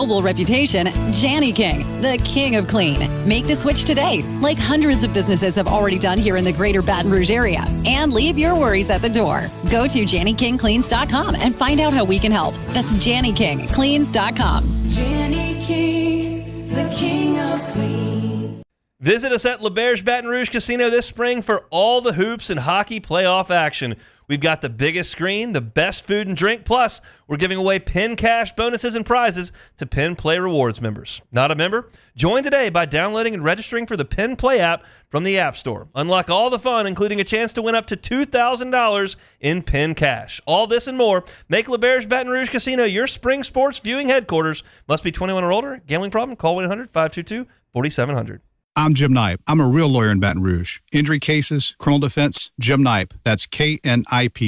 Global reputation, Janny King, the king of clean. Make the switch today, like hundreds of businesses have already done here in the greater Baton Rouge area. And leave your worries at the door. Go to JannyKingCleans.com and find out how we can help. That's JannyKingCleans.com. Janny King, the king of clean. Visit us at LeBear's Baton Rouge Casino this spring for all the hoops and hockey playoff action. We've got the biggest screen, the best food and drink, plus we're giving away Penn Cash bonuses and prizes to Penn Play Rewards members. Not a member? Join today by downloading and registering for the Penn Play app from the App Store. Unlock all the fun, including a chance to win up to $2,000 in Penn Cash. All this and more. Make LeBear's Baton Rouge Casino your spring sports viewing headquarters. Must be 21 or older. Gambling problem? Call 1-800-522-4700. I'm Jim Knipe. I'm a real lawyer in Baton Rouge. Injury cases, criminal defense, Jim Knipe. That's Knipe.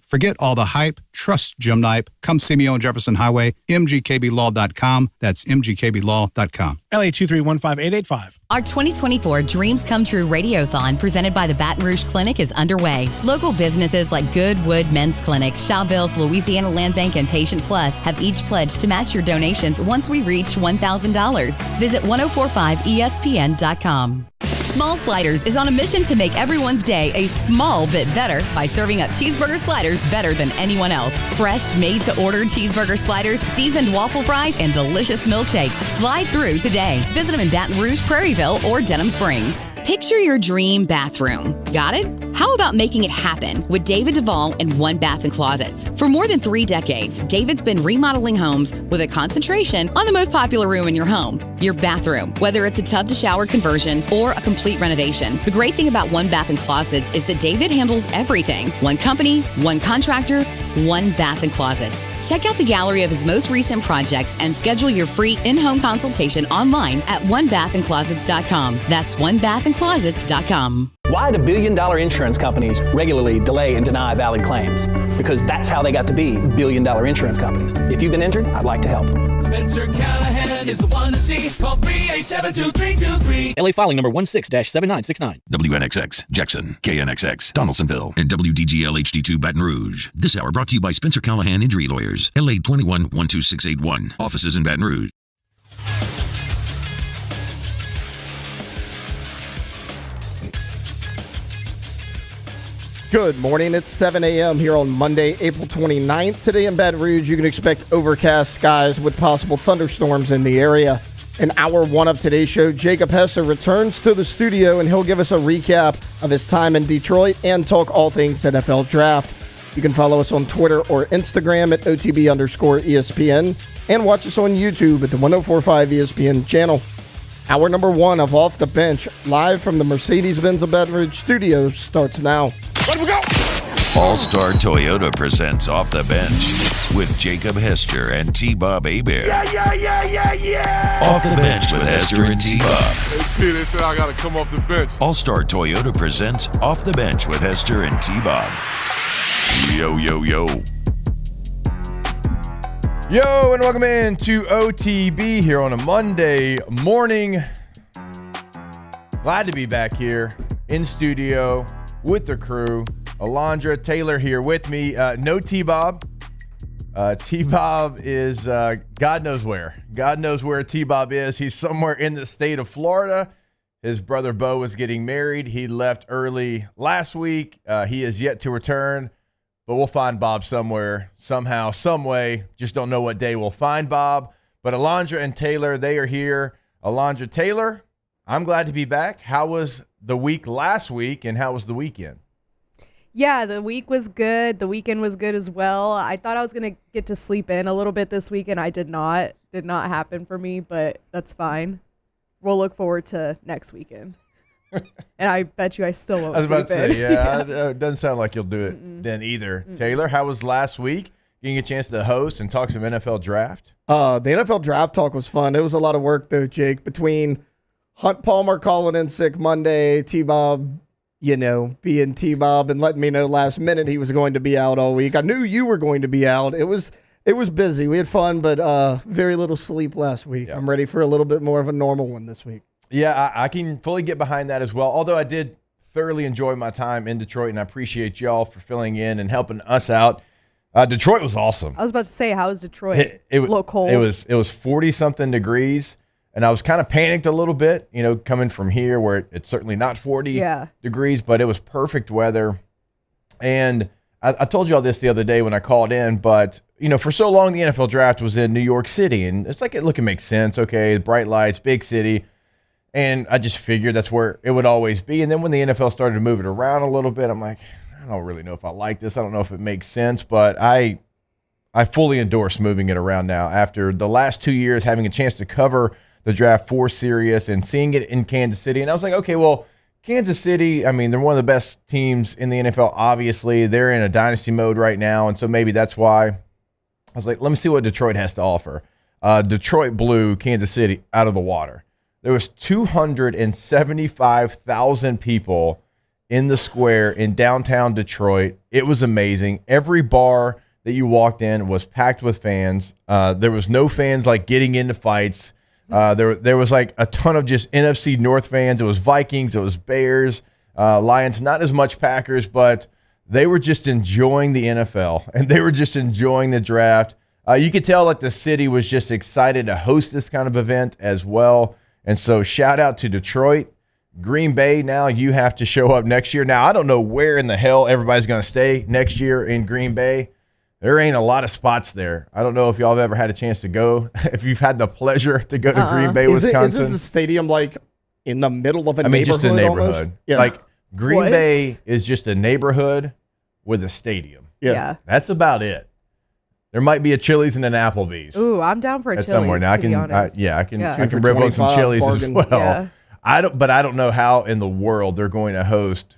Forget all the hype. Trust Jim Knipe. Come see me on Jefferson Highway, mgkblaw.com. That's mgkblaw.com. LA 2315885. Our 2024 Dreams Come True Radiothon presented by the Baton Rouge Clinic is underway. Local businesses like Goodwood Men's Clinic, Chauvilles, Louisiana Land Bank, and Patient Plus have each pledged to match your donations once we reach $1,000. Visit 1045ESPN.com. Small Sliders is on a mission to make everyone's day a small bit better by serving up cheeseburger sliders better than anyone else. Fresh, made-to-order cheeseburger sliders, seasoned waffle fries, and delicious milkshakes. Slide through today. Visit them in Baton Rouge, Prairieville, or Denham Springs. Picture your dream bathroom. Got it? How about making it happen with David Duvall and One Bath and Closets? For more than 3 decades, David's been remodeling homes with a concentration on the most popular room in your home, your bathroom. Whether it's a tub-to-shower conversion or a complete renovation, the great thing about One Bath and Closets is that David handles everything. One company, one contractor, One Bath and Closets. Check out the gallery of his most recent projects and schedule your free in-home consultation online at onebathandclosets.com. That's onebathandclosets.com. Why do billion-dollar insurance companies regularly delay and deny valid claims? Because that's how they got to be billion-dollar insurance companies. If you've been injured, I'd like to help. Spencer Callahan is the one to see. Call 387-2323. LA filing number 16-7969. WNXX, Jackson, KNXX, Donaldsonville, and WDGL HD2 Baton Rouge. This hour brought to you by Spencer Callahan Injury Lawyers, LA 21-12681. Offices in Baton Rouge. Good morning. It's 7 a.m. here on Monday, April 29th. Today in Baton Rouge, you can expect overcast skies with possible thunderstorms in the area. In hour one of today's show, Jacob Hester returns to the studio, and he'll give us a recap of his time in Detroit and talk all things NFL draft. You can follow us on Twitter or Instagram at OTB_ESPN and watch us on YouTube at the 1045 ESPN channel. Hour number one of Off the Bench, live from the Mercedes-Benz of Baton Rouge studios, starts now. Let we go! All-Star Toyota presents Off the Bench with Jacob Hester and T-Bob Hebert. Yeah! Off the Bench with Hester and T-Bob. Hey, they said I got to come off the bench. All-Star Toyota presents Off the Bench with Hester and T-Bob. Yo. Yo, and welcome in to OTB here on a Monday morning. Glad to be back here in studio with the crew. Alondra Taylor here with me. No T-Bob. T-Bob is God knows where. God knows where T-Bob is. He's somewhere in the state of Florida. His brother Bo is getting married. He left early last week. He is yet to return. But we'll find Bob somewhere, somehow, some way. Just don't know what day we'll find Bob. But Alondra and Taylor, they are here. Alondra, Taylor, I'm glad to be back. How was the week last week, and how was the weekend? Yeah, the week was good. The weekend was good as well. I thought I was going to get to sleep in a little bit this weekend. I did not. Did not happen for me, but that's fine. We'll look forward to next weekend. And I bet you I still won't sleep in. I was about to say, yeah. It doesn't sound like you'll do it then either. Taylor, how was last week? Getting a chance to host and talk some NFL draft? The NFL draft talk was fun. It was a lot of work, though, Jake, between Hunt Palmer calling in sick Monday, T-Bob, being T-Bob and letting me know last minute he was going to be out all week. I knew you were going to be out. It was busy. We had fun, but very little sleep last week. Yeah. I'm ready for a little bit more of a normal one this week. Yeah, I can fully get behind that as well. Although I did thoroughly enjoy my time in Detroit, and I appreciate y'all for filling in and helping us out. Detroit was awesome. I was about to say, how is Detroit? A little cold. It was 40-something degrees, and I was kind of panicked a little bit, coming from here where it's certainly not 40 degrees, but it was perfect weather. And I told you all this the other day when I called in, but, for so long the NFL draft was in New York City, and it's like, it makes sense, okay, bright lights, big city, and I just figured that's where it would always be. And then when the NFL started to move it around a little bit, I'm like, I don't really know if I like this. I don't know if it makes sense, but I fully endorse moving it around now after the last 2 years having a chance to cover the draft for Sirius and seeing it in Kansas City. And I was like, okay, well, Kansas City, I mean, they're one of the best teams in the NFL, obviously. They're in a dynasty mode right now, and so maybe that's why. I was like, let me see what Detroit has to offer. Detroit blew Kansas City out of the water. There was 275,000 people in the square in downtown Detroit. It was amazing. Every bar that you walked in was packed with fans. There was no fans like getting into fights. There was like a ton of just NFC North fans. It was Vikings, it was Bears, Lions, not as much Packers, but they were just enjoying the NFL and they were just enjoying the draft. You could tell that the city was just excited to host this kind of event as well. And so shout out to Detroit. Green Bay, now you have to show up next year. Now, I don't know where in the hell everybody's going to stay next year in Green Bay. There ain't a lot of spots there. I don't know if y'all have ever had a chance to go, if you've had the pleasure to go to Green Bay, Wisconsin. Isn't the stadium like in the middle of a neighborhood? Just a neighborhood. Almost? Yeah. Like Green Bay is just a neighborhood with a stadium. Yeah. That's about it. There might be a Chili's and an Applebee's. Ooh, I'm down for a Chili's, somewhere. Now, to be honest. I can rip on some Chili's as well. Yeah. I don't know how in the world they're going to host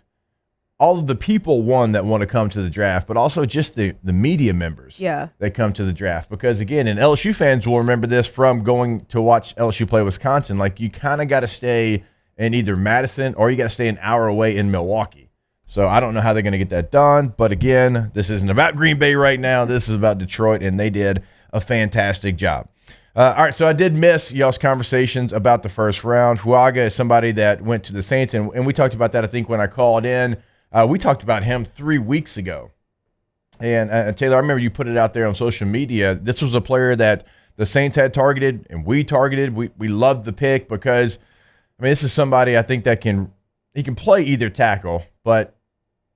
all of the people, one, that want to come to the draft, but also just the media members that come to the draft. Because, again, and LSU fans will remember this from going to watch LSU play Wisconsin. Like, you kind of got to stay in either Madison or you got to stay an hour away in Milwaukee. So I don't know how they're going to get that done. But, again, this isn't about Green Bay right now. This is about Detroit, and they did a fantastic job. All right, so I did miss y'all's conversations about the first round. Fuaga is somebody that went to the Saints, and we talked about that, I think, when I called in. We talked about him 3 weeks ago. And Taylor, I remember you put it out there on social media. This was a player that the Saints had targeted and we targeted. We loved the pick because, I mean, this is somebody I think that can play either tackle, but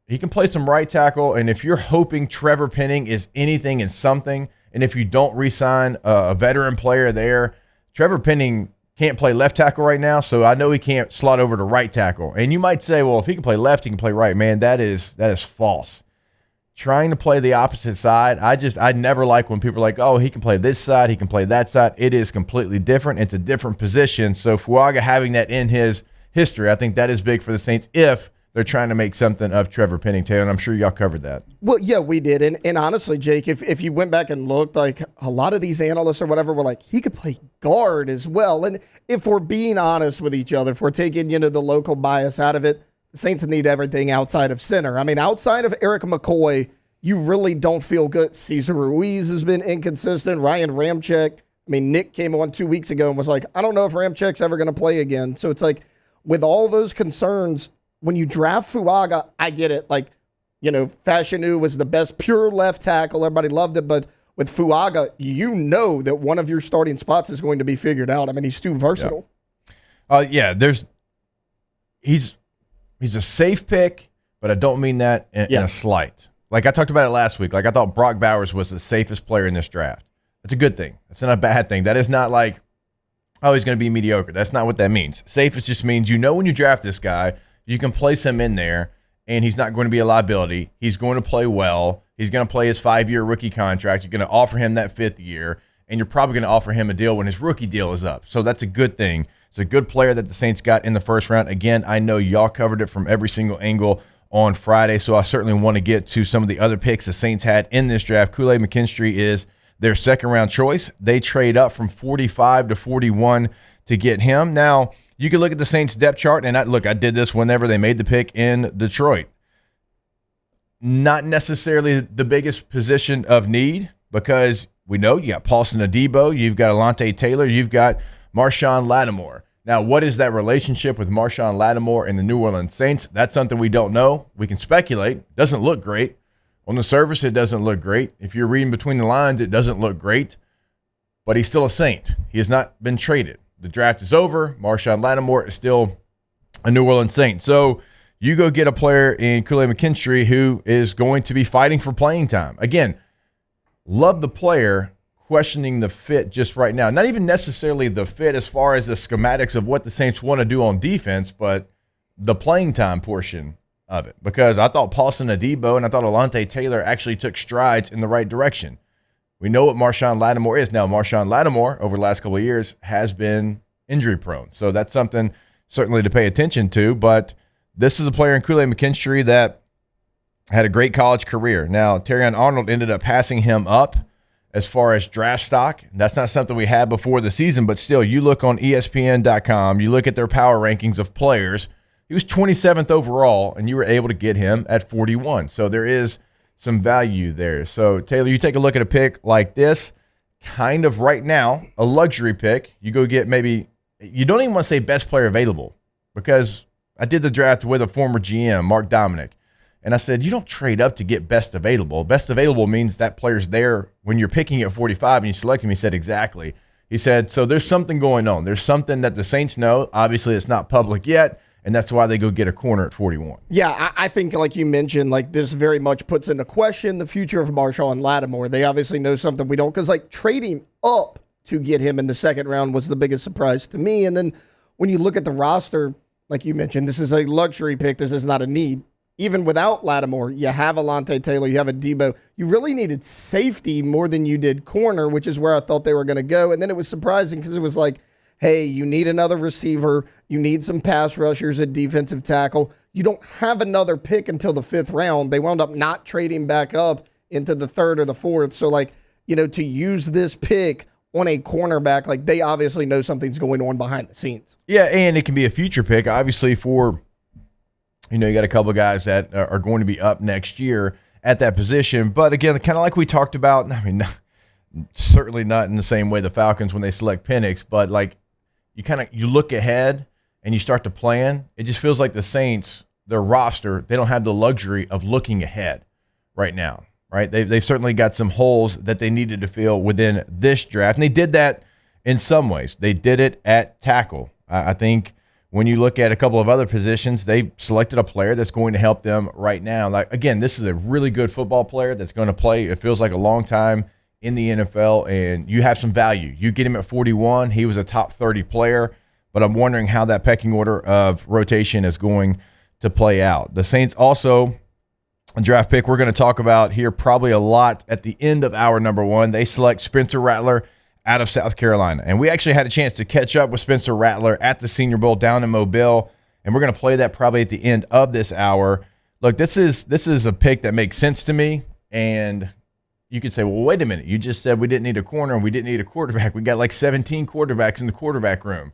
he can play some right tackle. And if you're hoping Trevor Penning is anything and something, and if you don't re-sign a veteran player there, Trevor Penning can't play left tackle right now, so I know he can't slot over to right tackle. And you might say, well, if he can play left, he can play right. Man, that is false. Trying to play the opposite side, I never like when people are like, oh, he can play this side, he can play that side. It is completely different. It's a different position. So Fuaga having that in his history, I think that is big for the Saints if they're trying to make something of Trevor Penning, Taylor, and I'm sure y'all covered that. Well, yeah, we did. And honestly, Jake, if you went back and looked, like a lot of these analysts or whatever were like, he could play guard as well. And if we're being honest with each other, if we're taking, the local bias out of it, the Saints need everything outside of center. I mean, outside of Eric McCoy, you really don't feel good. Cesar Ruiz has been inconsistent. Ryan Ramczyk. I mean, Nick came on 2 weeks ago and was like, I don't know if Ramczyk's ever going to play again. So it's like, with all those concerns, when you draft Fuaga, I get it. Like, Fashanu was the best pure left tackle. Everybody loved it. But with Fuaga, you know that one of your starting spots is going to be figured out. I mean, he's too versatile. He's a safe pick, but I don't mean that in a slight. Like I talked about it last week. Like I thought Brock Bowers was the safest player in this draft. That's a good thing. That's not a bad thing. That is not like, oh, he's going to be mediocre. That's not what that means. Safest just means when you draft this guy, you can place him in there, and he's not going to be a liability. He's going to play well. He's going to play his 5-year rookie contract. You're going to offer him that 5th year, and you're probably going to offer him a deal when his rookie deal is up. So that's a good thing. It's a good player that the Saints got in the first round. Again, I know y'all covered it from every single angle on Friday, so I certainly want to get to some of the other picks the Saints had in this draft. Kool-Aid McKinstry is their second-round choice. They trade up from 45 to 41 to get him. Now, you can look at the Saints depth chart, and I did this whenever they made the pick in Detroit. Not necessarily the biggest position of need because we know you got Paulson Adebo, you've got Alontae Taylor, you've got Marshawn Lattimore. Now, what is that relationship with Marshawn Lattimore and the New Orleans Saints? That's something we don't know. We can speculate. Doesn't look great, On the surface, it doesn't look great. If you're reading between the lines, it doesn't look great. But he's still a Saint. He has not been traded. The draft is over. Marshawn Lattimore is still a New Orleans Saint. So you go get a player in Kool-Aid McKinstry who is going to be fighting for playing time. Again, love the player, questioning the fit just right now. Not even necessarily the fit as far as the schematics of what the Saints want to do on defense, but the playing time portion of it. Because I thought Paulson Adebo and I thought Alontae Taylor actually took strides in the right direction. We know what Marshawn Lattimore is. Now, Marshawn Lattimore, over the last couple of years, has been injury-prone. So that's something certainly to pay attention to. But this is a player in Kool-Aid McKinstry that had a great college career. Now, Terrion Arnold ended up passing him up as far as draft stock. That's not something we had before the season, but still, you look on ESPN.com, you look at their power rankings of players. He was 27th overall, and you were able to get him at 41. So there is some value there. So, Taylor, you take a look at a pick like this, kind of right now, a luxury pick. You go get maybe – you don't even want to say best player available because I did the draft with a former GM, Mark Dominic, and I said, you don't trade up to get best available. Best available means that player's there when you're picking at 45 and you select him. He said, exactly. He said, so there's something going on. There's something that the Saints know. Obviously, it's not public yet. And that's why they go get a corner at 41. Yeah, I think, like you mentioned, like this very much puts into question the future of Marshawn Lattimore. They obviously know something we don't, because like trading up to get him in the second round was the biggest surprise to me. And then when you look at the roster, like you mentioned, this is a luxury pick. This is not a need. Even without Lattimore, you have Alontae Taylor, you have Adebo. You really needed safety more than you did corner, which is where I thought they were going to go. And then it was surprising because it was like, hey, you need another receiver. You need some pass rushers at defensive tackle. You don't have another pick until the 5th round. They wound up not trading back up into the 3rd or the 4th. So, like, you know, to use this pick on a cornerback, like they obviously know something's going on behind the scenes. Yeah, and it can be a future pick, obviously, for, you know, you got a couple of guys that are going to be up next year at that position. But again, kind of like we talked about, I mean, certainly not in the same way the Falcons when they select Penix, but like you look ahead and you start to plan. It just feels like the Saints, their roster, they don't have the luxury of looking ahead right now, right? They've certainly got some holes that they needed to fill within this draft, and they did that in some ways. They did it at tackle. I think when you look at a couple of other positions, they selected a player that's going to help them right now. Like, again, this is a really good football player that's going to play, it feels like, a long time in the NFL, and you have some value. You get him at 41. He was a top 30 player, but I'm wondering how that pecking order of rotation is going to play out. The Saints also, a draft pick we're going to talk about here probably a lot at the end of hour number 1. They select Spencer Rattler out of South Carolina. And we actually had a chance to catch up with Spencer Rattler at the Senior Bowl down in Mobile, and we're going to play that probably at the end of this hour. Look, this is a pick that makes sense to me, and you could say, well, wait a minute. You just said we didn't need a corner and we didn't need a quarterback. We got like 17 quarterbacks in the quarterback room.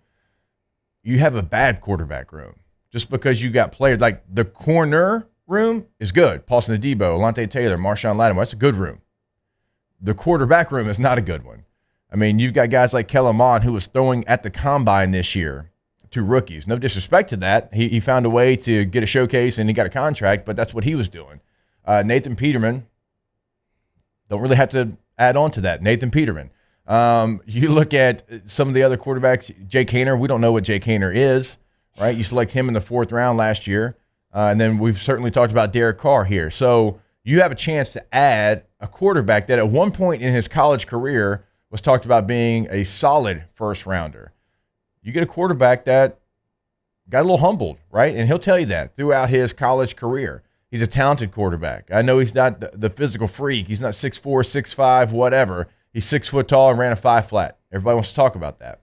You have a bad quarterback room just because you got players. Like the corner room is good. Paulson Adebo, Alontae Taylor, Marshawn Lattimore. That's a good room. The quarterback room is not a good one. I mean, you've got guys like Kellen Mond who was throwing at the combine this year to rookies. No disrespect to that. He found a way to get a showcase and he got a contract, but that's what he was doing. Nathan Peterman, don't really have to add on to that. Nathan Peterman. You look at some of the other quarterbacks, Jake Haener. We don't know what Jake Haener is, right? You select him in the 4th round last year. And then we've certainly talked about Derek Carr here. So you have a chance to add a quarterback that at one point in his college career was talked about being a solid first rounder. You get a quarterback that got a little humbled, right? And he'll tell you that throughout his college career. He's a talented quarterback. I know he's not the physical freak. He's not 6'4", 6'5", whatever. He's 6 foot tall and ran a 5 flat. Everybody wants to talk about that.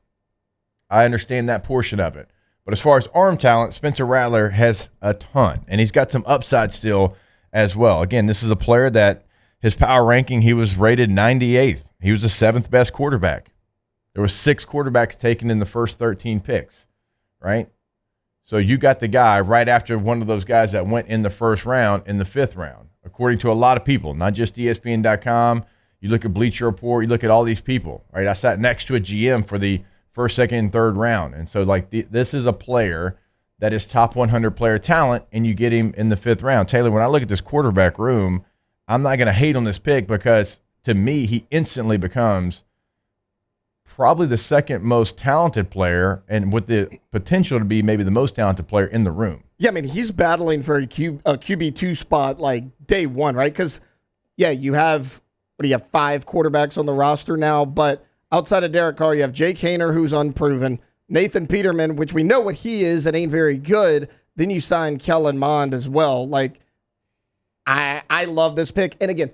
I understand that portion of it. But as far as arm talent, Spencer Rattler has a ton, and he's got some upside still as well. Again, this is a player that his power ranking, he was rated 98th. He was the 7th best quarterback. There were 6 quarterbacks taken in the first 13 picks, right? So you got the guy right after one of those guys that went in the first round in the 5th round, according to a lot of people, not just ESPN.com. You look at Bleacher Report, you look at all these people, right? I sat next to a GM for the 1st, 2nd, and 3rd round. And so, like, this is a player that is top 100 player talent, and you get him in the 5th round. Taylor, when I look at this quarterback room, I'm not going to hate on this pick because to me, he instantly becomes probably the second most talented player and with the potential to be maybe the most talented player in the room. Yeah, I mean, he's battling for a QB2 spot like day one, right? Because, yeah, you have 5 quarterbacks on the roster now, but outside of Derek Carr, you have Jake Haener, who's unproven, Nathan Peterman, which we know what he is and ain't very good. Then you sign Kellen Mond as well. Like, I love this pick. And again,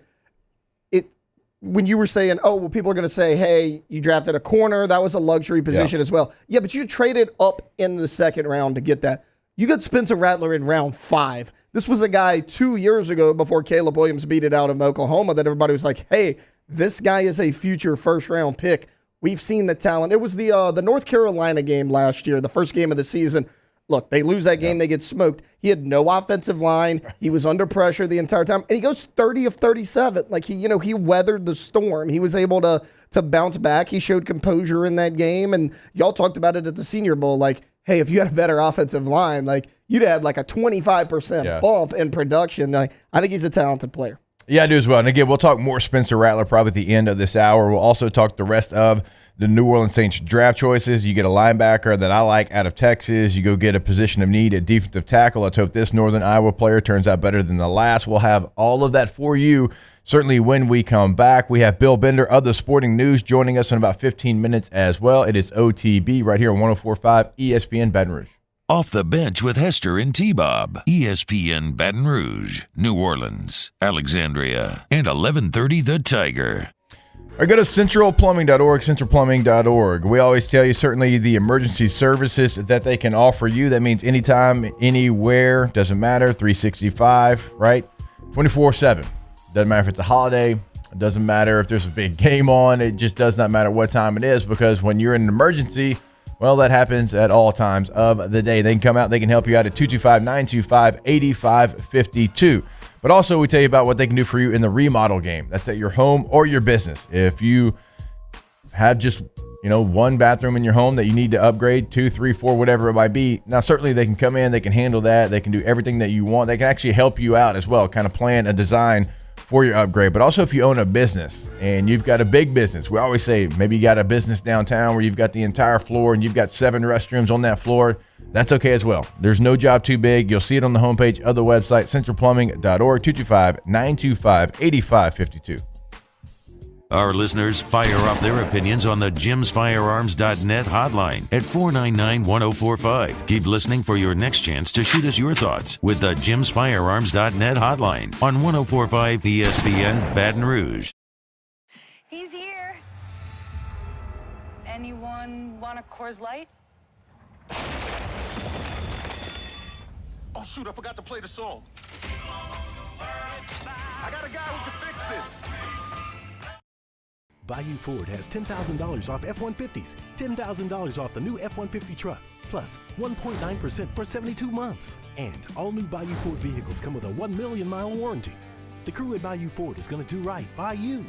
when you were saying, oh, well, people are going to say, hey, you drafted a corner, that was a luxury position as well. Yeah, but you traded up in the second round to get that. You got Spencer Rattler in round 5. This was a guy 2 years ago before Caleb Williams beat it out of Oklahoma that everybody was like, hey, this guy is a future first-round pick. We've seen the talent. It was the North Carolina game last year, the first game of the season. Look, they lose that game, they get smoked. He had no offensive line. He was under pressure the entire time. And he goes 30 of 37. Like, he weathered the storm. He was able to bounce back. He showed composure in that game. And y'all talked about it at the Senior Bowl. Like, hey, if you had a better offensive line, like, you'd had like a 25% bump in production. Like, I think he's a talented player. Yeah, I do as well. And again, we'll talk more Spencer Rattler probably at the end of this hour. We'll also talk the rest of the New Orleans Saints draft choices. You get a linebacker that I like out of Texas. You go get a position of need at defensive tackle. Let's hope this Northern Iowa player turns out better than the last. We'll have all of that for you certainly when we come back. We have Bill Bender of the Sporting News joining us in about 15 minutes as well. It is OTB right here on 104.5 ESPN Baton Rouge. Off the Bench with Hester and T-Bob. ESPN Baton Rouge, New Orleans, Alexandria, and 1130 The Tiger. Or go to centralplumbing.org, centralplumbing.org. We always tell you certainly the emergency services that they can offer you. That means anytime, anywhere, doesn't matter, 365, right? 24/7. Doesn't matter if it's a holiday. It doesn't matter if there's a big game on. It just does not matter what time it is because when you're in an emergency, well, that happens at all times of the day. They can come out. They can help you out at 225-925-8552. But also we tell you about what they can do for you in the remodel game. That's at your home or your business. If you have just, one bathroom in your home that you need to upgrade, 2, 3, 4, whatever it might be. Now, certainly they can come in. They can handle that. They can do everything that you want. They can actually help you out as well, kind of plan a design for your upgrade. But also if you own a business and you've got a big business, we always say maybe you got a business downtown where you've got the entire floor and you've got 7 restrooms on that floor. That's okay as well. There's no job too big. You'll see it on the homepage of the website, centralplumbing.org, 225-925-8552. Our listeners fire off their opinions on the jimsfirearms.net hotline at 499-1045. Keep listening for your next chance to shoot us your thoughts with the jimsfirearms.net hotline on 104.5 ESPN Baton Rouge. He's here. Anyone want a Coors Light? Oh, shoot, I forgot to play the song. I got a guy who can fix this. Bayou Ford has $10,000 off F-150s, $10,000 off the new F-150 truck, plus 1.9% for 72 months. And all new Bayou Ford vehicles come with a 1 million mile warranty. The crew at Bayou Ford is going to do right by you.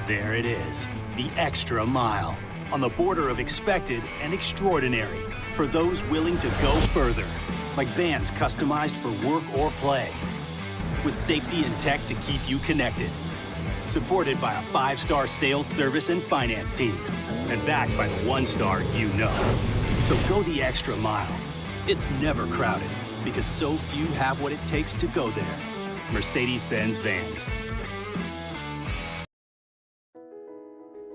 There it is, the extra mile. On the border of expected and extraordinary for those willing to go further, like vans customized for work or play, with safety and tech to keep you connected, supported by a 5-star sales, service, and finance team, and backed by the 1-star you know. So go the extra mile. It's never crowded because so few have what it takes to go there. Mercedes-Benz Vans.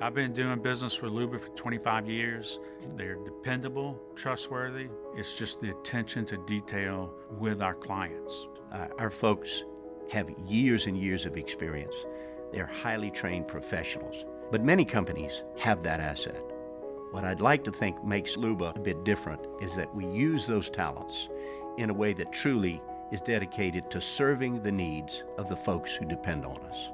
I've been doing business with Luba for 25 years. They're dependable, trustworthy. It's just the attention to detail with our clients. Our folks have years and years of experience. They're highly trained professionals, but many companies have that asset. What I'd like to think makes Luba a bit different is that we use those talents in a way that truly is dedicated to serving the needs of the folks who depend on us.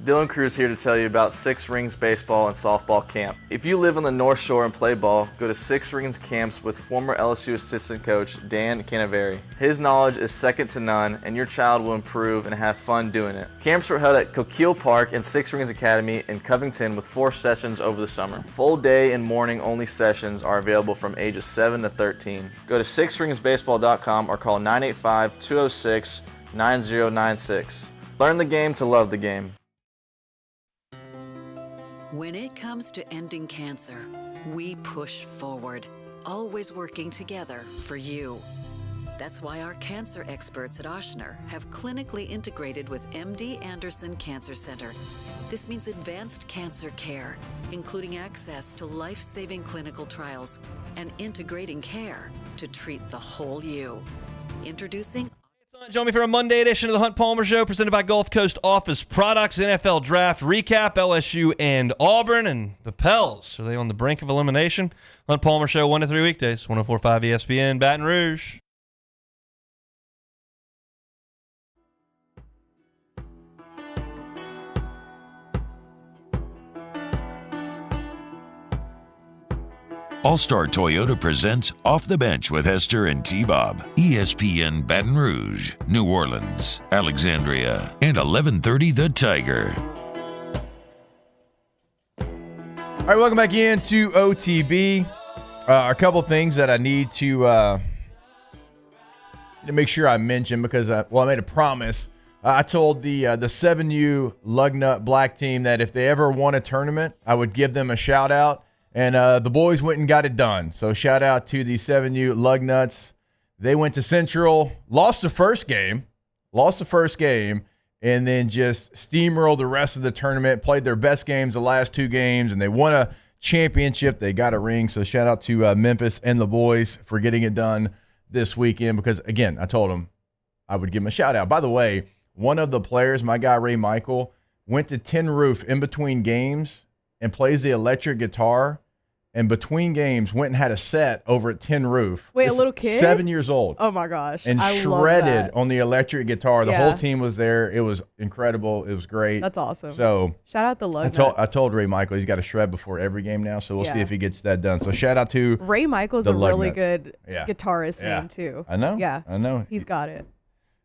Dylan Cruz here to tell you about Six Rings Baseball and Softball Camp. If you live on the North Shore and play ball, go to Six Rings Camps with former LSU assistant coach Dan Canaveri. His knowledge is second to none, and your child will improve and have fun doing it. Camps were held at Coquille Park and Six Rings Academy in Covington with 4 sessions over the summer. Full day and morning only sessions are available from ages 7 to 13. Go to sixringsbaseball.com or call 985-206-9096. Learn the game to love the game. When it comes to ending cancer, we push forward, always working together for you. That's why our cancer experts at Ochsner have clinically integrated with MD Anderson Cancer Center. This means advanced cancer care, including access to life-saving clinical trials and integrating care to treat the whole you. Introducing Join me for a Monday edition of the Hunt Palmer Show, presented by Gulf Coast Office Products. NFL Draft recap, LSU and Auburn, and the Pels. Are they on the brink of elimination? Hunt Palmer Show, 1 to 3 weekdays, 104.5 ESPN, Baton Rouge. All-Star Toyota presents Off the Bench with Hester and T-Bob. ESPN Baton Rouge, New Orleans, Alexandria, and 1130 The Tiger. All right, welcome back into OTB. A couple things that I need to make sure I mention because, I made a promise. I told the 7U Lugnut Black team that if they ever won a tournament, I would give them a shout-out. And the boys went and got it done. So shout out to the 7U Lugnuts. They went to Central, lost the first game, and then just steamrolled the rest of the tournament, played their best games the last 2 games, and they won a championship. They got a ring. So shout out to Memphis and the boys for getting it done this weekend because, again, I told them I would give them a shout out. By the way, one of the players, my guy Ray Michael, went to Tin Roof in between games and plays the electric guitar. And between games, went and had a set over at Tin Roof. Wait, a little kid? 7 years old. Oh, my gosh. And I shredded love that. on the electric guitar. The whole team was there. It was incredible. It was great. That's awesome. So shout out to Lugnuts. I told Ray Michael he's got to shred before every game now. So we'll see if he gets that done. So shout out to Ray Michael's the a really Lugnuts. good guitarist name, too. I know. Yeah. I know. He's got it.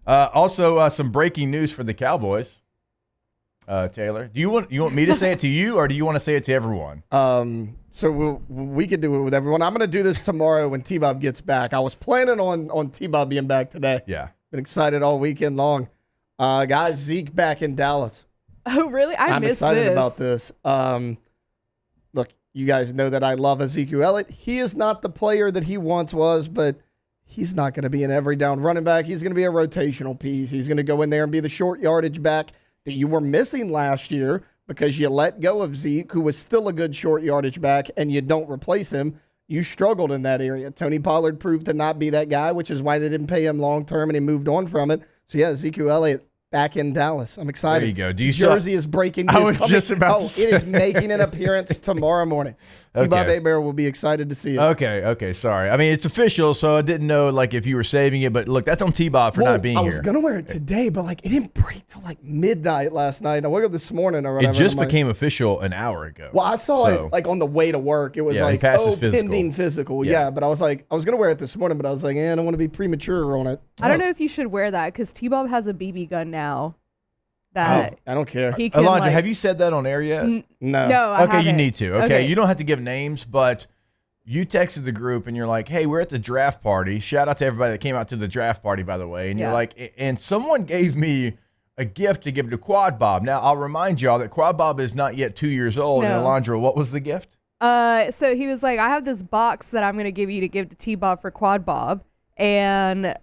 Also, some breaking news for the Cowboys. Taylor, do you want me to say it to you, or do you want to say it to everyone? So we could do it with everyone. I'm going to do this tomorrow when T-Bob gets back. I was planning on T-Bob being back today. Yeah. Been excited all weekend long. Guys, Zeke back in Dallas. Oh, really? I'm excited about this. Look, you guys know that I love Ezekiel Elliott. He is not the player that he once was, but he's not going to be an every down running back. He's going to be a rotational piece. He's going to go in there and be the short yardage back that you were missing last year because you let go of Zeke, who was still a good short yardage back, and you don't replace him. You struggled in that area. Tony Pollard proved to not be that guy, which is why they didn't pay him long term, and he moved on from it. So, yeah, Ezekiel Elliott back in Dallas. I'm excited. There you go. Do you Jersey is breaking news. I was just about to say. It is making an appearance tomorrow morning. T-Bob Hebert will be excited to see it. Okay, sorry. I mean, it's official, so I didn't know if you were saving it. But look, that's on T-Bob for not being here. I was going to wear it today, but it didn't break till midnight last night. I woke up this morning or whatever. It just became official an hour ago. Well, I saw it on the way to work. It was pending physical. Yeah, but I was going to wear it this morning, but I was like, I don't want to be premature on it. I don't know if you should wear that because T-Bob has a BB gun now. That I don't care. He can, Elijah, have you said that on air yet? No. No, I haven't. You need to. Okay, you don't have to give names, but you texted the group and you're like, hey, we're at the draft party. Shout out to everybody that came out to the draft party, by the way. And you're like, and someone gave me a gift to give to Quad Bob. Now, I'll remind y'all that Quad Bob is not yet 2 years old. No. And Alondra, what was the gift? So he was like, I have this box that I'm going to give you to give to T-Bob for Quad Bob. And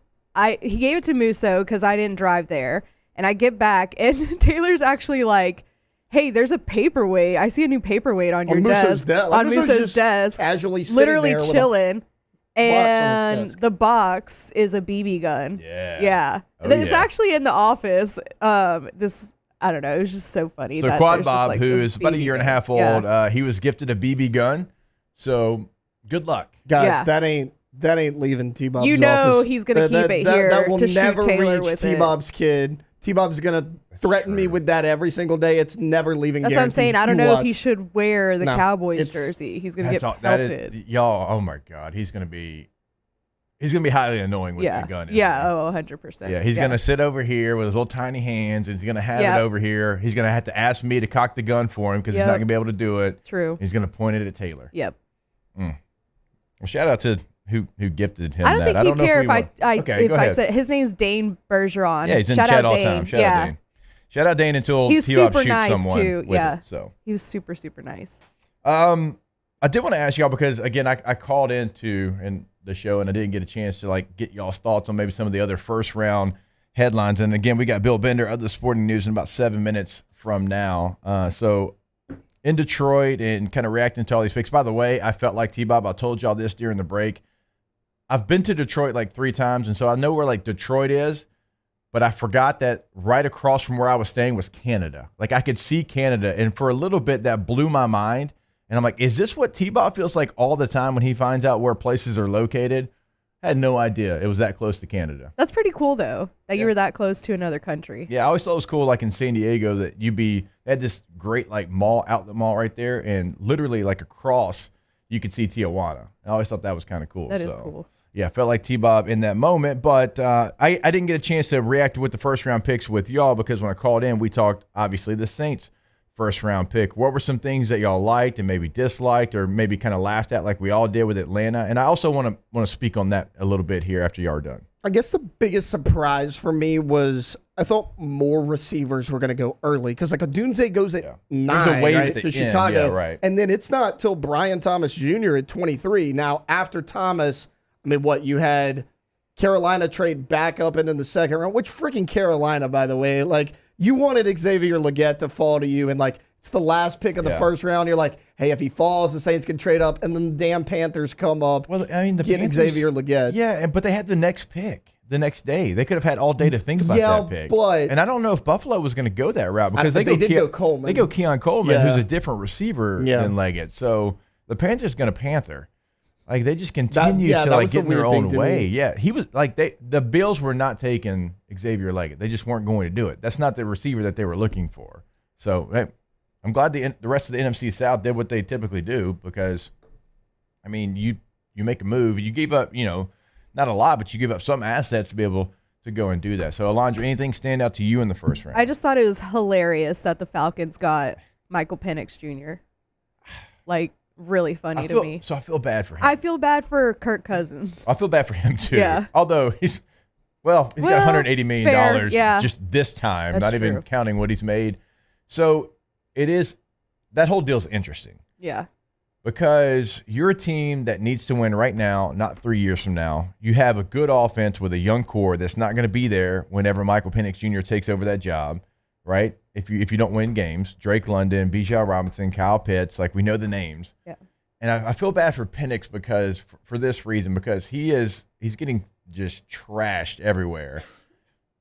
he gave it to Musso because I didn't drive there. And I get back, and Taylor's actually like, hey, there's a paperweight. I see a new paperweight on your desk. On Musso's desk. Casually sitting literally there chilling. And the box is a BB gun. Yeah. It's actually in the office. I don't know. It was just so funny. So Quad Bob, who is about a year and a half old, he was gifted a BB gun. So good luck. Guys, that ain't leaving T-Bob's office. office. He's going to keep it here that will to shoot never Taylor reach with T-Bob's kid. T-Bob's going to threaten me with that every single day. It's never leaving. That's what I'm saying. I don't know if he should wear the No, Cowboys jersey. He's going to get pelted. Y'all, oh my God, he's going to be highly annoying with the gun. Yeah, 100%. Yeah, he's going to sit over here with his little tiny hands, and he's going to have it over here. He's going to have to ask me to cock the gun for him because he's not going to be able to do it. True. He's going to point it at Taylor. Yep. Well, shout out to who gifted him. I don't think he'd care if I said his name's Dane Bergeron. Yeah, he's in Shout chat out all the Dane. time. Shout out Dane. Shout out Dane until he was T-Bob super shoots nice someone too. with Yeah. it, so he was super nice. I did want to ask y'all because again I called into the show and I didn't get a chance to get y'all's thoughts on maybe some of the other first round headlines. And again, we got Bill Bender of the Sporting News in about 7 minutes from now. So in Detroit and kind of reacting to all these picks. By the way, I felt like T-Bob, I told y'all this during the break. I've been to Detroit 3 times, and so I know where Detroit is, but I forgot that right across from where I was staying was Canada. I could see Canada, and for a little bit that blew my mind. And I'm like, is this what T-Bob feels like all the time when he finds out where places are located? I had no idea it was that close to Canada. That's pretty cool, though, that you were that close to another country. Yeah, I always thought it was cool, in San Diego, that they had this great, mall, outlet mall right there, and literally, across, you could see Tijuana. I always thought that was kind of cool. That is cool. Yeah, I felt like T-Bob in that moment, but I didn't get a chance to react with the first-round picks with y'all because when I called in, we talked, obviously, the Saints' first-round pick. What were some things that y'all liked and maybe disliked or maybe kind of laughed at like we all did with Atlanta? And I also want to speak on that a little bit here after y'all are done. I guess the biggest surprise for me was I thought more receivers were going to go early because a Dunze goes at 9 right, to Chicago. Yeah, right. And then it's not till Brian Thomas Jr. at 23. Now, after Thomas, you had Carolina trade back up into the second round, which freaking Carolina, by the way, you wanted Xavier Legette to fall to you, and it's the last pick of the first round. You're like, hey, if he falls, the Saints can trade up, and then the damn Panthers come up. Well, the get Xavier Legette. Yeah, but they had the next pick the next day. They could have had all day to think about that pick. And I don't know if Buffalo was going to go that route because they did go Coleman. They go Keon Coleman, who's a different receiver than Leggett. So the Panthers going to Panther. They just continue to get in their own way. Yeah, he was the Bills were not taking Xavier Leggett. They just weren't going to do it. That's not the receiver that they were looking for. So hey, I'm glad the rest of the NFC South did what they typically do because, you make a move, you gave up, not a lot, but you give up some assets to be able to go and do that. So Alondra, anything stand out to you in the first round? I just thought it was hilarious that the Falcons got Michael Penix Jr. Really funny to me. So I feel bad for him. I feel bad for Kirk Cousins. I feel bad for him too. Yeah. Although he's got $180 million just this time, That's not true. even counting what he's made. So that whole deal's interesting. Yeah. Because you're a team that needs to win right now, not 3 years from now. You have a good offense with a young core that's not going to be there whenever Michael Penix Jr. takes over that job, right? If you don't win games, Drake London, Bijan Robinson, Kyle Pitts, we know the names. Yeah. And I feel bad for Penix because for this reason, because he's getting just trashed everywhere.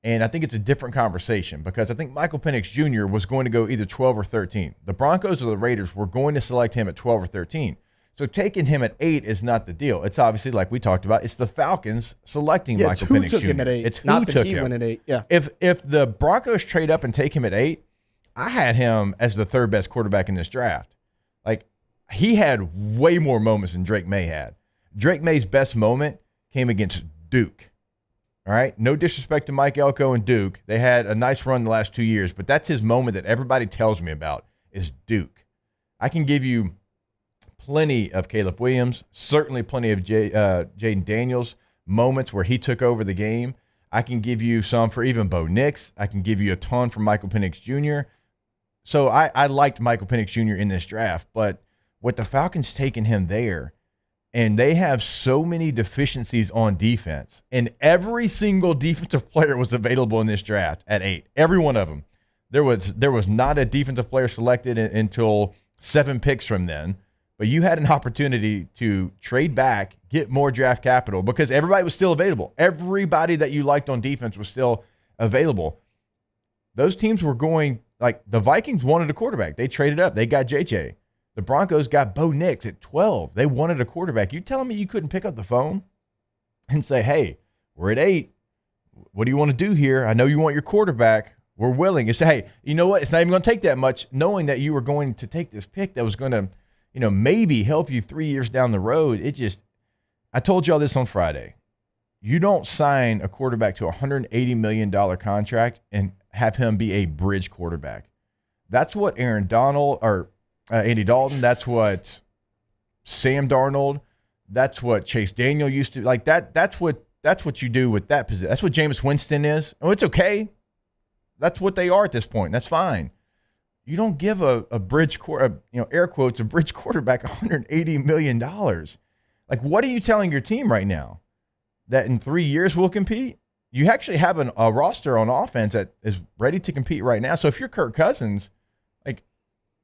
And I think it's a different conversation because I think Michael Penix Jr. was going to go either 12 or 13. The Broncos or the Raiders were going to select him at 12 or 13. So taking him at 8 is not the deal. It's obviously, like we talked about, it's the Falcons selecting Michael Penix Jr. It's who took him at 8. It's not who that took he him. went at 8. Yeah. If the Broncos trade up and take him at 8, I had him as the third best quarterback in this draft. He had way more moments than Drake May had. Drake May's best moment came against Duke. All right? No disrespect to Mike Elko and Duke. They had a nice run the last 2 years, but that's his moment that everybody tells me about is Duke. I can give you plenty of Caleb Williams, certainly plenty of Jaden Daniels moments where he took over the game. I can give you some for even Bo Nix. I can give you a ton for Michael Penix Jr. So I liked Michael Penix Jr. in this draft, but with the Falcons taking him there, and they have so many deficiencies on defense, and every single defensive player was available in this draft at 8. Every one of them. There was not a defensive player selected until 7 picks from then, but you had an opportunity to trade back, get more draft capital because everybody was still available. Everybody that you liked on defense was still available. Those teams were going, the Vikings wanted a quarterback. They traded up. They got JJ. The Broncos got Bo Nix at 12. They wanted a quarterback. You telling me you couldn't pick up the phone and say, hey, we're at 8. What do you want to do here? I know you want your quarterback. We're willing. It's, hey, you know what? It's not even going to take that much, knowing that you were going to take this pick that was going to, maybe help you 3 years down the road. I told y'all this on Friday. You don't sign a quarterback to a $180 million contract and have him be a bridge quarterback. That's what Aaron Donald or Andy Dalton. That's what Sam Darnold. That's what Chase Daniel used to like. That's what you do with that position. That's what Jameis Winston is. Oh, it's okay. That's what they are at this point. That's fine. You don't give a bridge air quotes, a bridge quarterback $180 million. Like, what are you telling your team right now? That in 3 years we'll compete? You actually have a roster on offense that is ready to compete right now. So if you're Kirk Cousins, like,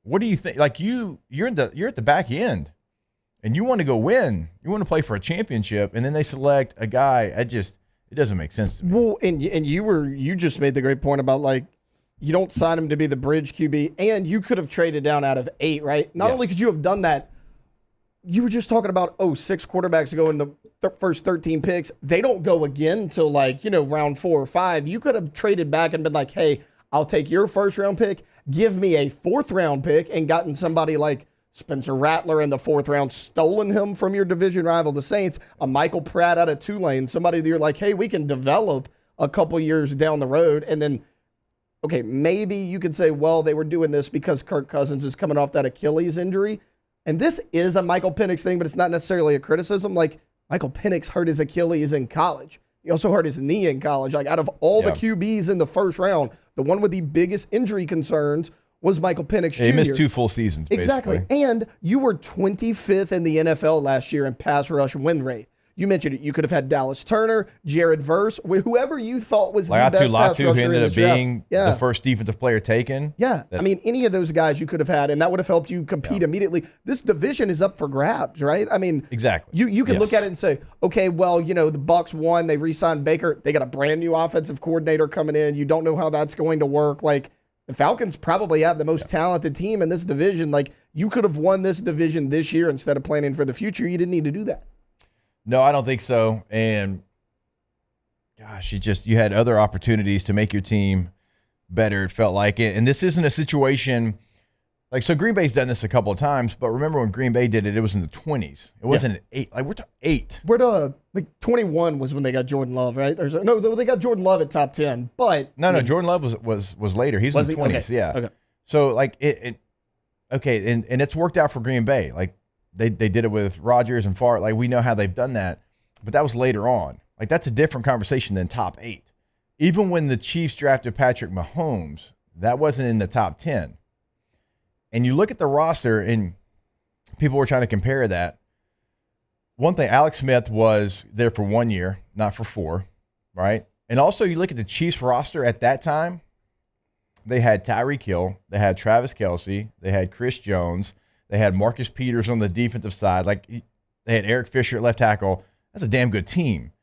what do you think? Like, you're at the back end, and you want to go win. You want to play for a championship, and then they select a guy. It doesn't make sense to me. Well, and you just made the great point about, like, you don't sign him to be the bridge QB, and you could have traded down out of 8, right? Not only could you have done that, you were just talking about 6 quarterbacks go in the first 13 picks. They don't go again until round 4 or 5. You could have traded back and been like, hey, I'll take your first round pick, give me a 4th round pick, and gotten somebody like Spencer Rattler in the 4th round, stolen him from your division rival, the Saints, a Michael Pratt out of Tulane, somebody that you're like, hey, we can develop a couple years down the road. And then, okay, maybe you could say, well, they were doing this because Kirk Cousins is coming off that Achilles injury. And this is a Michael Penix thing, but it's not necessarily a criticism. Like, Michael Penix hurt his Achilles in college. He also hurt his knee in college. Like, out of all the QBs in the first round, the one with the biggest injury concerns was Michael Penix Jr. He missed 2 full seasons, Exactly. basically. And you were 25th in the NFL last year in pass rush win rate. You mentioned it. You could have had Dallas Turner, Jared Verse, whoever you thought was the best pass rusher who ended up being the first defensive player taken. Yeah. I mean, any of those guys you could have had, and that would have helped you compete immediately. This division is up for grabs, right? I mean, exactly. You can look at it and say, okay, well, the Bucs won. They re-signed Baker. They got a brand new offensive coordinator coming in. You don't know how that's going to work. Like, the Falcons probably have the most talented team in this division. Like, you could have won this division this year instead of planning for the future. You didn't need to do that. No, I don't think so. And gosh, you had other opportunities to make your team better, it felt like it. And this isn't a situation so Green Bay's done this a couple of times, but remember when Green Bay did it, it was in the 20s. It wasn't an 8. Like, we're to 8. We're to 21 was when they got Jordan Love, right? No, they got Jordan Love at top 10, but no, Jordan Love was later. He's in the 20s, okay. Yeah. Okay. So and it's worked out for Green Bay. Like, They did it with Rodgers and Favre. Like, we know how they've done that, but that was later on. Like, that's a different conversation than top 8. Even when the Chiefs drafted Patrick Mahomes, that wasn't in the top 10. And you look at the roster, and people were trying to compare that. One thing, Alex Smith was there for 1 year, not for 4, right? And also, you look at the Chiefs roster at that time, they had Tyreek Hill, they had Travis Kelce, they had Chris Jones, they had Marcus Peters on the defensive side. Like, they had Eric Fisher at left tackle. That's a damn good team.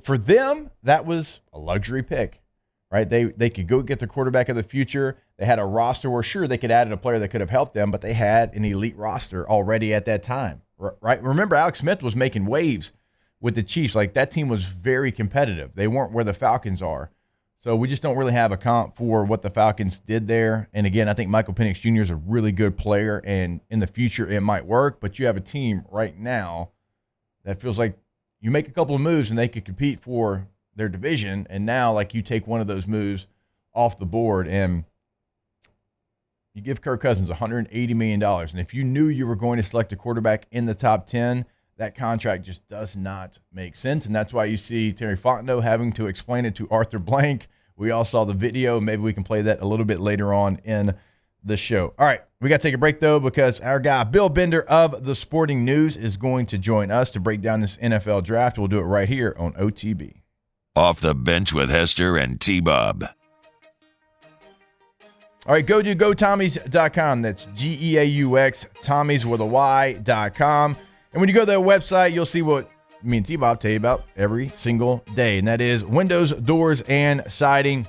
For them, that was a luxury pick, right? They could go get the quarterback of the future. They had a roster where, sure, they could add a player that could have helped them, but they had an elite roster already at that time, right? Remember, Alex Smith was making waves with the Chiefs. Like, that team was very competitive. They weren't where the Falcons are. So we just don't really have a comp for what the Falcons did there. And again, I think Michael Penix Jr. is a really good player, and in the future it might work, but you have a team right now that feels like you make a couple of moves and they could compete for their division, and now, like, you take one of those moves off the board and you give Kirk Cousins $180 million. And if you knew you were going to select a quarterback in the top 10, that contract just does not make sense. And that's why you see Terry Fontenot having to explain it to Arthur Blank. We all saw the video. Maybe we can play that a little bit later on in the show. All right, we got to take a break, though, because our guy, Bill Bender of The Sporting News, is going to join us to break down this NFL draft. We'll do it right here on OTB. Off the Bench with Hester and T-Bob. All right, go to GoTommies.com. That's Geaux, Tommies with a Y.com. And when you go to their website, you'll see what me and T-Bob tell you about every single day, and that is windows, doors, and siding.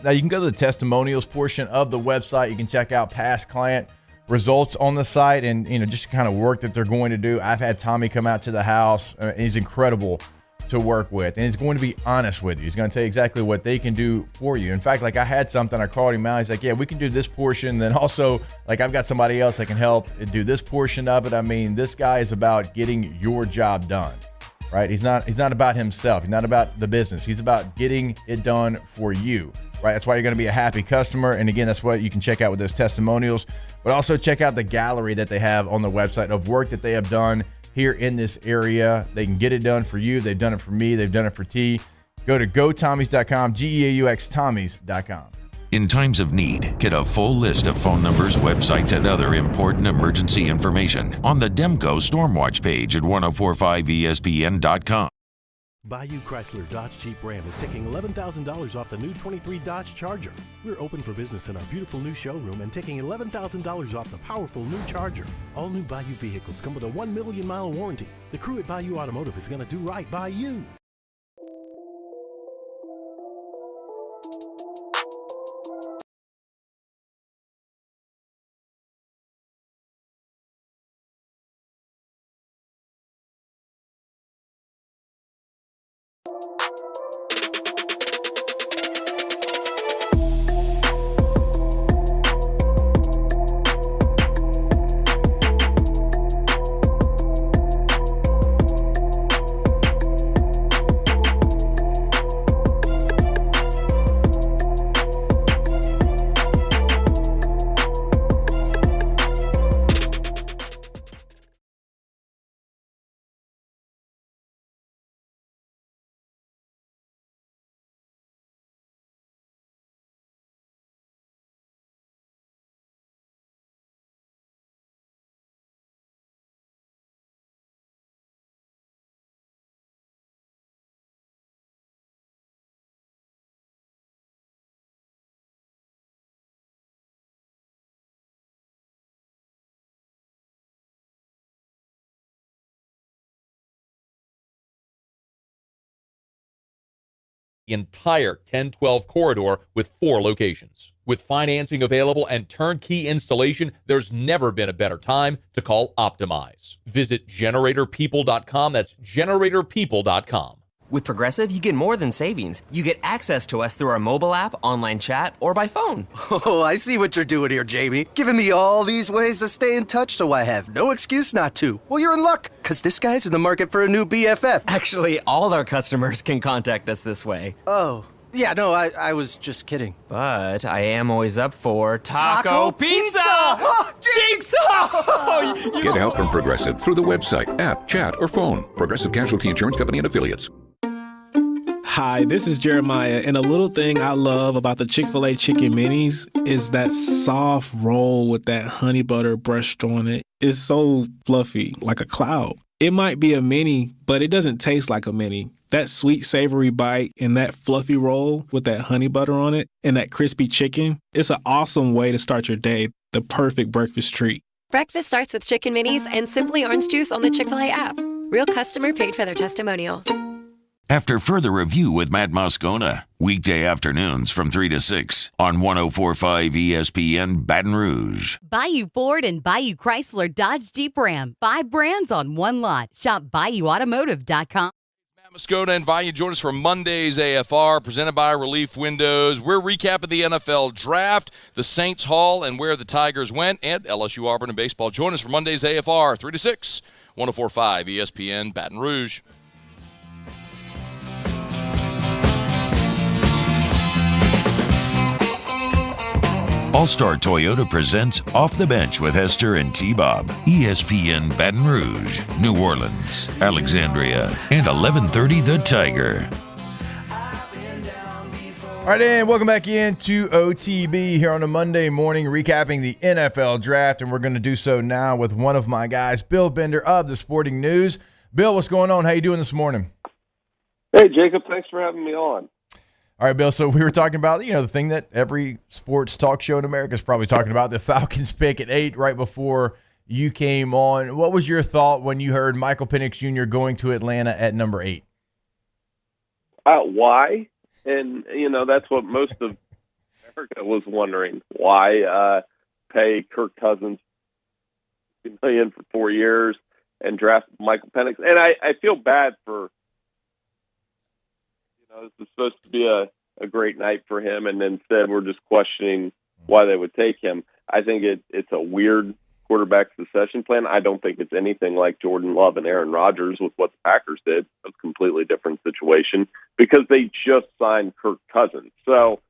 Now, you can go to the testimonials portion of the website. You can check out past client results on the site and, just kind of work that they're going to do. I've had Tommy come out to the house. He's incredible to work with, and he's going to be honest with you. He's going to tell you exactly what they can do for you. In fact, like I had something, I called him out. He's like, yeah, we can do this portion. Then also, like I've got somebody else that can help do this portion of it. I mean, this guy is about getting your job done, right? He's not about himself. He's not about the business. He's about getting it done for you, right? That's why you're going to be a happy customer. And again, that's what you can check out with those testimonials, but also check out the gallery that they have on the website of work that they have done here in this area. They can get it done for you. They've done it for me. They've done it for T. Go to gotommies.com, GEAUX Tommies.com. In times of need, get a full list of phone numbers, websites, and other important emergency information on the Demco Stormwatch page at 1045ESPN.com. Bayou Chrysler Dodge Jeep Ram is taking $11,000 off the new 23 Dodge Charger. We're open for business in our beautiful new showroom and taking $11,000 off the powerful new Charger. All new Bayou vehicles come with a 1 million mile warranty. The crew at Bayou Automotive is going to do right by you. The entire 1012 corridor with 4 locations. With financing available and turnkey installation, there's never been a better time to call Optimize. Visit generatorpeople.com. That's generatorpeople.com. With Progressive, you get more than savings. You get access to us through our mobile app, online chat, or by phone. Oh, I see what you're doing here, Jamie. Giving me all these ways to stay in touch so I have no excuse not to. Well, you're in luck, because this guy's in the market for a new BFF. Actually, all our customers can contact us this way. Oh, yeah, no, I was just kidding. But I am always up for Taco Pizza! Oh, Jigsaw! Get help from Progressive through the website, app, chat, or phone. Progressive Casualty Insurance Company and Affiliates. Hi, this is Jeremiah, and a little thing I love about the Chick-fil-A Chicken Minis is that soft roll with that honey butter brushed on it. It's so fluffy, like a cloud. It might be a mini, but it doesn't taste like a mini. That sweet, savory bite and that fluffy roll with that honey butter on it and that crispy chicken, it's an awesome way to start your day, the perfect breakfast treat. Breakfast starts with Chicken Minis and Simply Orange Juice on the Chick-fil-A app. Real customer paid for their testimonial. After further review with Matt Moscona, weekday afternoons from 3 to 6 on 1045 ESPN Baton Rouge. Bayou Ford and Bayou Chrysler Dodge Jeep Ram. 5 brands on one lot. Shop BayouAutomotive.com. Matt Moscona invite you to join us for Monday's AFR, presented by Relief Windows. We're recapping the NFL Draft, the Saints Haul, and where the Tigers went, and LSU Auburn and baseball. Join us for Monday's AFR, 3 to 6, 1045 ESPN Baton Rouge. All-Star Toyota presents Off the Bench with Hester and T-Bob. ESPN Baton Rouge, New Orleans, Alexandria, and 1130 The Tiger. All right, and welcome back into OTB here on a Monday morning, recapping the NFL Draft, and we're going to do so now with one of my guys, Bill Bender of the Sporting News. Bill, what's going on? How you doing this morning? Hey, Jacob, thanks for having me on. All right, Bill, so we were talking about, the thing that every sports talk show in America is probably talking about, the Falcons pick at 8 right before you came on. What was your thought when you heard Michael Penix Jr. going to Atlanta at number 8? Why? And, that's what most of America was wondering. Why pay Kirk Cousins $2 million for 4 years and draft Michael Penix? And I feel bad for This is supposed to be a great night for him, and instead we're just questioning why they would take him. I think it's a weird quarterback succession plan. I don't think it's anything like Jordan Love and Aaron Rodgers with what the Packers did. It's a completely different situation because they just signed Kirk Cousins. So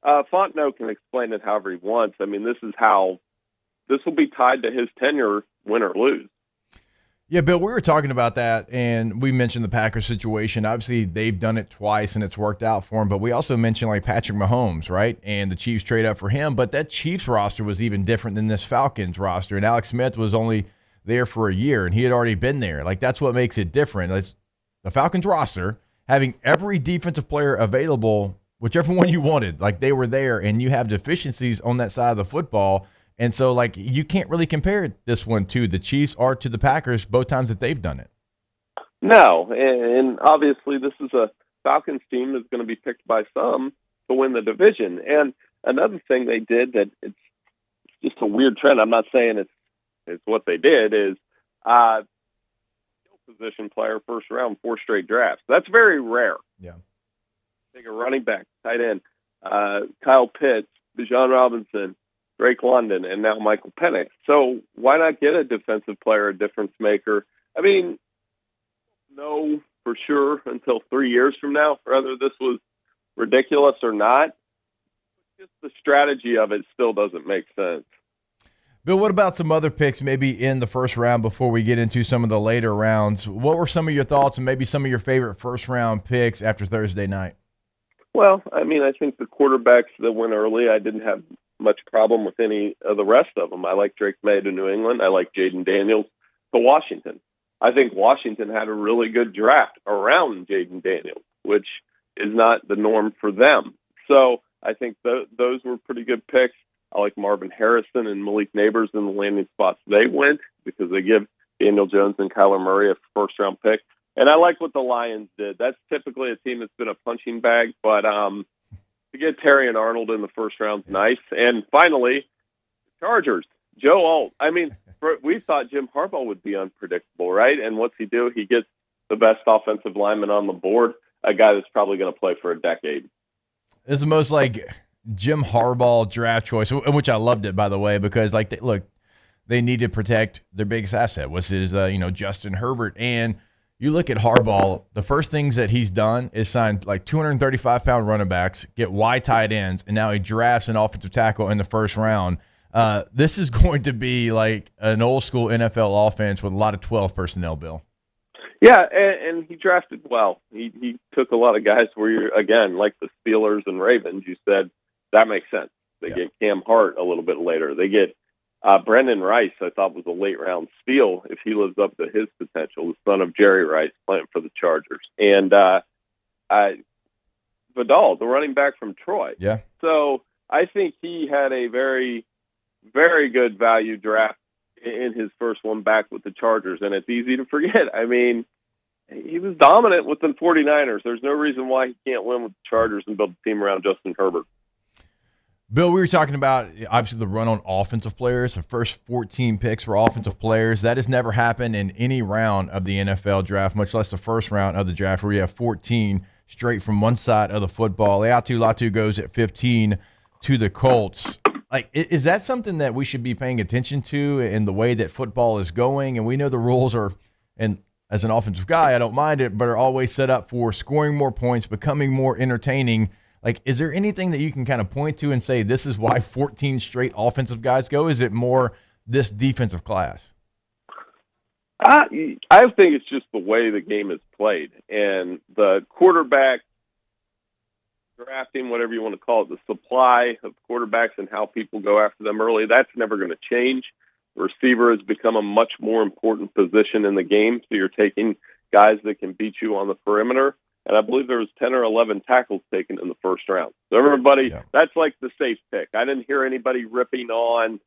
Fontenot can explain it however he wants. I mean, this will be tied to his tenure, win or lose. Yeah, Bill, we were talking about that, and we mentioned the Packers situation. Obviously, they've done it twice, and it's worked out for them. But we also mentioned, like, Patrick Mahomes, right? And the Chiefs trade up for him. But that Chiefs roster was even different than this Falcons roster. And Alex Smith was only there for a year, and he had already been there. Like, that's what makes it different. It's the Falcons roster having every defensive player available, whichever one you wanted. Like, they were there, and you have deficiencies on that side of the football. And so, like, you can't really compare this one to the Chiefs or to the Packers both times that they've done it. No, and obviously this is a Falcons team that's going to be picked by some to win the division. And another thing they did that it's just a weird trend. I'm not saying it's what they did is skill position player first round 4 straight drafts. That's very rare. Yeah. Take a running back, tight end, Kyle Pitts, Bijan Robinson, Drake London, and now Michael Penix. So why not get a defensive player, a difference maker? I mean, no for sure until 3 years from now, whether this was ridiculous or not. Just the strategy of it still doesn't make sense. Bill, what about some other picks maybe in the first round before we get into some of the later rounds? What were some of your thoughts and maybe some of your favorite first-round picks after Thursday night? Well, I mean, I think the quarterbacks that went early, I didn't have much problem with any of the rest of them. I like Drake May to New England. I like Jaden Daniels to Washington. I think Washington had a really good draft around Jaden Daniels, which is not the norm for them. So I think those were pretty good picks. I like Marvin Harrison and Malik Neighbors in the landing spots they went because they give Daniel Jones and Kyler Murray a first-round pick. And I like what the Lions did. That's typically a team that's been a punching bag, but to get Terry and Arnold in the first round is nice. And finally, Chargers, Joe Alt. I mean, we thought Jim Harbaugh would be unpredictable, right? And what's he do? He gets the best offensive lineman on the board, a guy that's probably going to play for a decade. It's the most, like, Jim Harbaugh draft choice, which I loved it, by the way, because, like, they need to protect their biggest asset, which is, Justin Herbert. And you look at Harbaugh, the first things that he's done is sign like 235-pound running backs, get wide tight ends, and now he drafts an offensive tackle in the first round. This is going to be like an old-school NFL offense with a lot of 12 personnel, Bill. Yeah, and he drafted well. He took a lot of guys where you're, again, like the Steelers and Ravens, you said, that makes sense. They get Cam Hart a little bit later. They get Brendan Rice, I thought, was a late-round steal if he lives up to his potential, the son of Jerry Rice, playing for the Chargers. And Vidal, the running back from Troy. Yeah. So I think he had a very, very good value draft in his first one back with the Chargers, and it's easy to forget. I mean, he was dominant with the 49ers. There's no reason why he can't win with the Chargers and build a team around Justin Herbert. Bill, we were talking about, obviously, the run on offensive players. The first 14 picks were offensive players. That has never happened in any round of the NFL draft, much less the first round of the draft, where you have 14 straight from one side of the football. Leatu Latu goes at 15 to the Colts. Like, is that something that we should be paying attention to in the way that football is going? And we know the rules are, and as an offensive guy, I don't mind it, but are always set up for scoring more points, becoming more entertaining. Like, is there anything that you can kind of point to and say this is why 14 straight offensive guys go? Is it more this defensive class? I think it's just the way the game is played. And the quarterback drafting, whatever you want to call it, the supply of quarterbacks and how people go after them early, that's never going to change. Receiver has become a much more important position in the game, so you're taking guys that can beat you on the perimeter. And I believe there was 10 or 11 tackles taken in the first round. So everybody, that's like the safe pick. I didn't hear anybody ripping on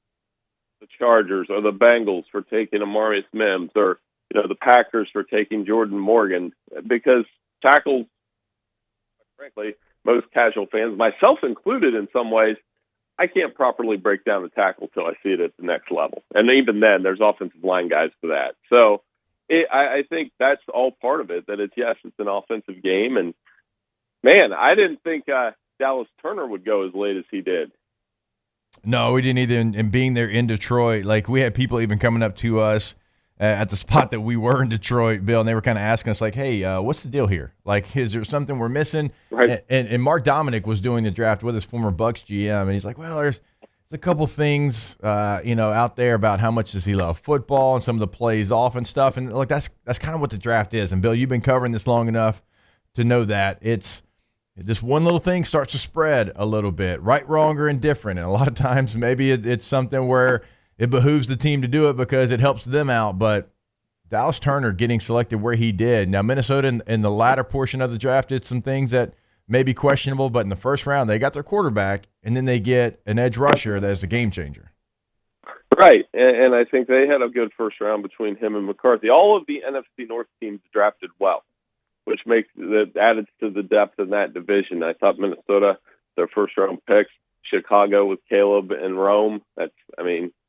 the Chargers or the Bengals for taking Amarius Mims or, the Packers for taking Jordan Morgan, because tackles, frankly, most casual fans, myself included in some ways, I can't properly break down the tackle till I see it at the next level. And even then, there's offensive line guys for that. So I think that's all part of it, that it's an offensive game. And, Man, I didn't think Dallas Turner would go as late as he did. No, we didn't either. And being there in Detroit, like we had people even coming up to us at the spot that we were in Detroit, Bill, and they were kind of asking us like, hey, what's the deal here? Like, is there something we're missing? Right. And Mark Dominic was doing the draft with his former Bucks GM, and he's like, well, there's a couple things, out there about how much does he love football and some of the plays off and stuff. And look, that's kind of what the draft is. And Bill, you've been covering this long enough to know that it's this one little thing starts to spread a little bit, right, wrong, or indifferent. And a lot of times maybe it's something where it behooves the team to do it because it helps them out. But Dallas Turner getting selected where he did. Now, Minnesota in the latter portion of the draft did some things that may be questionable, but in the first round, they got their quarterback, and then they get an edge rusher that's a game changer. Right, and I think they had a good first round between him and McCarthy. All of the NFC North teams drafted well, which makes it added to the depth in that division. I thought Minnesota, their first round picks, Chicago with Caleb and Rome.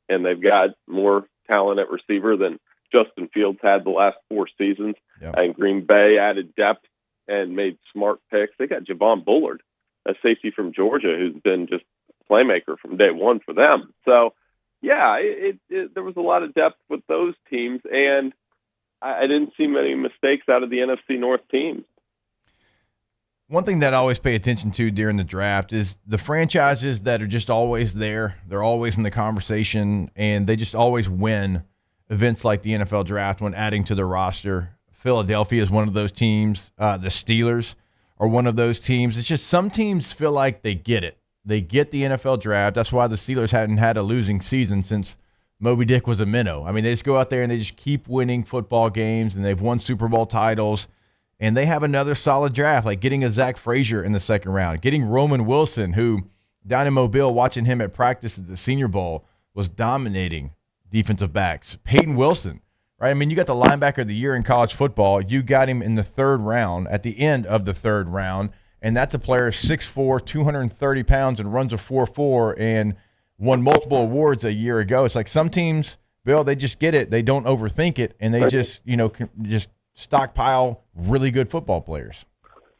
And they've got more talent at receiver than Justin Fields had the last 4 seasons. Yep. And Green Bay added depth and made smart picks. They got Javon Bullard, a safety from Georgia, who's been just a playmaker from day one for them. So, yeah, there was a lot of depth with those teams, and I didn't see many mistakes out of the NFC North teams. One thing that I always pay attention to during the draft is the franchises that are just always there. They're always in the conversation, and they just always win events like the NFL draft when adding to their roster. Philadelphia is one of those teams. The Steelers are one of those teams. It's just some teams feel like they get it. They get the NFL draft. That's why the Steelers hadn't had a losing season since Moby Dick was a minnow. I mean, they just go out there and they just keep winning football games, and they've won Super Bowl titles, and they have another solid draft, like getting a Zach Frazier in the second round, getting Roman Wilson, who down in Mobile, watching him at practice at the Senior Bowl, was dominating defensive backs. Peyton Wilson, right? I mean, you got the linebacker of the year in college football. You got him in the third round, at the end of the third round, and that's a player 6'4", 230 pounds, and runs a 4.4 and won multiple awards a year ago. It's like some teams, Bill, they just get it. They don't overthink it, and they just stockpile really good football players.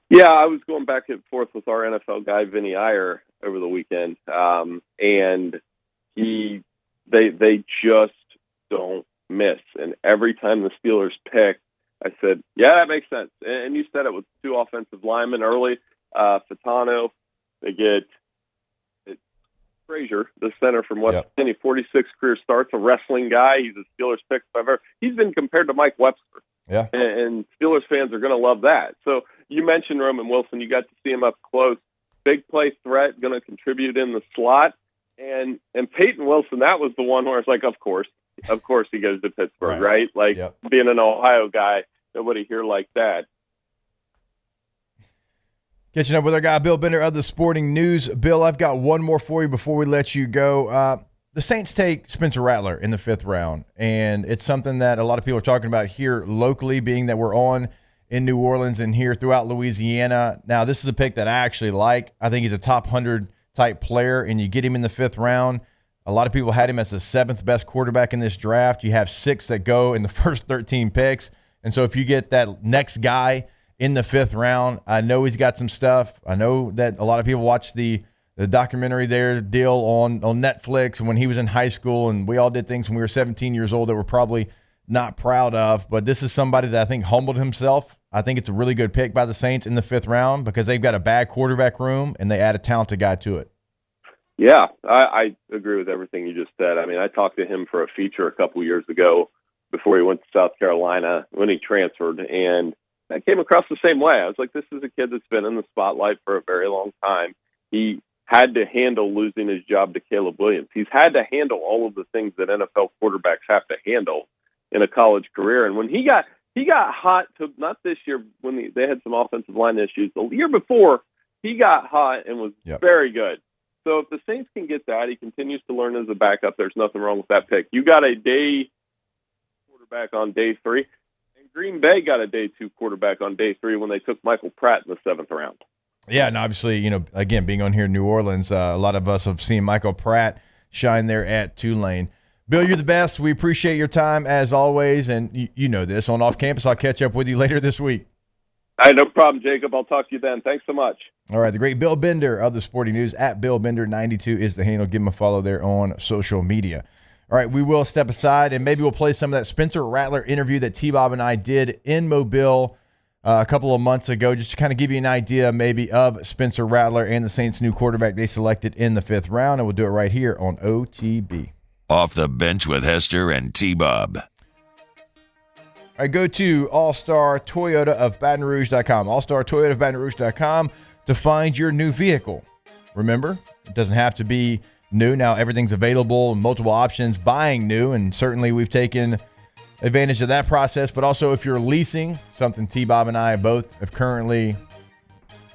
Yeah, I was going back and forth with our NFL guy, Vinny Iyer, over the weekend, and they just don't miss. And every time the Steelers pick, I said, yeah, that makes sense. And you said it with 2 offensive linemen early. Fatano, they get Frazier, the center from West Virginia, 46 career starts, a wrestling guy. He's a Steelers pick. He's been compared to Mike Webster. Yeah. And Steelers fans are going to love that. So you mentioned Roman Wilson. You got to see him up close. Big play threat, going to contribute in the slot. And Peyton Wilson, that was the one where it's like, of course he goes to Pittsburgh, right? Like being an Ohio guy, nobody here like that. Catching up with our guy, Bill Bender of the Sporting News. Bill, I've got one more for you before we let you go. The Saints take Spencer Rattler in the 5th round, and it's something that a lot of people are talking about here locally, being that we're on in New Orleans and here throughout Louisiana. Now, this is a pick that I actually like. I think he's a top 100 type player, and you get him in the 5th round. A lot of people had him as the 7th best quarterback in this draft. You have 6 that go in the first 13 picks, and so if you get that next guy in the 5th round, I know he's got some stuff. I know that a lot of people watched the documentary there, deal on Netflix when he was in high school, and we all did things when we were 17 years old that we're probably not proud of. But this is somebody that I think humbled himself. I think it's a really good pick by the Saints in the 5th round because they've got a bad quarterback room, and they add a talented guy to it. Yeah, I agree with everything you just said. I mean, I talked to him for a feature a couple years ago before he went to South Carolina when he transferred, and I came across the same way. I was like, this is a kid that's been in the spotlight for a very long time. He had to handle losing his job to Caleb Williams. He's had to handle all of the things that NFL quarterbacks have to handle in a college career. And when he got hot, not this year when they had some offensive line issues, the year before, he got hot and was very good. So if the Saints can get that, he continues to learn as a backup. There's nothing wrong with that pick. You got a day quarterback on day 3. Green Bay got a day 2 quarterback on day 3 when they took Michael Pratt in the 7th round. Yeah, and obviously, again, being on here in New Orleans, a lot of us have seen Michael Pratt shine there at Tulane. Bill, you're the best. We appreciate your time as always, and you know this. On Off Campus, I'll catch up with you later this week. All right, no problem, Jacob. I'll talk to you then. Thanks so much. All right, the great Bill Bender of the Sporting News, at BillBender92 is the handle. Give him a follow there on social media. All right, we will step aside, and maybe we'll play some of that Spencer Rattler interview that T-Bob and I did in Mobile a couple of months ago, just to kind of give you an idea maybe of Spencer Rattler and the Saints' new quarterback they selected in the 5th round, and we'll do it right here on OTB. Off the Bench with Hester and T-Bob. All right, go to All-Star Toyota of Baton Rouge.com, All-Star Toyota of Baton Rouge.com to find your new vehicle. Remember, it doesn't have to be new. Now everything's available, multiple options buying new, and certainly we've taken advantage of that process. But also if you're leasing, something T-Bob and I both have currently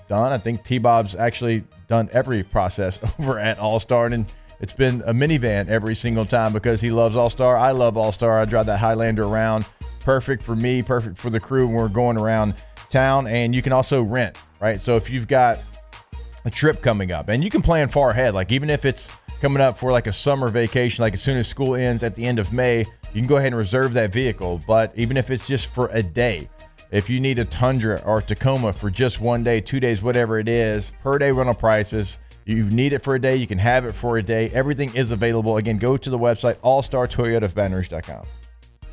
done. I think T-Bob's actually done every process over at All-Star, and it's been a minivan every single time because he loves All-Star. I love All-Star. I drive that Highlander around. Perfect for me, perfect for the crew when we're going around town. And you can also rent, right? So if you've got a trip coming up, and you can plan far ahead, like even if it's coming up for like a summer vacation, like as soon as school ends at the end of May, you can go ahead and reserve that vehicle. But even if it's just for a day, if you need a Tundra or Tacoma for just 1 day, 2 days, whatever it is, per day rental prices, you need it for a day, you can have it for a day. Everything is available. Again, go to the website, allstartoyotaofbatonrouge.com.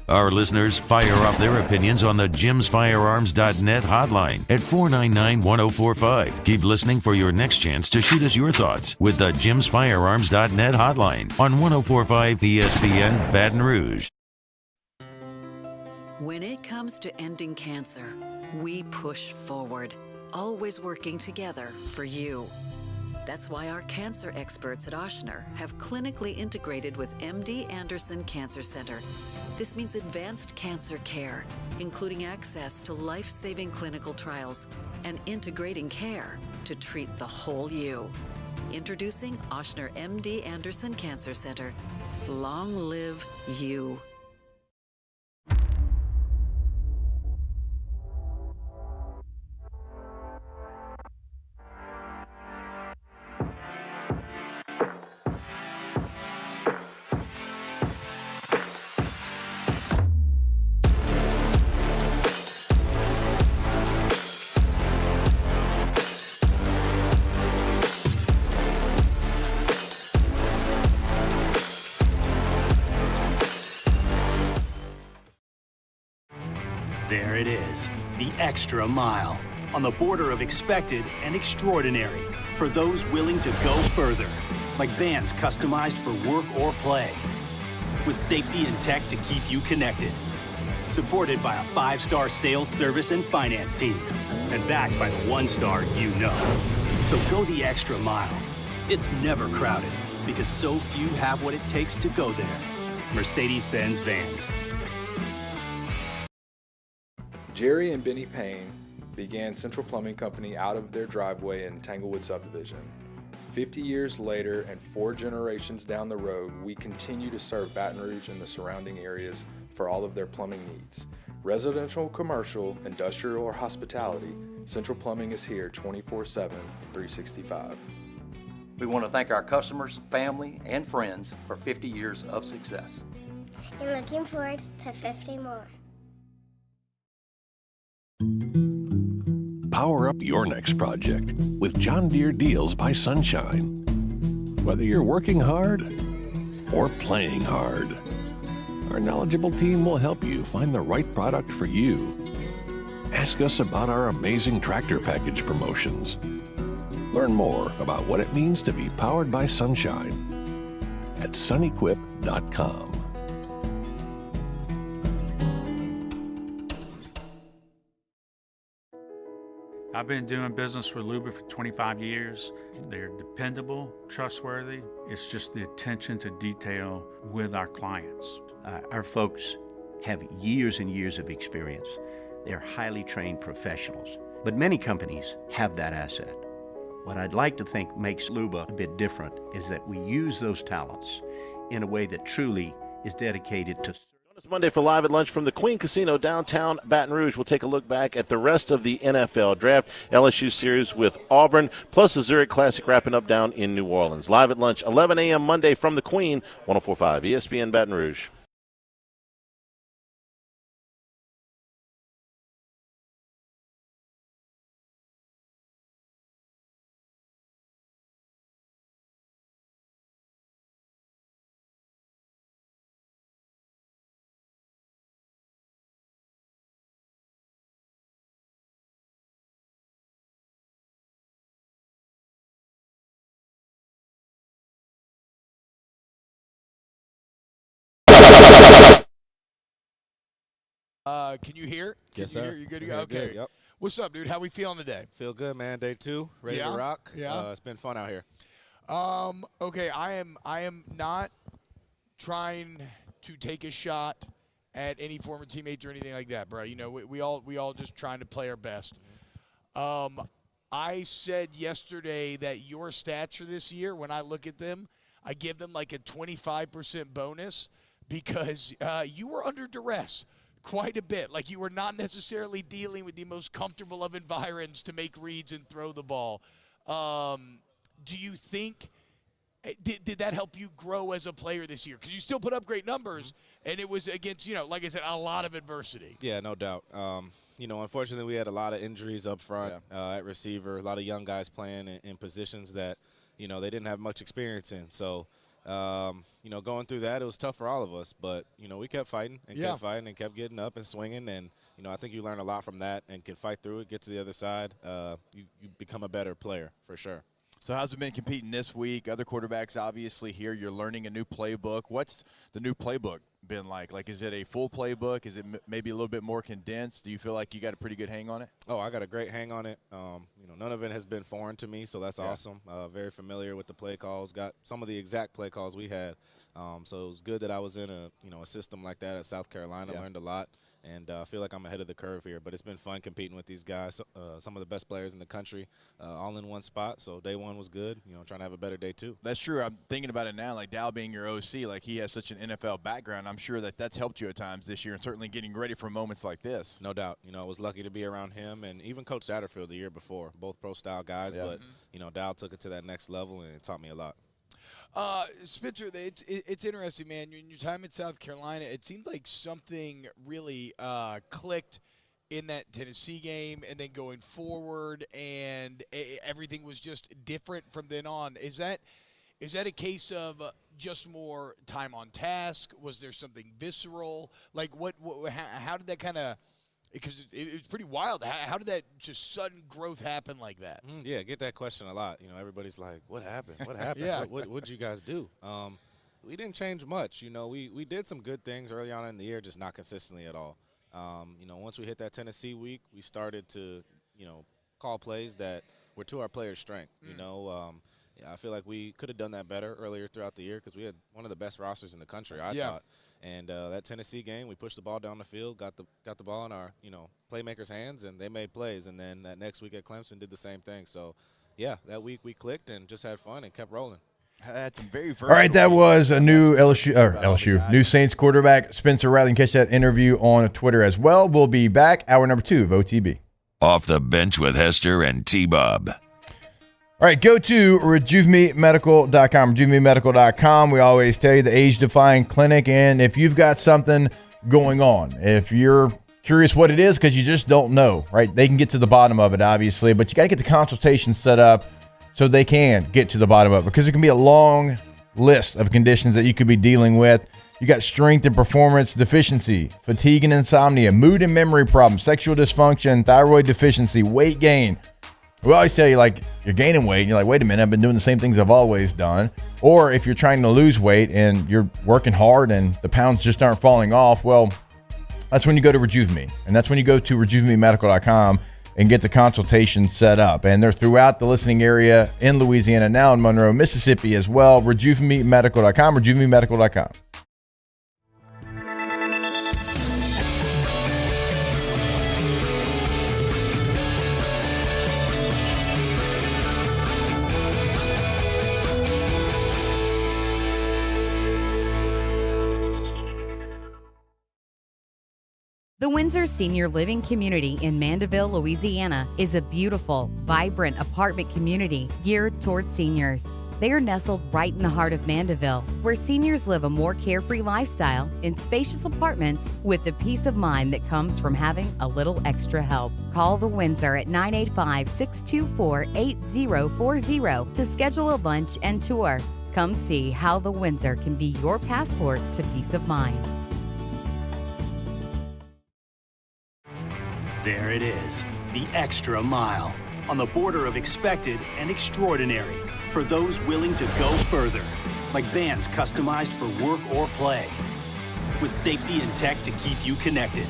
Our listeners fire off their opinions on the jimsfirearms.net hotline at 499-1045. Keep listening for your next chance to shoot us your thoughts with the jimsfirearms.net hotline on 1045 ESPN Baton Rouge. When it comes to ending cancer, we push forward, always working together for you. That's why our cancer experts at Oshner have clinically integrated with MD Anderson Cancer Center. This means advanced cancer care, including access to life-saving clinical trials and integrating care to treat the whole you. Introducing Oshner MD Anderson Cancer Center. Long live you. There it is, the extra mile, on the border of expected and extraordinary for those willing to go further, like vans customized for work or play, with safety and tech to keep you connected, supported by a 5-star sales, service, and finance team, and backed by the 1-star you know. So go the extra mile. It's never crowded, because so few have what it takes to go there. Mercedes-Benz Vans. Jerry and Benny Payne began Central Plumbing Company out of their driveway in Tanglewood subdivision. 50 years later and 4 generations down the road, we continue to serve Baton Rouge and the surrounding areas for all of their plumbing needs. Residential, commercial, industrial, or hospitality, Central Plumbing is here 24/7, 365. We want to thank our customers, family, and friends for 50 years of success. And looking forward to 50 more. Power up your next project with John Deere Deals by Sunshine. Whether you're working hard or playing hard, our knowledgeable team will help you find the right product for you. Ask us about our amazing tractor package promotions. Learn more about what it means to be powered by Sunshine at sunequip.com. I've been doing business with Luba for 25 years. They're dependable, trustworthy. It's just the attention to detail with our clients. Our folks have years and years of experience. They're highly trained professionals, but many companies have that asset. What I'd like to think makes Luba a bit different is that we use those talents in a way that truly is dedicated to Monday for Live at Lunch from the Queen Casino downtown Baton Rouge. We'll take a look back at the rest of the NFL draft, LSU series with Auburn, plus the Zurich Classic wrapping up down in New Orleans. Live at Lunch, 11 a.m. Monday from the Queen, 104.5 ESPN Baton Rouge. Can you hear? Yes, sir. You good to go? Okay. Good, yep. What's up, dude? How we feeling today? Feel good, man. Day 2, ready to rock. Yeah. It's been fun out here. Okay, I am not trying to take a shot at any former teammates or anything like that, bro. You know, we all just trying to play our best. I said yesterday that your stats for this year, when I look at them, I give them like a 25% bonus because you were under duress quite a bit. Like, you were not necessarily dealing with the most comfortable of environs to make reads and throw the ball. Do you think did that help you grow as a player this year? Because you still put up great numbers, and it was against, like I said, a lot of adversity. Yeah, no doubt. Unfortunately, we had a lot of injuries up front at receiver, a lot of young guys playing in positions that, they didn't have much experience in. So, going through that, it was tough for all of us. But, we kept fighting and kept fighting and kept getting up and swinging. And, I think you learn a lot from that and can fight through it, get to the other side. You become a better player for sure. So how's it been competing this week? Other quarterbacks obviously here. You're learning a new playbook. What's the new playbook been like? Like, is it a full playbook? Is it maybe a little bit more condensed? Do you feel like you got a pretty good hang on it? Oh, I got a great hang on it. None of it has been foreign to me, so that's awesome. Very familiar with the play calls. Got some of the exact play calls we had. So it was good that I was in a system like that at South Carolina. Learned a lot, and I feel like I'm ahead of the curve here. But it's been fun competing with these guys, some of the best players in the country, all in one spot. So day 1 was good. Trying to have a better day 2. That's true. I'm thinking about it now. Like Dow being your OC, like he has such an NFL background. I'm sure that's helped you at times this year, and certainly getting ready for moments like this. No doubt. I was lucky to be around him, and even Coach Satterfield the year before. Both pro-style guys, but Dow took it to that next level, and it taught me a lot. Spencer, it's interesting, man. In your time in South Carolina, it seemed like something really clicked in that Tennessee game, and then going forward, and everything was just different from then on. Is that a case of just more time on task? Was there something visceral? Like, how did that kind of – because it was pretty wild. How did that just sudden growth happen like that? Yeah, I get that question a lot. Everybody's like, what happened? What happened? What'd you guys do? We didn't change much. We did some good things early on in the year, just not consistently at all. Once we hit that Tennessee week, we started to, call plays that were to our players' strength. I feel like we could have done that better earlier throughout the year because we had one of the best rosters in the country, I thought. And that Tennessee game, we pushed the ball down the field, got the ball in our, playmakers' hands, and they made plays. And then that next week at Clemson did the same thing. So, that week we clicked and just had fun and kept rolling. That's very versatile. All right, that was a new new Saints quarterback, Spencer Rattler. You can catch that interview on Twitter as well. We'll be back, hour number 2 of OTB. Off the Bench with Hester and T-Bob. All right, go to RejuveMeMedical.com. RejuveMeMedical.com. We always tell you the age-defying clinic, and if you've got something going on, if you're curious what it is because you just don't know, right? They can get to the bottom of it, obviously, but you got to get the consultation set up so they can get to the bottom of it because it can be a long list of conditions that you could be dealing with. You got strength and performance deficiency, fatigue and insomnia, mood and memory problems, sexual dysfunction, thyroid deficiency, weight gain. We always tell you, like, you're gaining weight, and you're like, wait a minute, I've been doing the same things I've always done. Or if you're trying to lose weight and you're working hard and the pounds just aren't falling off, well, that's when you go to Rejuve Me. And that's when you go to RejuveMeMedical.com and get the consultation set up. And they're throughout the listening area in Louisiana, now in Monroe, Mississippi as well. RejuveMeMedical.com, RejuveMeMedical.com. The Windsor Senior Living Community in Mandeville, Louisiana is a beautiful, vibrant apartment community geared toward seniors. They are nestled right in the heart of Mandeville, where seniors live a more carefree lifestyle in spacious apartments with the peace of mind that comes from having a little extra help. Call the Windsor at 985-624-8040 to schedule a lunch and tour. Come see how the Windsor can be your passport to peace of mind. There it is, the extra mile, on the border of expected and extraordinary, for those willing to go further, like vans customized for work or play, with safety and tech to keep you connected.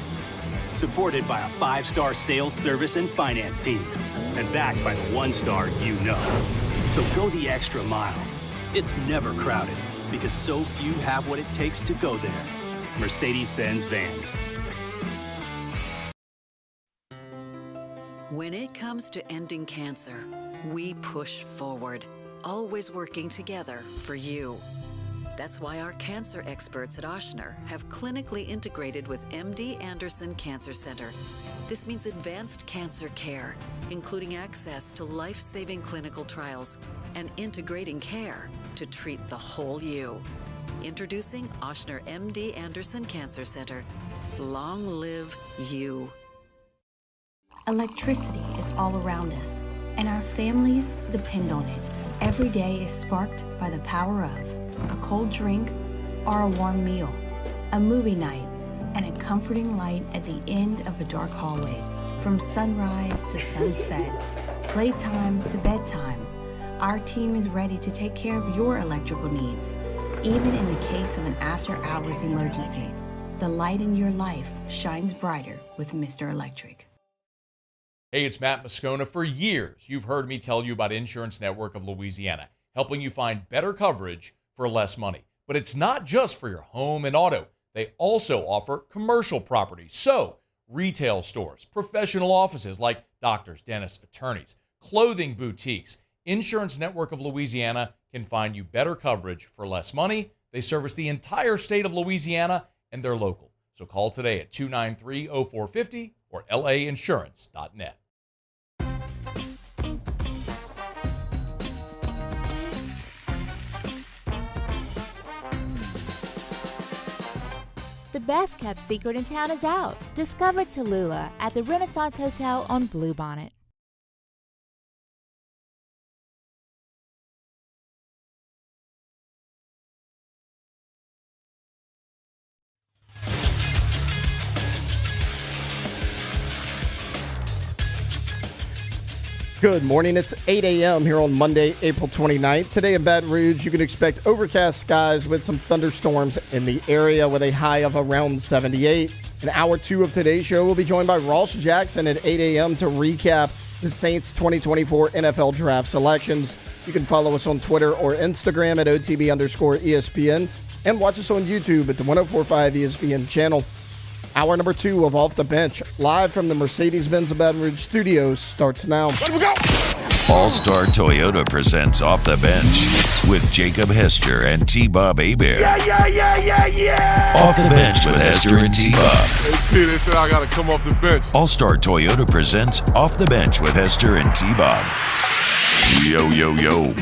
supported by a 5-star sales, service, and finance team, and backed by the 1-star you know. So go the extra mile. It's never crowded because so few have what it takes to go there. Mercedes-Benz Vans. When it comes to ending cancer, we push forward, always working together for you. That's why our cancer experts at Oshner have clinically integrated with MD Anderson Cancer Center. This means advanced cancer care, including access to life-saving clinical trials and integrating care to treat the whole you. Introducing Oshner MD Anderson Cancer Center. Long live you. Electricity is all around us, and our families depend on it. Every day is sparked by the power of a cold drink or a warm meal, a movie night, and a comforting light at the end of a dark hallway. From sunrise to sunset, playtime to bedtime, our team is ready to take care of your electrical needs. Even in the case of an after-hours emergency, the light in your life shines brighter with Mr. Electric. Hey, it's Matt Moscona. For years, you've heard me tell you about Insurance Network of Louisiana, helping you find better coverage for less money. But it's not just for your home and auto. They also offer commercial property. So, retail stores, professional offices like doctors, dentists, attorneys, clothing boutiques. Insurance Network of Louisiana can find you better coverage for less money. They service the entire state of Louisiana, and they're local. So call today at 293-0450 or lainsurance.net. The best-kept secret in town is out. Discover Tallulah at the Renaissance Hotel on Bluebonnet. Good morning. It's 8 a.m. here on Monday, April 29th. Today in Baton Rouge, you can expect overcast skies with some thunderstorms in the area with a high of around 78. In hour 2 of today's show, we'll be joined by Ross Jackson at 8 a.m. to recap the Saints 2024 NFL Draft selections. You can follow us on Twitter or Instagram at OTB_ESPN and watch us on YouTube at the 1045 ESPN channel. Hour number 2 of Off the Bench, live from the Mercedes-Benz Baton Rouge studios, starts now. Let we go! All-Star Toyota presents Off the Bench with Jacob Hester and T-Bob Hebert. Yeah! Off the Bench with Hester and T-Bob. Hey, they said I got to come off the bench. All-Star Toyota presents Off the Bench with Hester and T-Bob. Yo, yo, yo.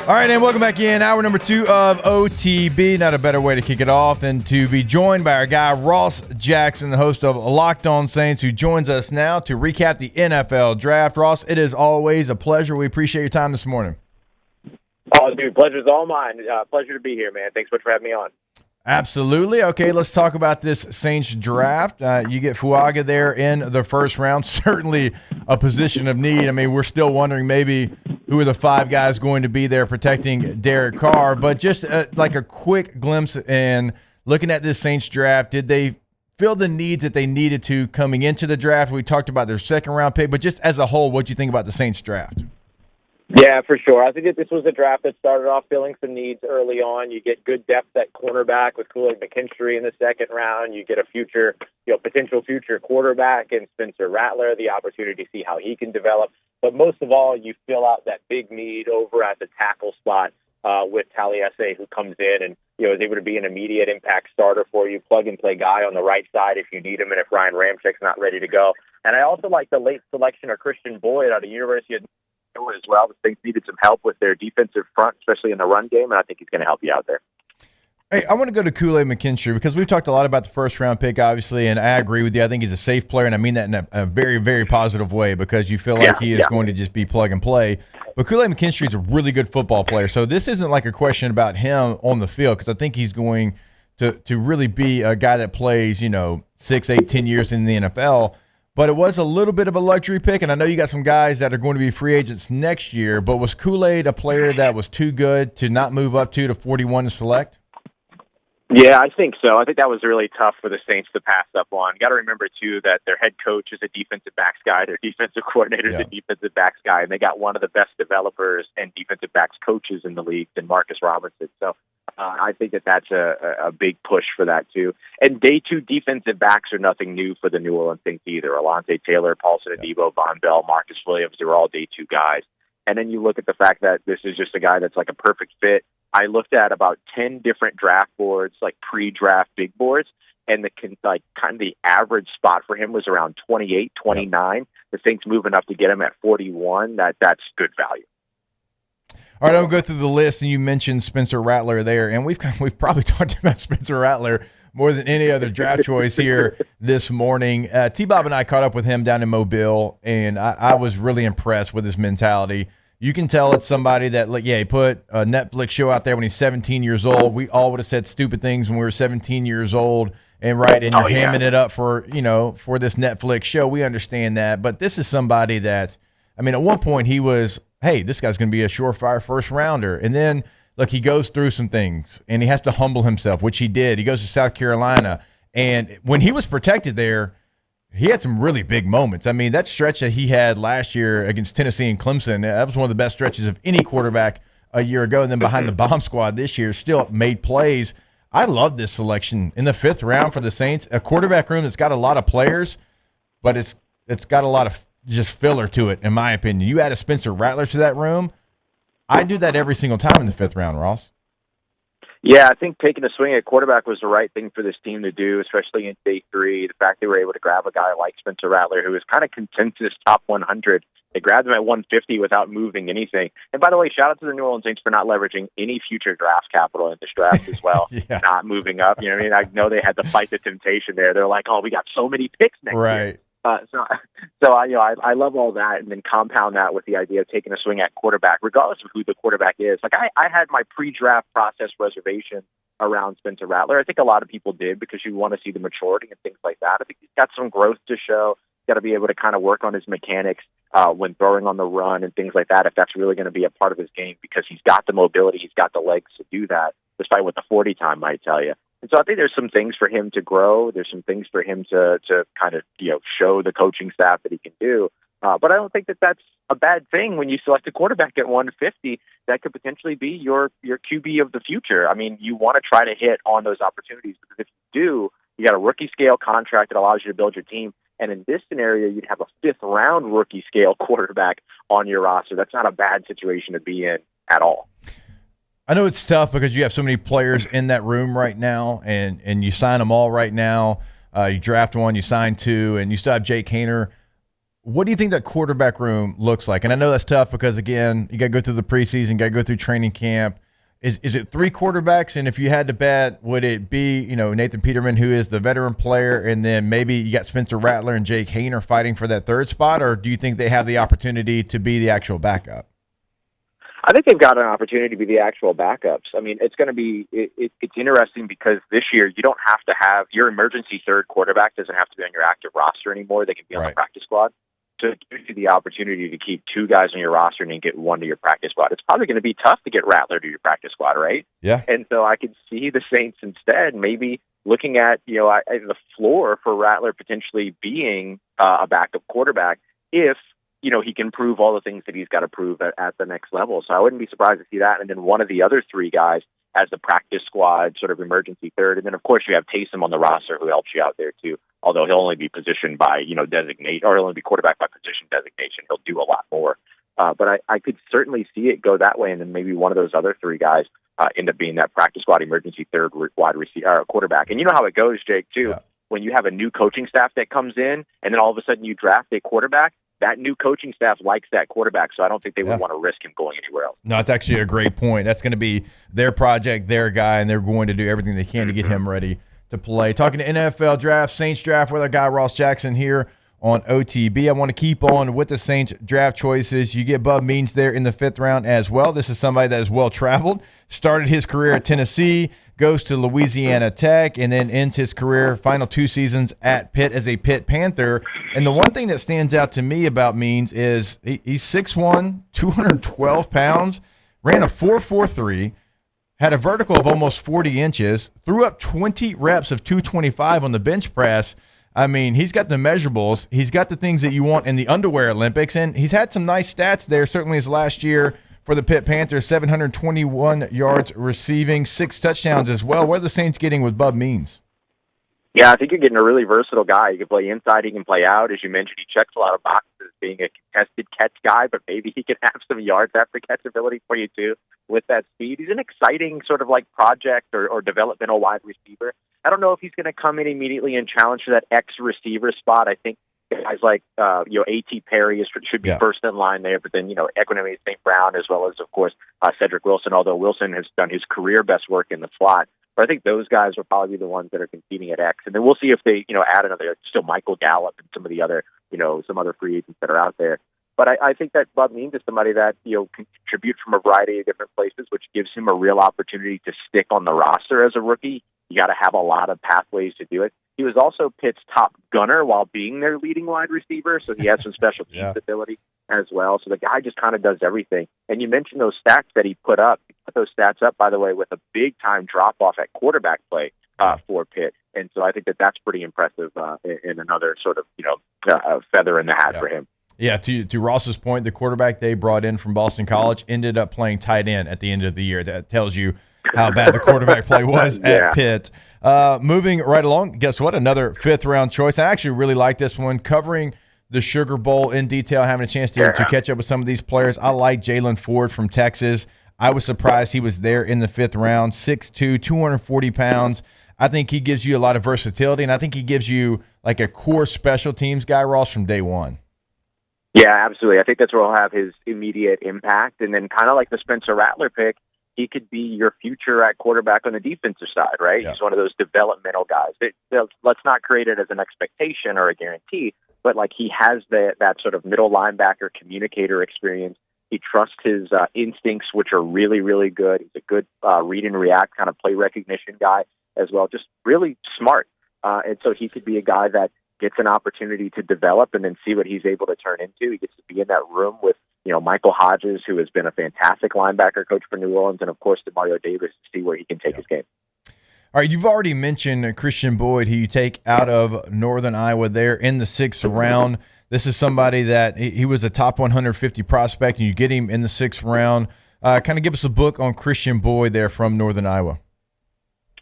All right, and welcome back in. Hour number 2 of OTB. Not a better way to kick it off than to be joined by our guy, Ross Jackson, the host of Locked On Saints, who joins us now to recap the NFL Draft. Ross, it is always a pleasure. We appreciate your time this morning. Oh, dude, pleasure's all mine. Pleasure to be here, man. Thanks so much for having me on. Absolutely. Okay, let's talk about this Saints draft. You get Fuaga there in the first round. Certainly a position of need. I mean, we're still wondering maybe who are the 5 guys going to be there protecting Derek Carr. But just like a quick glimpse in looking at this Saints draft, did they fill the needs that they needed to coming into the draft? We talked about their second-round pick, but just as a whole, what do you think about the Saints draft? Yeah, for sure. I think that this was a draft that started off filling some needs early on. You get good depth at cornerback with Kool-Aid McKinstry in the second round. You get a future, potential future quarterback in Spencer Rattler, the opportunity to see how he can develop. But most of all, you fill out that big need over at the tackle spot with Taliesin, who comes in and is able to be an immediate impact starter for you, plug-and-play guy on the right side if you need him and if Ryan Ramczyk's not ready to go. And I also like the late selection of Christian Boyd out of University of as well. The Saints needed some help with their defensive front, especially in the run game, and I think he's going to help you out there. Hey, I want to go to Kool-Aid McKinstry because we've talked a lot about the first-round pick, obviously, and I agree with you. I think he's a safe player, and I mean that in a very, very positive way because you feel like he is going to just be plug-and-play. But Kool-Aid McKinstry is a really good football player, so this isn't like a question about him on the field because I think he's going to really be a guy that plays, 6, 8, 10 years in the NFL. but it was a little bit of a luxury pick, and I know you got some guys that are going to be free agents next year, but was Kool-Aid a player that was too good to not move up to 41 to select? Yeah, I think so. I think that was really tough for the Saints to pass up on. You got to remember, too, that their head coach is a defensive backs guy. Their defensive coordinator is a defensive backs guy, and they got one of the best developers and defensive backs coaches in the league than Marcus Robinson. So I think that's a big push for that, too. And day two defensive backs are nothing new for the New Orleans Saints either. Alontae Taylor, Paulson Adebo, Von Bell, Marcus Williams, they were all day two guys. And then you look at the fact that this is just a guy that's like a perfect fit. I looked at about 10 different draft boards, like pre-draft big boards, and the average spot for him was around 28, 29. Yep. The Saints moving up to get him at 41. That's good value. All right, I'll go through the list, and you mentioned Spencer Rattler there, and we've probably talked about Spencer Rattler more than any other draft choice here this morning. T-Bob and I caught up with him down in Mobile, and I was really impressed with his mentality. You can tell it's somebody that, he put a Netflix show out there when he's 17 years old. We all would have said stupid things when we were 17 years old, and you're hamming it up for this Netflix show. We understand that, but this is somebody that, at one point he was, hey, this guy's going to be a surefire first rounder, and then he goes through some things, and he has to humble himself, which he did. He goes to South Carolina, and when he was protected there, he had some really big moments. That stretch that he had last year against Tennessee and Clemson, that was one of the best stretches of any quarterback a year ago. And then behind the bomb squad this year, still made plays. I love this selection in the 5th round for the Saints. A quarterback room that's got a lot of players, but it's got a lot of just filler to it, in my opinion. You add a Spencer Rattler to that room, I do that every single time in the 5th round, Ross. Yeah, I think taking a swing at quarterback was the right thing for this team to do, especially in day 3. The fact they were able to grab a guy like Spencer Rattler, who was kind of consensus top 100. They grabbed him at 150 without moving anything. And by the way, shout out to the New Orleans Saints for not leveraging any future draft capital in this draft as well. Not moving up. You know what I mean? I know they had to fight the temptation there. They're like, oh, we got so many picks next year. I love all that, and then compound that with the idea of taking a swing at quarterback, regardless of who the quarterback is. I had my pre-draft process reservation around Spencer Rattler. I think a lot of people did because you want to see the maturity and things like that. I think he's got some growth to show. He's got to be able to kind of work on his mechanics when throwing on the run and things like that, if that's really going to be a part of his game, because he's got the mobility, he's got the legs to do that, despite what the 40 time might tell you. And so I think there's some things for him to grow. There's some things for him to kind of, show the coaching staff that he can do. But I don't think that that's a bad thing when you select a quarterback at 150 that could potentially be your QB of the future. You want to try to hit on those opportunities, because if you do, you got a rookie scale contract that allows you to build your team. And in this scenario, you'd have a 5th round rookie scale quarterback on your roster. That's not a bad situation to be in at all. I know it's tough because you have so many players in that room right now, and you sign them all right now. You draft one, you sign 2, and you still have Jake Haener. What do you think that quarterback room looks like? And I know that's tough because, again, you got to go through the preseason, got to go through training camp. Is it 3 quarterbacks? And if you had to bet, would it be Nathan Peterman, who is the veteran player, and then maybe you got Spencer Rattler and Jake Haener fighting for that 3rd spot, or do you think they have the opportunity to be the actual backup? I think they've got an opportunity to be the actual backups. It's going to be it's interesting because this year you don't have to have your emergency 3rd quarterback doesn't have to be on your active roster anymore. They can be on the practice squad. So it gives you the opportunity to keep 2 guys on your roster and then get 1 to your practice squad. It's probably going to be tough to get Rattler to your practice squad, right? Yeah. And so I could see the Saints instead maybe looking at the floor for Rattler potentially being a backup quarterback if he can prove all the things that he's got to prove at the next level. So I wouldn't be surprised to see that. And then one of the other 3 guys as the practice squad sort of emergency 3rd. And then, of course, you have Taysom on the roster who helps you out there too, although he'll only be positioned by, designate, or he'll only be quarterback by position designation. He'll do a lot more. But I could certainly see it go that way. And then maybe one of those other 3 guys end up being that practice squad emergency 3rd wide receiver quarterback. And you know how it goes, Jake, too. Yeah. When you have a new coaching staff that comes in and then all of a sudden you draft a quarterback, that new coaching staff likes that quarterback, so I don't think they would want to risk him going anywhere else. No, it's actually a great point. That's going to be their project, their guy, and they're going to do everything they can to get him ready to play. Talking to NFL draft, Saints draft with our guy Ross Jackson here on OTB. I want to keep on with the Saints draft choices. You get Bub Means there in the 5th round as well. This is somebody that is well-traveled, started his career at Tennessee, goes to Louisiana Tech, and then ends his career, final 2 seasons at Pitt as a Pitt Panther. And the one thing that stands out to me about Means is he's 6'1", 212 pounds, ran a 4.43, had a vertical of almost 40 inches, threw up 20 reps of 225 on the bench press. I mean, he's got the measurables. He's got the things that you want in the underwear Olympics, and he's had some nice stats there, certainly his last year for the Pitt Panthers, 721 yards receiving, 6 touchdowns as well. What are the Saints getting with Bub Means? Yeah, I think you're getting a really versatile guy. He can play inside, he can play out. As you mentioned, he checks a lot of boxes being a contested catch guy, but maybe he can have some yards after catch ability for you too with that speed. He's an exciting sort of like project or developmental wide receiver. I don't know if he's going to come in immediately and challenge for that X receiver spot. I think guys like A.T. Perry should be first in line there, but then Equanimous St. Brown, as well as of course Cedric Wilson, although Wilson has done his career best work in the slot. But I think those guys will probably be the ones that are competing at X, and then we'll see if they add another, still Michael Gallup and some of the other some other free agents that are out there. But I think that Bub Means is somebody that can contribute from a variety of different places, which gives him a real opportunity to stick on the roster as a rookie. You got to have a lot of pathways to do it. He was also Pitt's top gunner while being their leading wide receiver, so he has some special teams ability as well. So the guy just kind of does everything. And you mentioned those stats that he put up. He put those stats up, by the way, with a big-time drop-off at quarterback play for Pitt. And so I think that that's pretty impressive in another sort of, feather in the hat for him. Yeah, to Ross's point, the quarterback they brought in from Boston College ended up playing tight end at the end of the year. That tells you how bad the quarterback play was at Pitt. Moving right along, guess what? Another 5th-round choice. I actually really like this one, covering the Sugar Bowl in detail, having a chance to catch up with some of these players. I like Jalen Ford from Texas. I was surprised he was there in the 5th round, 6'2", 240 pounds. I think he gives you a lot of versatility, and I think he gives you like a core special teams guy, Ross, from day one. Yeah, absolutely. I think that's where he'll have his immediate impact. And then kind of like the Spencer Rattler pick, he could be your future at quarterback on the defensive side, right? Yeah. He's one of those developmental guys. Let's not create it as an expectation or a guarantee, but like he has that sort of middle linebacker communicator experience. He trusts his instincts, which are really, really good. He's a good read and react kind of play recognition guy as well, just really smart. And so he could be a guy that gets an opportunity to develop and then see what he's able to turn into. He gets to be in that room with, Michael Hodges, who has been a fantastic linebacker coach for New Orleans, and of course, Demario Davis, to see where he can take his game. All right, you've already mentioned Christian Boyd, who you take out of Northern Iowa there in the 6th round. This is somebody that he was a top 150 prospect, and you get him in the 6th round. Kind of give us a book on Christian Boyd there from Northern Iowa.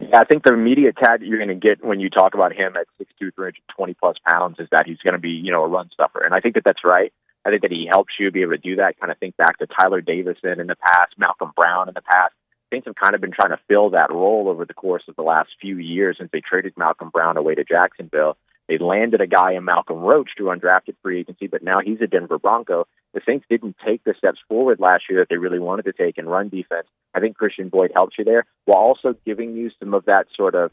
Yeah, I think the immediate tag that you're going to get when you talk about him at 6'2", 320-plus pounds is that he's going to be, a run stuffer. And I think that that's right. I think that he helps you be able to do that, kind of think back to Tyler Davison in the past, Malcolm Brown in the past. Saints have kind of been trying to fill that role over the course of the last few years since they traded Malcolm Brown away to Jacksonville. They landed a guy in Malcolm Roach through undrafted free agency, but now he's a Denver Bronco. The Saints didn't take the steps forward last year that they really wanted to take in run defense. I think Christian Boyd helps you there while also giving you some of that sort of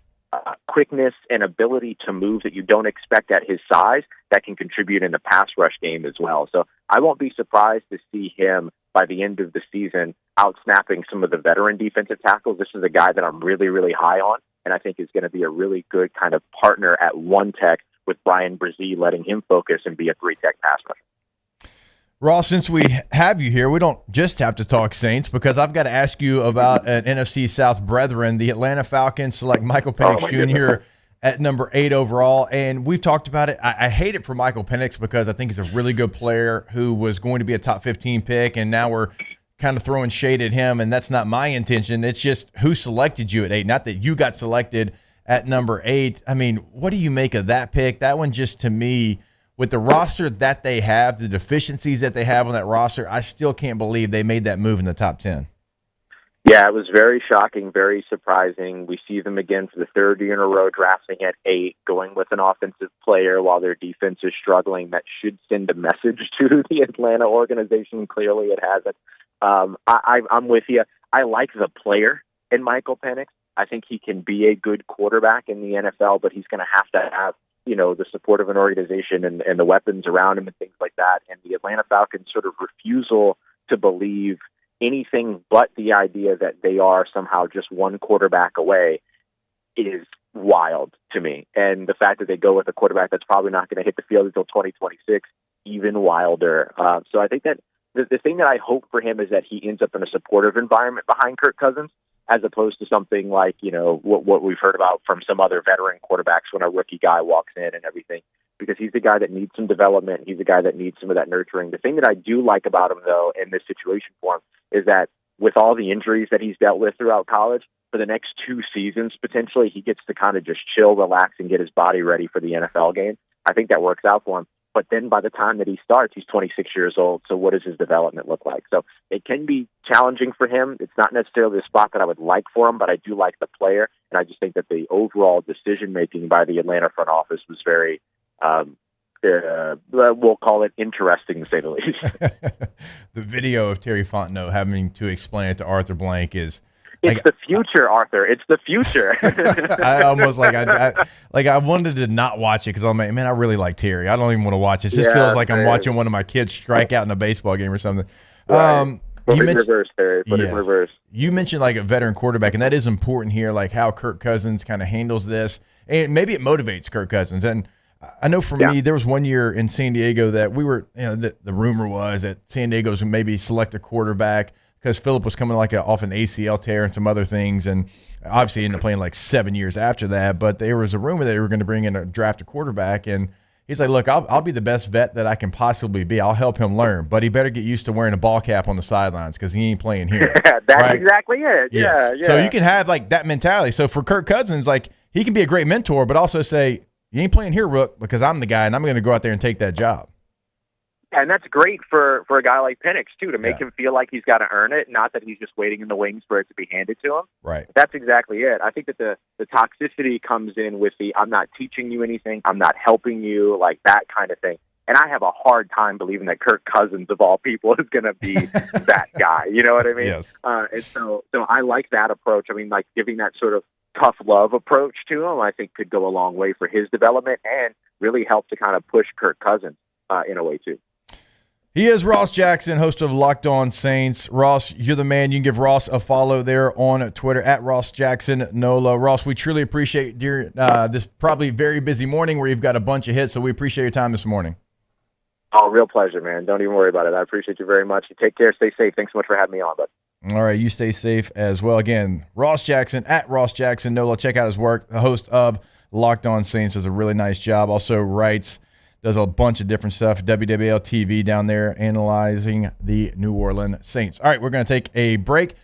quickness and ability to move that you don't expect at his size that can contribute in the pass rush game as well. So I won't be surprised to see him by the end of the season out-snapping some of the veteran defensive tackles. This is a guy that I'm really, really high on, and I think is going to be a really good kind of partner at one tech with Brian Brzee, letting him focus and be a 3-tech pass rusher. Ross, since we have you here, we don't just have to talk Saints, because I've got to ask you about an NFC South brethren. The Atlanta Falcons select Michael Penix Jr. at number 8 overall, and we've talked about it. I hate it for Michael Penix because I think he's a really good player who was going to be a top 15 pick, and now we're kind of throwing shade at him, and that's not my intention. It's just who selected you at 8, not that you got selected at number 8. I mean, what do you make of that pick? That one just, to me, with the roster that they have, the deficiencies that they have on that roster, I still can't believe they made that move in the top 10. Yeah, it was very shocking, very surprising. We see them again for the 3rd year in a row drafting at 8, going with an offensive player while their defense is struggling. That should send a message to the Atlanta organization. Clearly it hasn't. I'm with you. I like the player in Michael Penix. I think he can be a good quarterback in the NFL, but he's going to have the support of an organization and the weapons around him and things like that. And the Atlanta Falcons sort of refusal to believe anything but the idea that they are somehow just one quarterback away is wild to me. And the fact that they go with a quarterback that's probably not going to hit the field until 2026, even wilder. So I think that the thing that I hope for him is that he ends up in a supportive environment behind Kirk Cousins, as opposed to something like, what we've heard about from some other veteran quarterbacks when a rookie guy walks in and everything, because he's the guy that needs some development. He's the guy that needs some of that nurturing. The thing that I do like about him, though, in this situation for him is that with all the injuries that he's dealt with throughout college, for the next 2 seasons, potentially, he gets to kind of just chill, relax, and get his body ready for the NFL game. I think that works out for him. But then by the time that he starts, he's 26 years old. So what does his development look like? So it can be challenging for him. It's not necessarily the spot that I would like for him, but I do like the player. And I just think that the overall decision-making by the Atlanta front office was very, we'll call it interesting, to say the least. The video of Terry Fontenot having to explain it to Arthur Blank is... It's the future, Arthur. It's the future. I almost I wanted to not watch it because I'm like, man, I really like Terry. I don't even want to watch this. This feels like I'm watching one of my kids strike out in a baseball game or something. Right. You mentioned Terry. Put it in reverse. You mentioned like a veteran quarterback, and that is important here, like how Kirk Cousins kind of handles this, and maybe it motivates Kirk Cousins. And I know for me, there was one year in San Diego that we were, the rumor was that San Diego's would maybe select a quarterback, because Phillip was coming off an ACL tear and some other things, and obviously ended up playing like 7 years after that. But there was a rumor that they were going to bring in a draft quarterback, and he's like, look, I'll be the best vet that I can possibly be. I'll help him learn, but he better get used to wearing a ball cap on the sidelines because he ain't playing here. That's exactly it. Yes. Yeah. So you can have like that mentality. So for Kirk Cousins, like he can be a great mentor, but also say, you ain't playing here, Rook, because I'm the guy, and I'm going to go out there and take that job. And that's great for a guy like Penix, too, to make him feel like he's got to earn it, not that he's just waiting in the wings for it to be handed to him. Right. That's exactly it. I think that the toxicity comes in with the I'm not teaching you anything, I'm not helping you, like that kind of thing. And I have a hard time believing that Kirk Cousins, of all people, is going to be that guy. You know what I mean? Yes. And so I like that approach. I mean, like giving that sort of tough love approach to him, I think could go a long way for his development and really help to kind of push Kirk Cousins in a way, too. He is Ross Jackson, host of Locked On Saints. Ross, you're the man. You can give Ross a follow there on Twitter at Ross Jackson NOLA. Ross, we truly appreciate this probably very busy morning where you've got a bunch of hits, so we appreciate your time this morning. Oh, real pleasure, man. Don't even worry about it. I appreciate you very much. You take care. Stay safe. Thanks so much for having me on, bud. All right, you stay safe as well. Again, Ross Jackson at Ross Jackson NOLA. Check out his work. The host of Locked On Saints does a really nice job. Also does a bunch of different stuff. WWL TV down there analyzing the New Orleans Saints. All right, we're going to take a break.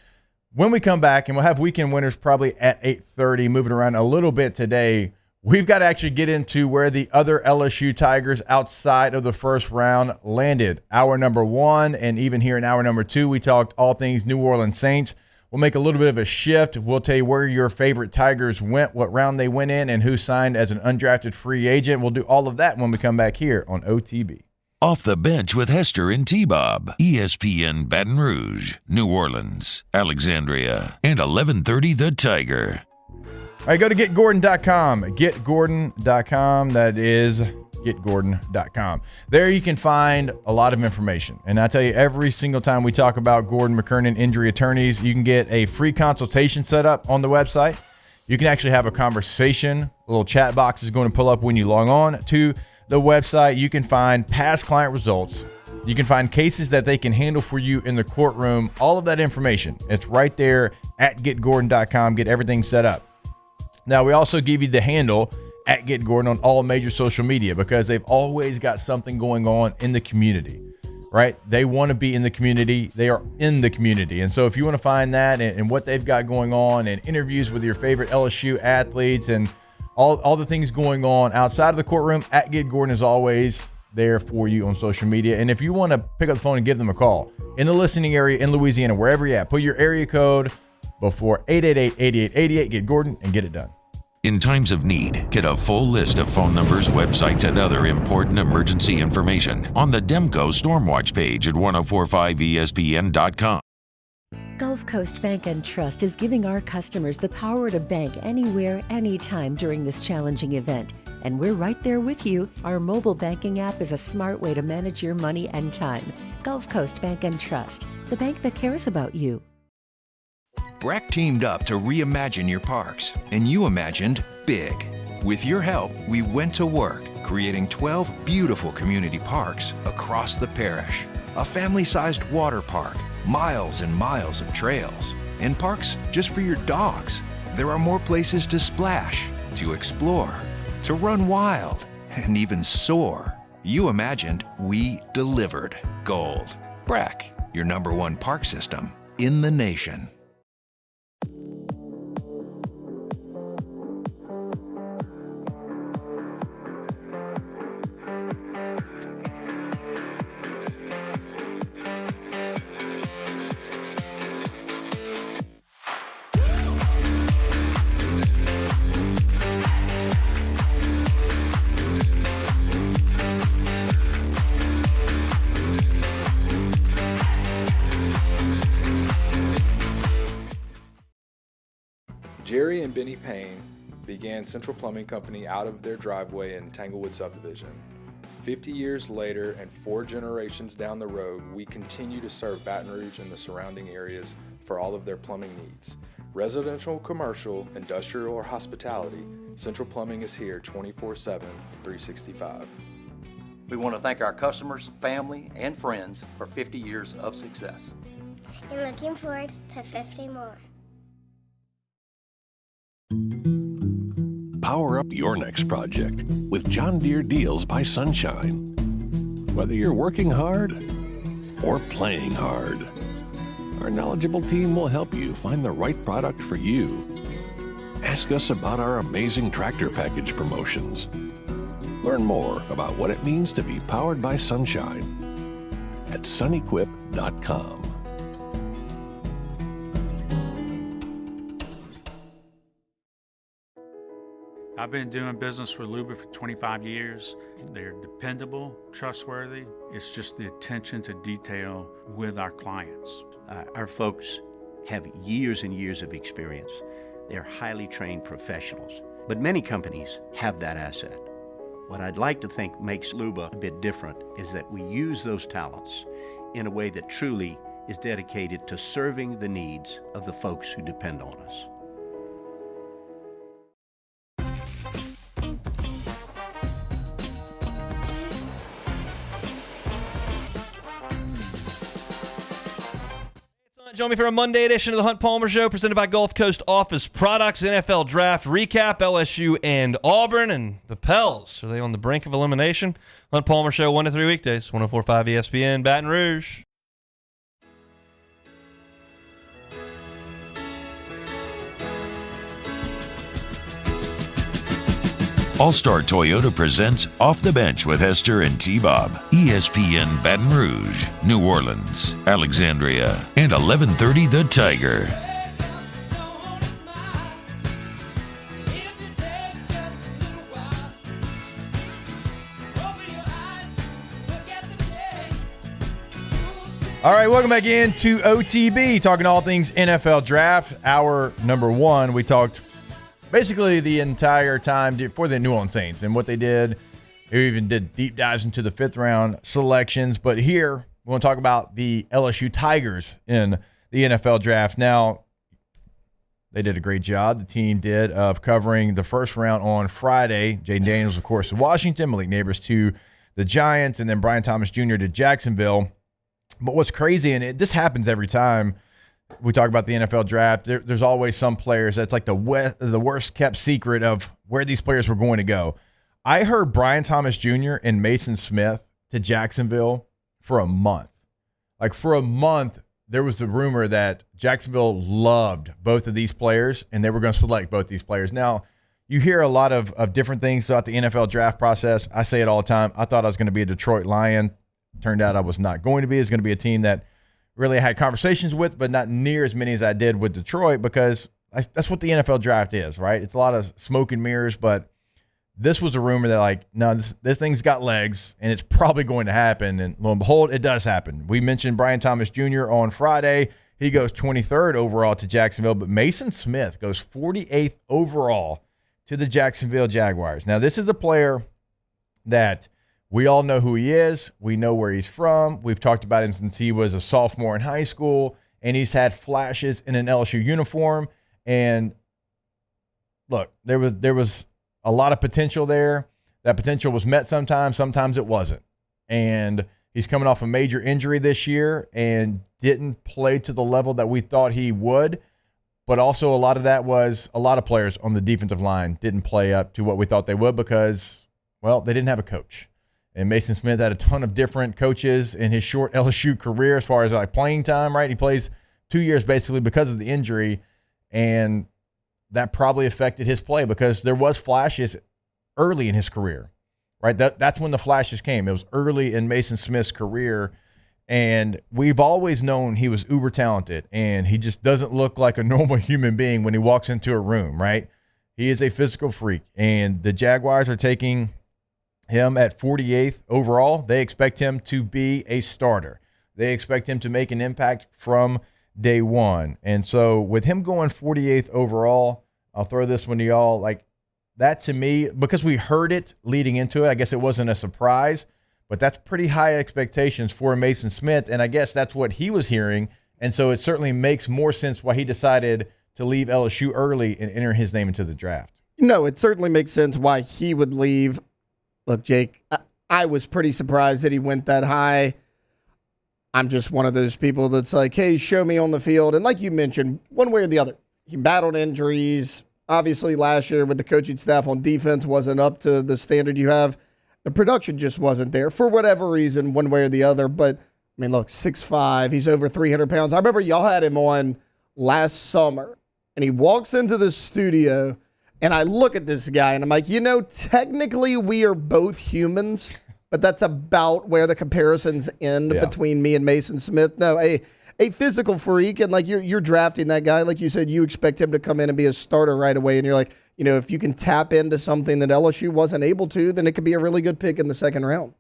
When we come back, and we'll have weekend winners probably at 8:30, moving around a little bit today, we've got to actually get into where the other LSU Tigers outside of the first round landed. Hour number 1, and even here in hour number 2, we talked all things New Orleans Saints. We'll make a little bit of a shift. We'll tell you where your favorite Tigers went, what round they went in, and who signed as an undrafted free agent. We'll do all of that when we come back here on OTB. Off the Bench with Hester and T-Bob. ESPN Baton Rouge, New Orleans, Alexandria, and 1130 The Tiger. All right, go to getgordon.com. Getgordon.com. That is getgordon.com. There you can find a lot of information. And I tell you, every single time we talk about Gordon McKernan Injury Attorneys, you can get a free consultation set up on the website. You can actually have a conversation. A little chat box is going to pull up when you log on to the website. You can find past client results. You can find cases that they can handle for you in the courtroom. All of that information, it's right there at getgordon.com. Get everything set up. Now, we also give you the handle at Get Gordon on all major social media because they've always got something going on in the community, right? They want to be in the community. They are in the community. And so if you want to find that and what they've got going on and interviews with your favorite LSU athletes and all the things going on outside of the courtroom, at Get Gordon is always there for you on social media. And if you want to pick up the phone and give them a call in the listening area in Louisiana, wherever you're at, put your area code before 888-8888, Get Gordon, and get it done. In times of need, get a full list of phone numbers, websites, and other important emergency information on the Demco Stormwatch page at 1045ESPN.com. Gulf Coast Bank and Trust is giving our customers the power to bank anywhere, anytime during this challenging event. And we're right there with you. Our mobile banking app is a smart way to manage your money and time. Gulf Coast Bank and Trust, the bank that cares about you. BRAC teamed up to reimagine your parks, and you imagined big. With your help, we went to work, creating 12 beautiful community parks across the parish. A family-sized water park, miles and miles of trails, and parks just for your dogs. There are more places to splash, to explore, to run wild, and even soar. You imagined, we delivered. Gold. BRAC, your #1 park system in the nation. Jerry and Benny Payne began Central Plumbing Company out of their driveway in Tanglewood subdivision. 50 years later and 4 generations down the road, we continue to serve Baton Rouge and the surrounding areas for all of their plumbing needs. Residential, commercial, industrial, or hospitality, Central Plumbing is here 24/7, 365. We want to thank our customers, family, and friends for 50 years of success. And looking forward to 50 more. Power up your next project with John Deere Deals by Sunshine. Whether you're working hard or playing hard, our knowledgeable team will help you find the right product for you. Ask us about our amazing tractor package promotions. Learn more about what it means to be powered by sunshine at sunequip.com. I've been doing business with Luba for 25 years. They're dependable, trustworthy. It's just the attention to detail with our clients. Our folks have years and years of experience. They're highly trained professionals. But many companies have that asset. What I'd like to think makes Luba a bit different is that we use those talents in a way that truly is dedicated to serving the needs of the folks who depend on us. Join me for a Monday edition of the Hunt Palmer Show, presented by Gulf Coast Office Products. NFL Draft recap, LSU and Auburn, and the Pels. Are they on the brink of elimination? Hunt Palmer Show, 1 to 3 weekdays, 104.5 ESPN, Baton Rouge. All-Star Toyota presents Off the Bench with Hester and T-Bob. ESPN Baton Rouge, New Orleans, Alexandria, and 1130 The Tiger. All right, welcome back into OTB, talking all things NFL Draft. Hour number 1, we talked basically the entire time for the New Orleans Saints and what they did. We even did deep dives into the 5th round selections. But here, we want to talk about the LSU Tigers in the NFL Draft. Now, they did a great job. The team did of covering the 1st round on Friday. Jaden Daniels, of course, to Washington. Malik Neighbors to the Giants. And then Brian Thomas Jr. to Jacksonville. But what's crazy, and this happens every time we talk about the NFL Draft, there's always some players that's like the worst kept secret of where these players were going to go. I heard Brian Thomas Jr. and Mason Smith to Jacksonville for a month. Like for a month, there was the rumor that Jacksonville loved both of these players and they were going to select both these players. Now, you hear a lot of different things throughout the NFL draft process. I say it all the time. I thought I was going to be a Detroit Lion. Turned out I was not going to be. It's going to be a team that really had conversations with, but not near as many as I did with Detroit, because that's what the NFL draft is, right? It's a lot of smoke and mirrors, but this was a rumor that, like, no, this thing's got legs, and it's probably going to happen, and lo and behold, it does happen. We mentioned Brian Thomas Jr. on Friday. he goes 23rd overall to Jacksonville. But Mason Smith goes 48th overall to the Jacksonville Jaguars. Now, this is a player that we all know who he is. We know where he's from. We've talked about him since he was a sophomore in high school, and he's had flashes in an LSU uniform. And look, there was a lot of potential there. That potential was met sometimes it wasn't. And he's coming off a major injury this year and didn't play to the level that we thought he would. But also a lot of that was a lot of players on the defensive line didn't play up to what we thought they would because, well, they didn't have a coach. And Mason Smith had a ton of different coaches in his short LSU career as far as like playing time, right? He plays 2 years basically because of the injury, and that probably affected his play because there was flashes early in his career, right? That's when the flashes came. It was early in Mason Smith's career, and we've always known he was uber talented, and he just doesn't look like a normal human being when he walks into a room, right? He is a physical freak, and the Jaguars are taking him at 48th overall. They expect him to be a starter. They expect him to make an impact from day one. And so with him going 48th overall, I'll throw this one to y'all. Like, that to me, because we heard it leading into it, I guess it wasn't a surprise, but that's pretty high expectations for Mason Smith, and I guess that's what he was hearing. And so it certainly makes more sense why he decided to leave LSU early and enter his name into the draft. No, it certainly makes sense why he would leave. Look, Jake, I was pretty surprised that he went that high. I'm just one of those people that's like, hey, show me on the field. And like you mentioned, one way or the other, he battled injuries. Obviously, last year with the coaching staff on defense wasn't up to the standard you have. The production just wasn't there for whatever reason, one way or the other. But, I mean, look, 6'5", he's over 300 pounds. I remember y'all had him on last summer, and he walks into the studio, and I look at this guy, and I'm like, technically we are both humans, but that's about where the comparisons end between me and Mason Smith. No, a physical freak, and like you're drafting that guy, like you said, you expect him to come in and be a starter right away, and you're like, if you can tap into something that LSU wasn't able to, then it could be a really good pick in the second round.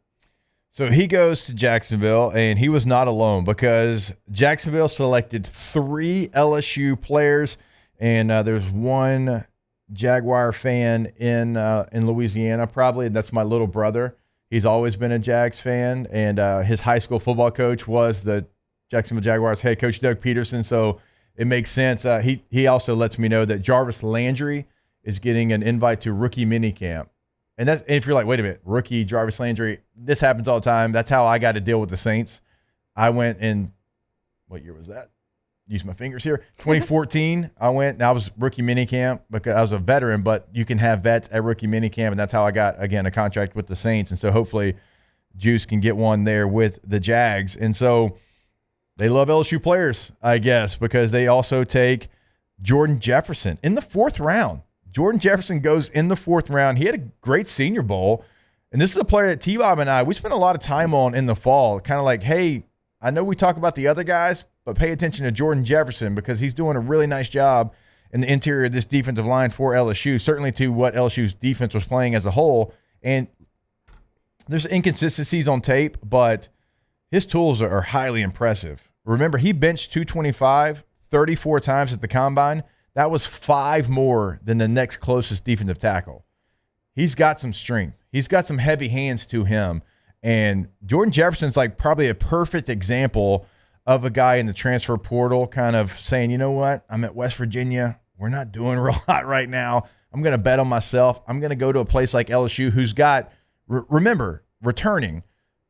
So he goes to Jacksonville, and he was not alone because Jacksonville selected 3 LSU players, and there's one Jaguar fan in Louisiana probably, and that's my little brother. He's always been a Jags fan, and his high school football coach was the Jacksonville Jaguars head coach, Doug Peterson, so it makes sense. He also lets me know that Jarvis Landry is getting an invite to rookie minicamp. And if you're like, wait a minute, rookie Jarvis Landry, this happens all the time. That's how I got to deal with the Saints. I went in, what year was that? Use my fingers here. 2014, I was rookie minicamp because I was a veteran, but you can have vets at rookie minicamp, and that's how I got, again, a contract with the Saints. And so hopefully Juice can get one there with the Jags. And so they love LSU players, I guess, because they also take Jordan Jefferson in the 4th round. Jordan Jefferson goes in the 4th round. He had a great Senior Bowl. And this is a player that T-Bob and we spent a lot of time on in the fall, kind of like, hey, I know we talk about the other guys, but pay attention to Jordan Jefferson because he's doing a really nice job in the interior of this defensive line for LSU, certainly to what LSU's defense was playing as a whole. And there's inconsistencies on tape, but his tools are highly impressive. Remember, he benched 225 34 times at the combine. That was 5 more than the next closest defensive tackle. He's got some strength. He's got some heavy hands to him. And Jordan Jefferson's like probably a perfect example of a guy in the transfer portal kind of saying, you know what, I'm at West Virginia. We're not doing real hot right now. I'm going to bet on myself. I'm going to go to a place like LSU who's got, remember, returning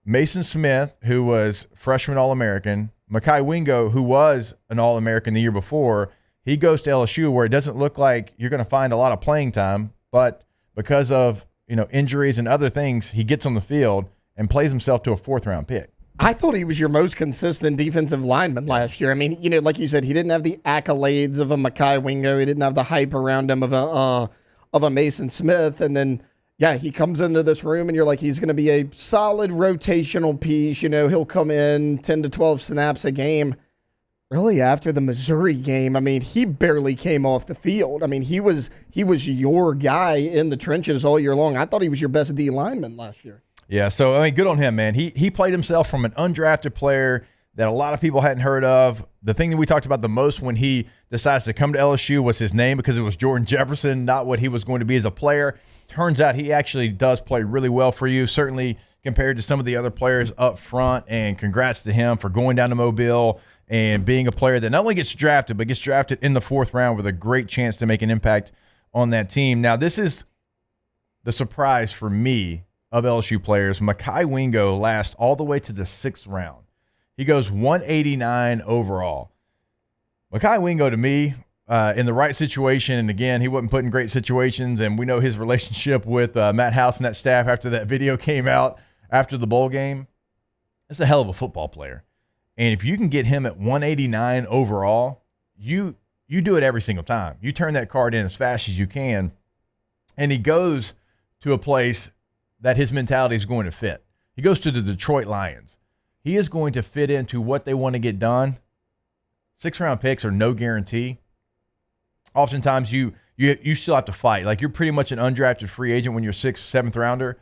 Mason Smith, who was freshman All-American, Mekhi Wingo, who was an All-American the year before. He goes to LSU where it doesn't look like you're going to find a lot of playing time, but because of injuries and other things, he gets on the field and plays himself to a 4th-round pick. I thought he was your most consistent defensive lineman last year. I mean, like you said, he didn't have the accolades of a Mekhi Wingo. He didn't have the hype around him of a Mason Smith. And then, he comes into this room and you're like, he's going to be a solid rotational piece. He'll come in 10 to 12 snaps a game. Really, after the Missouri game, I mean, he barely came off the field. I mean, he was your guy in the trenches all year long. I thought he was your best D lineman last year. Yeah, so, I mean, good on him, man. He played himself from an undrafted player that a lot of people hadn't heard of. The thing that we talked about the most when he decides to come to LSU was his name, because it was Jordan Jefferson, not what he was going to be as a player. Turns out he actually does play really well for you, certainly compared to some of the other players up front, and congrats to him for going down to Mobile and being a player that not only gets drafted, but gets drafted in the 4th round with a great chance to make an impact on that team. Now, this is the surprise for me of LSU players. Mekhi Wingo lasts all the way to the 6th round. He goes 189 overall. Mekhi Wingo, to me, in the right situation, and again, he wasn't put in great situations, and we know his relationship with Matt House and that staff after that video came out after the bowl game. That's a hell of a football player. And if you can get him at 189 overall, you do it every single time. You turn that card in as fast as you can, and he goes to a place that his mentality is going to fit. He goes to the Detroit Lions. He is going to fit into what they want to get done. 6th-round picks are no guarantee. Oftentimes, you still have to fight. Like, you're pretty much an undrafted free agent when you're 6th, 7th rounder.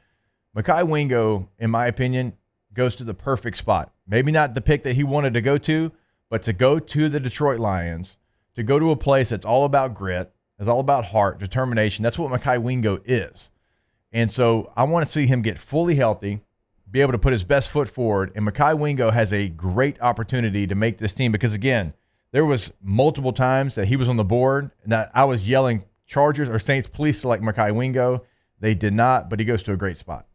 Mekhi Wingo, in my opinion, goes to the perfect spot. Maybe not the pick that he wanted to go to, but to go to the Detroit Lions, to go to a place that's all about grit, it's all about heart, determination. That's what Mekhi Wingo is. And so I want to see him get fully healthy, be able to put his best foot forward, and Mekhi Wingo has a great opportunity to make this team, because, again, there was multiple times that he was on the board and that I was yelling, Chargers or Saints, please select Mekhi Wingo. They did not, but he goes to a great spot.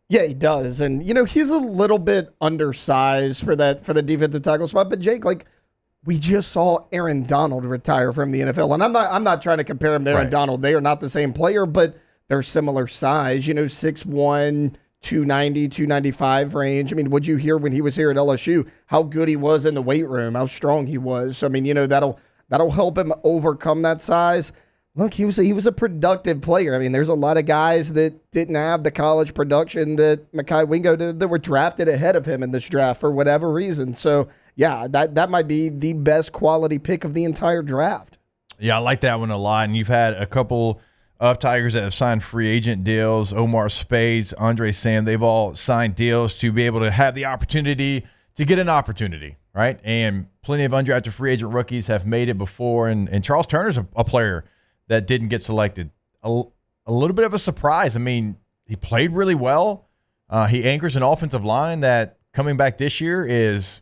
Yeah, he does. And, he's a little bit undersized for the defensive tackle spot. But, Jake, we just saw Aaron Donald retire from the NFL. And I'm not trying to compare him to Aaron Donald. They are not the same player, but they're similar size, 6'1", 290, 295 range. I mean, what'd you hear when he was here at LSU? How good he was in the weight room, how strong he was. So, I mean, that'll help him overcome that size. Look, he was a productive player. I mean, there's a lot of guys that didn't have the college production that Mekhi Wingo did that were drafted ahead of him in this draft for whatever reason. So, yeah, that might be the best quality pick of the entire draft. Yeah, I like that one a lot. And you've had a couple of Tigers that have signed free agent deals. Omar Spades, Andre Sam, they've all signed deals to be able to have the opportunity to get an opportunity, right? And plenty of undrafted free agent rookies have made it before. And Charles Turner's a player that didn't get selected. A little bit of a surprise. I mean, he played really well. He anchors an offensive line that, coming back this year, is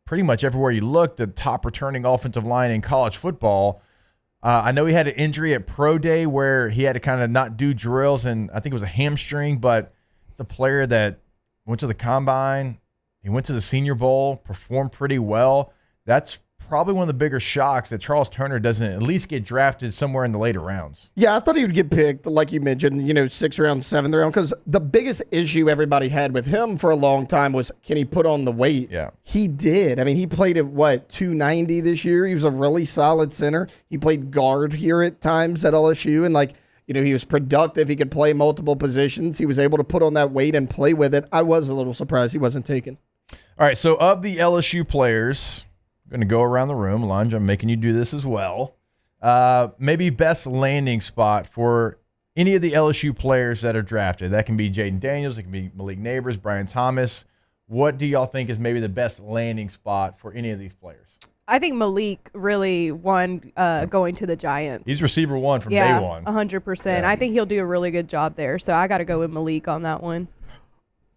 pretty much everywhere you look, the top returning offensive line in college football. I know he had an injury at Pro Day where he had to kind of not do drills, and I think it was a hamstring, but it's a player that went to the Combine. He went to the Senior Bowl, performed pretty well. That's probably one of the bigger shocks, that Charles Turner doesn't at least get drafted somewhere in the later rounds. Yeah, I thought he would get picked, like you mentioned, 6th round, 7th round, because the biggest issue everybody had with him for a long time was, can he put on the weight? Yeah. He did. I mean, he played at, 290 this year? He was a really solid center. He played guard here at times at LSU, and, he was productive. He could play multiple positions. He was able to put on that weight and play with it. I was a little surprised he wasn't taken. All right, so of the LSU players, I'm going to go around the room. Alondra, I'm making you do this as well. Maybe best landing spot for any of the LSU players that are drafted. That can be Jaden Daniels. It can be Malik Neighbors, Brian Thomas. What do y'all think is maybe the best landing spot for any of these players? I think Malik really won going to the Giants. He's receiver one from day one. 100%. Yeah. I think he'll do a really good job there. So I got to go with Malik on that one.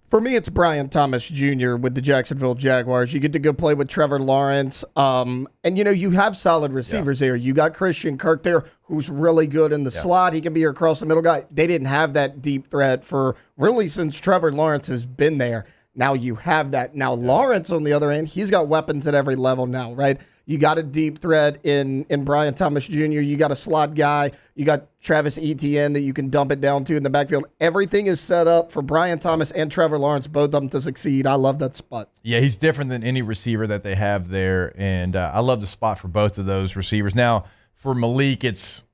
For me, it's Brian Thomas Jr. with the Jacksonville Jaguars. You get to go play with Trevor Lawrence. And, you have solid receivers there. You got Christian Kirk there, who's really good in the slot. He can be your across-the-middle guy. They didn't have that deep threat for really since Trevor Lawrence has been there. Now you have that. Now Lawrence, on the other end, he's got weapons at every level now, right? You got a deep threat in Brian Thomas Jr. You got a slot guy. You got Travis Etienne that you can dump it down to in the backfield. Everything is set up for Brian Thomas and Trevor Lawrence, both of them, to succeed. I love that spot. Yeah, he's different than any receiver that they have there, and I love the spot for both of those receivers. Now, for Malik, it's,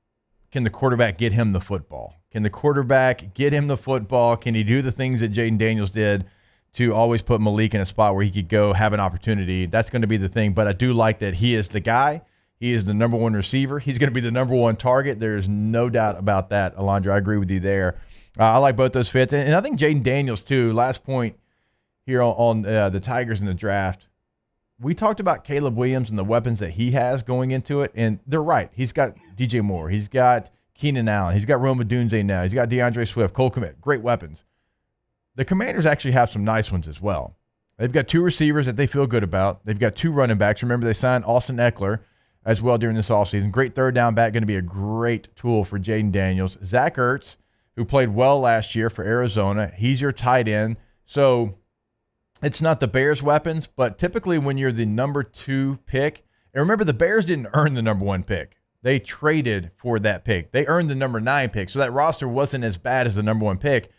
can the quarterback get him the football? Can the quarterback get him the football? Can he do the things that Jaden Daniels did to always put Malik in a spot where he could go have an opportunity? That's going to be the thing. But I do like that he is the guy. He is the number one receiver. He's going to be the number one target. There's no doubt about that, Alondra. I agree with you there. I like both those fits. And I think Jaden Daniels, too, last point here on the Tigers in the draft. we talked about Caleb Williams and the weapons that he has going into it, and they're right. He's got DJ Moore. He's got Keenan Allen. He's got Roma Dunze now. He's got DeAndre Swift, Cole Kmet. Great weapons. The Commanders actually have some nice ones as well. They've got 2 receivers that they feel good about. They've got 2 running backs. Remember, they signed Austin Eckler as well during this offseason. Great third down back, going to be a great tool for Jaden Daniels. Zach Ertz, who played well last year for Arizona, he's your tight end. So it's not the Bears' weapons, but typically when you're the number 2 pick, and remember, the Bears didn't earn the number 1 pick. They traded for that pick. They earned the number 9 pick, so that roster wasn't as bad as the number 1 pick.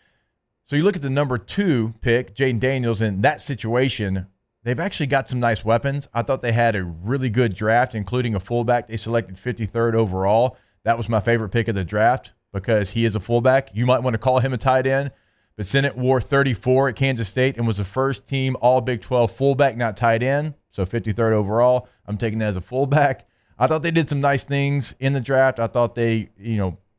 So you look at the number 2 pick, Jaden Daniels, in that situation, they've actually got some nice weapons. I thought they had a really good draft, including a fullback. They selected 53rd overall. That was my favorite pick of the draft because he is a fullback. You might want to call him a tight end. But Sennett wore 34 at Kansas State and was the first team all Big 12 fullback, not tight end. So 53rd overall. I'm taking that as a fullback. I thought they did some nice things in the draft. I thought they,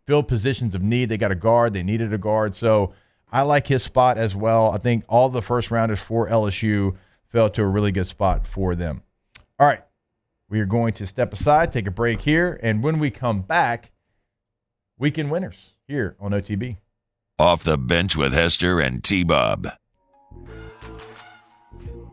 filled positions of need. They got a guard. They needed a guard. So I like his spot as well. I think all the first rounders for LSU fell to a really good spot for them. All right. We are going to step aside, take a break here. And when we come back, weekend winners here on OTB. Off the Bench with Hester and T-Bob.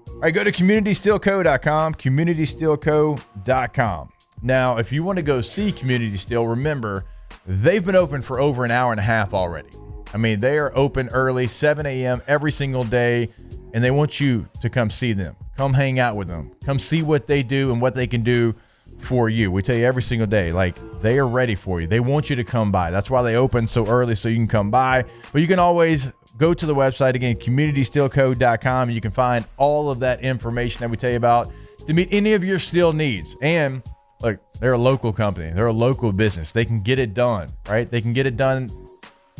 All right, go to communitysteelco.com, communitysteelco.com. Now, if you want to go see Community Steel, remember, they've been open for over an hour and a half already. I mean, they are open early, 7 a.m. every single day, and they want you to come see them. Come hang out with them. Come see what they do and what they can do for you. We tell you every single day, like, they are ready for you. They want you to come by. That's why they open so early, so you can come by. But you can always go to the website, again, communitysteelco.com, and you can find all of that information that we tell you about to meet any of your steel needs. And look, they're a local company. They're a local business. They can get it done, right? They can get it done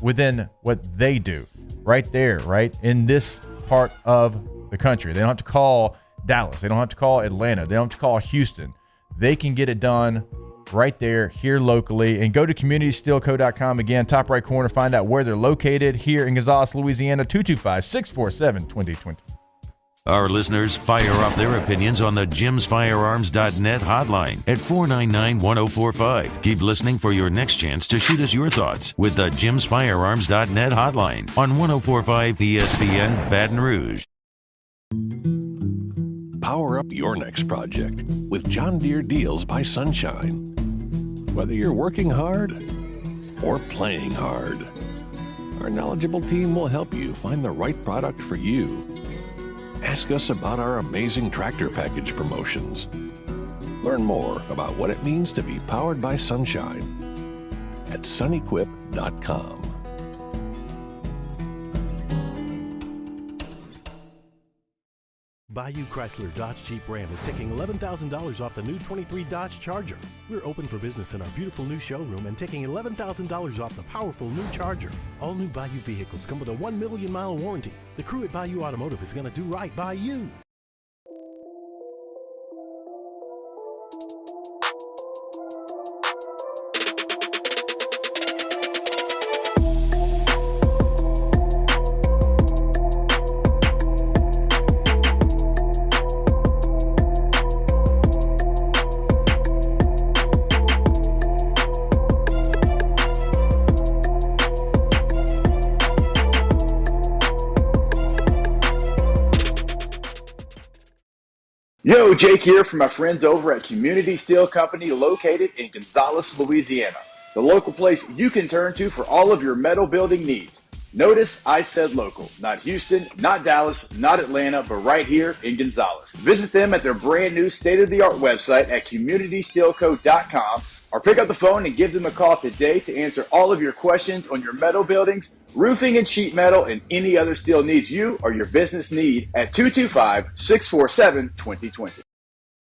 within what they do right there, right? In this part of the country. They don't have to call Dallas. They don't have to call Atlanta. They don't have to call Houston. They can get it done right there, here locally. And go to communitysteelco.com. Again, top right corner, find out where they're located here in Gonzales, Louisiana, 225-647-2020. Our listeners fire off their opinions on the jimsfirearms.net hotline at 499-1045. Keep listening for your next chance to shoot us your thoughts with the jimsfirearms.net hotline on 1045 ESPN Baton Rouge. Power up your next project with John Deere Deals by Sunshine. Whether you're working hard or playing hard, our knowledgeable team will help you find the right product for you. Ask us about our amazing tractor package promotions. Learn more about what it means to be powered by sunshine at sunequip.com. Bayou Chrysler Dodge Jeep Ram is taking $11,000 off the new 23 Dodge Charger. We're open for business in our beautiful new showroom and taking $11,000 off the powerful new Charger. All new Bayou vehicles come with a 1 million mile warranty. The crew at Bayou Automotive is going to do right by you. Yo, Jake here from my friends over at Community Steel Company located in Gonzales, Louisiana. The local place you can turn to for all of your metal building needs. Notice I said local, not Houston, not Dallas, not Atlanta, but right here in Gonzales. Visit them at their brand new state-of-the-art website at communitysteelco.com or pick up the phone and give them a call today to answer all of your questions on your metal buildings, roofing and sheet metal, and any other steel needs you or your business need at 225-647-2020.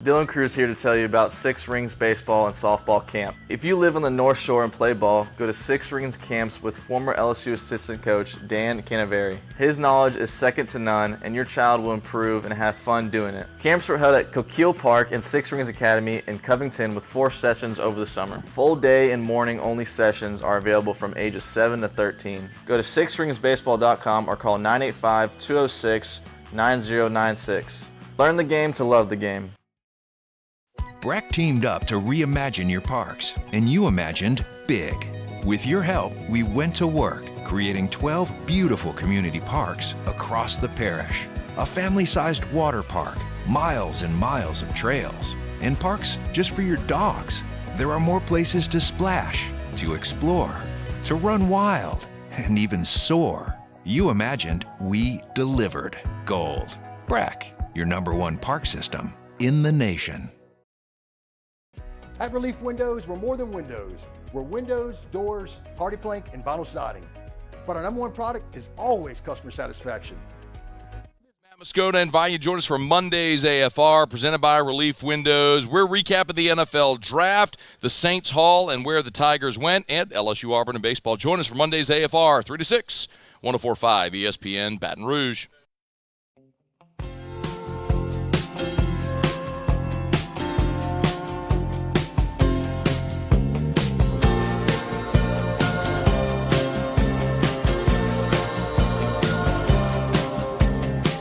Dylan Cruz here to tell you about Six Rings Baseball and Softball Camp. If you live on the North Shore and play ball, go to Six Rings Camps with former LSU assistant coach Dan Canaveri. His knowledge is second to none, and your child will improve and have fun doing it. Camps were held at Coquille Park and Six Rings Academy in Covington with 4 sessions over the summer. Full day and morning only sessions are available from ages 7 to 13. Go to sixringsbaseball.com or call 985-206-9096. Learn the game to love the game. Breck teamed up to reimagine your parks, and you imagined big. With your help, we went to work, creating 12 beautiful community parks across the parish. A family-sized water park, miles and miles of trails, and parks just for your dogs. There are more places to splash, to explore, to run wild, and even soar. You imagined, we delivered. Gold. Breck, your #1 park system in the nation. At Relief Windows, we're more than windows. We're windows, doors, hardy plank, and vinyl siding. But our #1 product is always customer satisfaction. Moscona inviting you to join us for Monday's AFR, presented by Relief Windows. We're recapping the NFL Draft, the Saints Haul, and where the Tigers went, and LSU Auburn and baseball. Join us for Monday's AFR, 3 to 6, 104.5 ESPN Baton Rouge.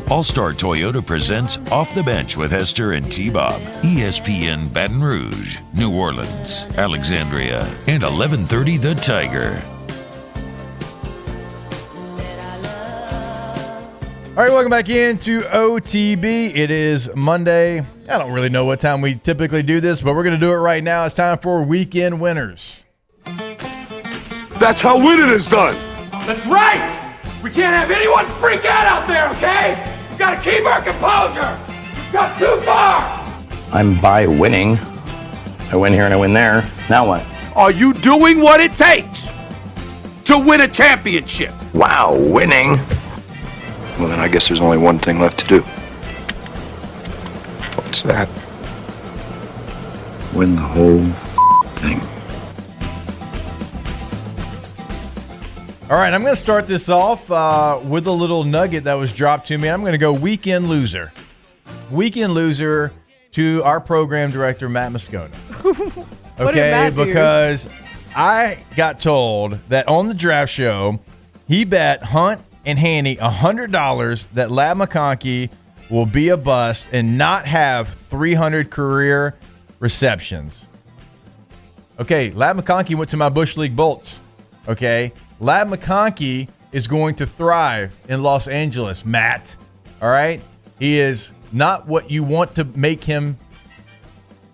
All-Star Toyota presents Off the Bench with Hester and T-Bob. ESPN Baton Rouge, New Orleans, Alexandria, and 1130 The Tiger. All right, welcome back into OTB. It is Monday. I don't really know what time we typically do this, but we're going to do it right now. It's time for Weekend Winners. That's how winning is done. That's right! We can't have anyone freak out there, okay? We've got to keep our composure. We've got too far. I'm by winning. I win here and I win there. Now what? Are you doing what it takes to win a championship? Wow, winning. Well, then I guess there's only one thing left to do. What's that? Win the whole thing. All right, I'm going to start this off with a little nugget that was dropped to me. I'm going to go weekend loser. Weekend loser to our program director, Matt Moscona. Okay, because I got told that on the draft show, he bet Hunt and Haney $100 that Ladd McConkey will be a bust and not have 300 career receptions. Okay, Ladd McConkey went to my Bush League Bolts. Okay, Ladd McConkey is going to thrive in Los Angeles, Matt. All right? He is not what you want to make him.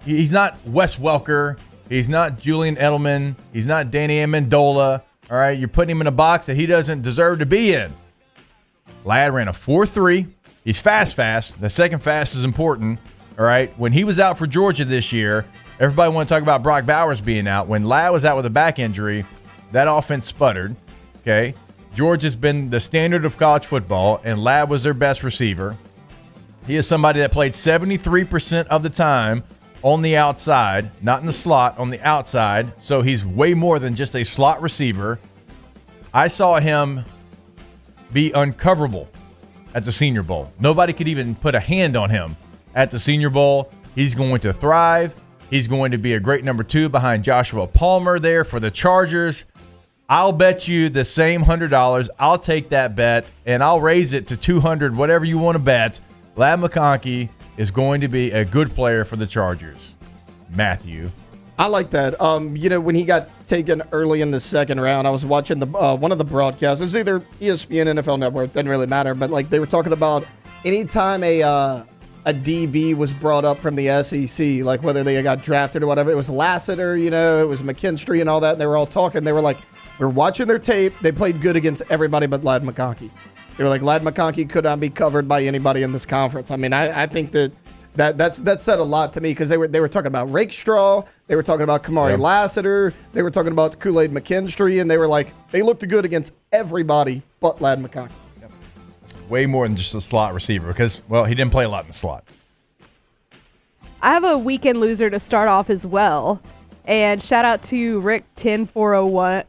He's not Wes Welker. He's not Julian Edelman. He's not Danny Amendola. All right? You're putting him in a box that he doesn't deserve to be in. Ladd ran a 4.3. He's fast. The second fast is important. All right? When he was out for Georgia this year, everybody wanted to talk about Brock Bowers being out. When Ladd was out with a back injury, that offense sputtered, okay? Georgia's been the standard of college football, and Ladd was their best receiver. He is somebody that played 73% of the time on the outside, not in the slot, on the outside. So he's way more than just a slot receiver. I saw him be uncoverable at the Senior Bowl. Nobody could even put a hand on him at the Senior Bowl. He's going to thrive. He's going to be a great number 2 behind Joshua Palmer there for the Chargers. I'll bet you the same $100. I'll take that bet, and I'll raise it to $200, whatever you want to bet. Ladd McConkey is going to be a good player for the Chargers. Matthew. I like that. When he got taken early in the second round, I was watching the one of the broadcasts. It was either ESPN, NFL Network, doesn't really matter, but like they were talking about anytime a DB was brought up from the SEC, like whether they got drafted or whatever, it was Lassiter, it was McKinstry and all that, and they were all talking. They were like, we're watching their tape. They played good against everybody but Ladd McConkey. They were like, Ladd McConkey could not be covered by anybody in this conference. I mean, I think that said a lot to me because they were talking about Rakestraw. They were talking about Kamari Lassiter. They were talking about Kool-Aid McKinstry, and they were like, they looked good against everybody but Ladd McConkey. Yep. Way more than just a slot receiver because, well, he didn't play a lot in the slot. I have a weekend loser to start off as well. And shout out to Rick 1041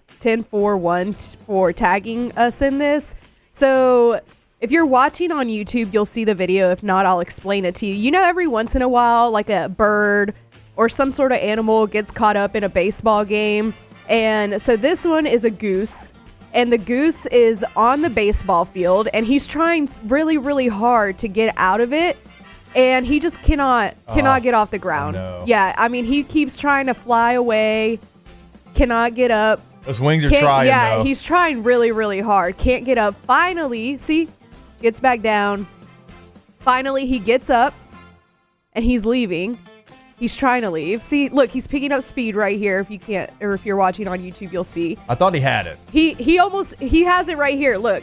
for tagging us in this. So if you're watching on YouTube, you'll see the video. If not, I'll explain it to you. Every once in a while, like a bird or some sort of animal gets caught up in a baseball game. And so this one is a goose. And the goose is on the baseball field. And he's trying really, really hard to get out of it. and he just cannot get off the ground. No. Yeah, I mean, he keeps trying to fly away, cannot get up. Those wings are trying, Yeah, though. he's trying really, really hard. Can't get up. Finally, see, gets back down. Finally, he gets up, and he's leaving. He's trying to leave. See, look, he's picking up speed right here. If you can't, or if you're watching on YouTube, you'll see. I thought he had it. He has it right here. Look.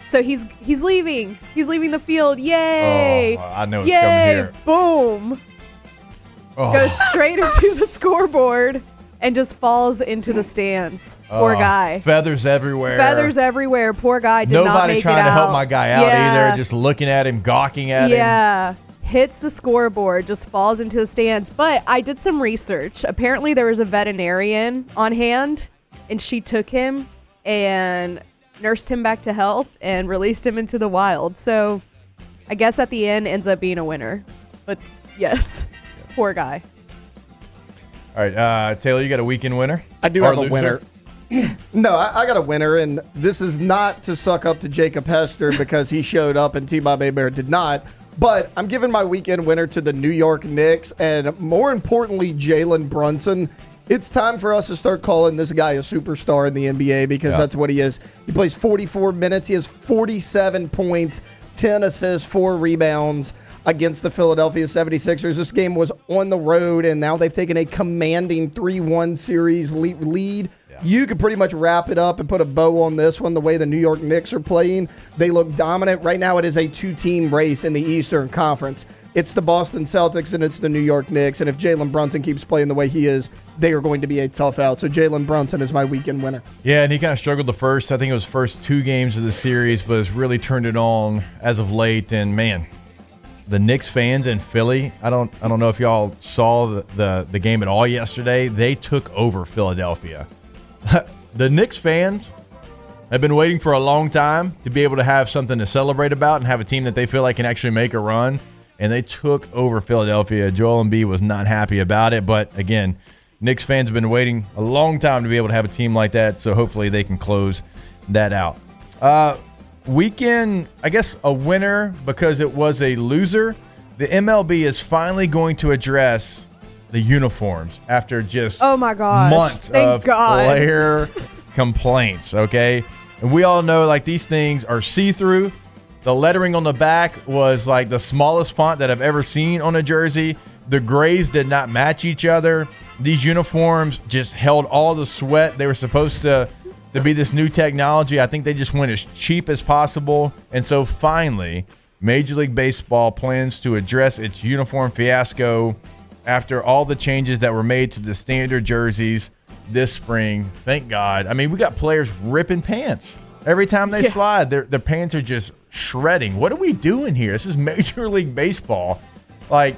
So he's leaving. He's leaving the field. Yay! Oh, I know it's coming here. Boom. Oh. Goes straight into the scoreboard and just falls into the stands. Poor guy. Feathers everywhere. Feathers everywhere. Poor guy did not Nobody make trying it out. to help my guy out either. Just looking at him, gawking at him. Yeah. Hits the scoreboard, just falls into the stands. But I did some research. Apparently there was a veterinarian on hand, and she took him and nursed him back to health and released him into the wild. So I guess at the end ends up being a winner. But yes. Poor guy. All right, Taylor, you got a weekend winner? I do Or have a loser? winner. No, I got a winner, and this is not to suck up to Jacob Hester because he showed up and T-Bob Hebert did not. But I'm giving my weekend winner to the New York Knicks, and more importantly, Jalen Brunson. It's time for us to start calling this guy a superstar in the NBA because that's what he is. He plays 44 minutes. He has 47 points, 10 assists, 4 rebounds against the Philadelphia 76ers. This game was on the road, and now they've taken a commanding 3-1 series lead. You could pretty much wrap it up and put a bow on this one the way the New York Knicks are playing. They look dominant. Right now it is a 2-team race in the Eastern Conference. It's the Boston Celtics and it's the New York Knicks. And if Jalen Brunson keeps playing the way he is, they are going to be a tough out. So Jalen Brunson is my weekend winner. Yeah, and he kind of struggled I think it was first 2 games of the series, but has really turned it on as of late. And man, the Knicks fans in Philly, I don't know if y'all saw the game at all yesterday. They took over Philadelphia. The Knicks fans have been waiting for a long time to be able to have something to celebrate about and have a team that they feel like can actually make a run. And they took over Philadelphia. Joel Embiid was not happy about it. But again, Knicks fans have been waiting a long time to be able to have a team like that. So hopefully they can close that out. Weekend, I guess a winner because it was a loser. The MLB is finally going to address the uniforms after just Oh my gosh. months Thank of God. player complaints, okay? And we all know like these things are see-through. The lettering on the back was like the smallest font that I've ever seen on a jersey. The grays did not match each other. These uniforms just held all the sweat. They were supposed to be this new technology. I think they just went as cheap as possible. And so finally, Major League Baseball plans to address its uniform fiasco after all the changes that were made to the standard jerseys this spring. Thank God. I mean, we got players ripping pants. Every time they slide, their pants are just shredding. What are we doing here? This is Major League Baseball. Like,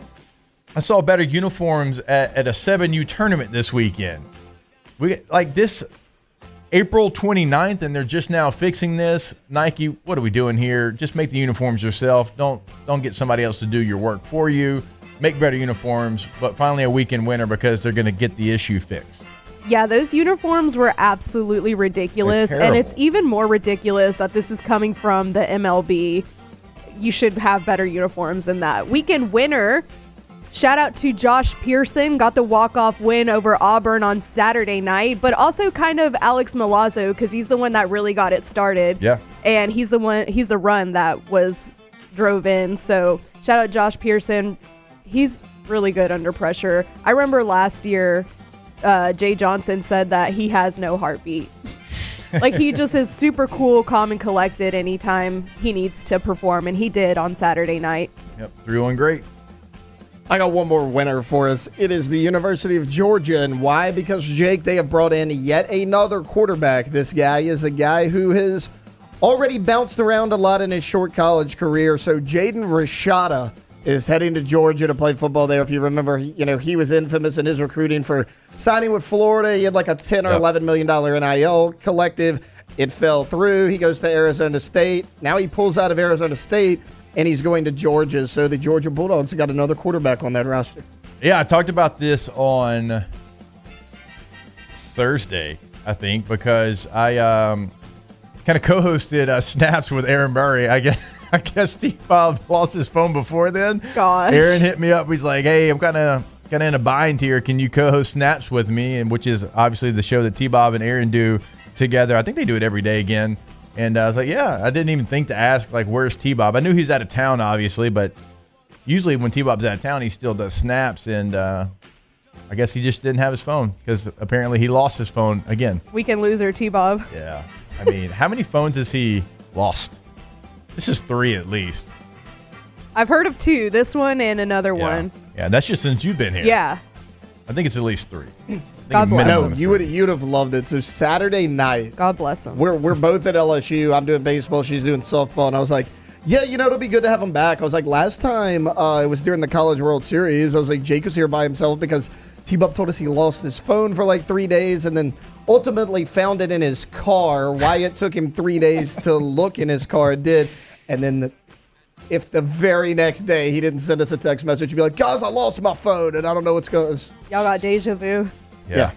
I saw better uniforms at a 7U tournament this weekend. We like this April 29th, and they're just now fixing this. Nike, what are we doing here? Just make the uniforms yourself. Don't get somebody else to do your work for you. Make better uniforms, but finally a weekend winner because they're going to get the issue fixed. Yeah, those uniforms were absolutely ridiculous. They're And terrible. it's even more ridiculous that this is coming from the MLB. You should have better uniforms than that. Weekend winner, shout out to Josh Pearson, got the walk-off win over Auburn on Saturday night, but also kind of Alex Milazzo because he's the one that really got it started. Yeah. And he's the run that drove in. So shout out Josh Pearson. He's really good under pressure. I remember last year, Jay Johnson said that he has no heartbeat. Like, he just is super cool, calm, and collected anytime he needs to perform, and he did on Saturday night. Yep, 3-1 great. I got one more winner for us. It is the University of Georgia. And why? Because, Jake, they have brought in yet another quarterback. This guy is a guy who has already bounced around a lot in his short college career. So Jaden Rashada is heading to Georgia to play football there. If you remember, he was infamous in his recruiting for signing with Florida. He had like a $10 or $11 million NIL collective. It fell through. He goes to Arizona State. Now he pulls out of Arizona State, and he's going to Georgia. So the Georgia Bulldogs got another quarterback on that roster. Yeah, I talked about this on Thursday, I think, because I kind of co-hosted Snaps with Aaron Murray. I guess I guess T-Bob lost his phone before then. Gosh. Aaron hit me up. He's like, hey, I'm kind of in a bind here. Can you co-host Snaps with me? And which is obviously the show that T-Bob and Aaron do together. I think they do it every day again. And I was like, yeah, I didn't even think to ask, like, where's T-Bob? I knew he's out of town, obviously, but usually when T-Bob's out of town, he still does Snaps. And I guess he just didn't have his phone because apparently he lost his phone again. Weekend loser, T-Bob. Yeah. I mean, how many phones has he lost? This is 3 at least. I've heard of 2. This one and another one. Yeah, that's just since you've been here. Yeah. I think it's at least 3. God bless No, him. you'd have loved it. So Saturday night, God bless him. We're both at LSU. I'm doing baseball. She's doing softball. And I was like, yeah, it'll be good to have him back. I was like, last time it was during the College World Series. I was like, Jake was here by himself because T-Bob told us he lost his phone for like 3 days and then ultimately found it in his car. Why it took him 3 days to look in his car, it did. And then if the very next day he didn't send us a text message, he'd be like, guys, I lost my phone and I don't know what's going on. Y'all got deja vu. Yeah.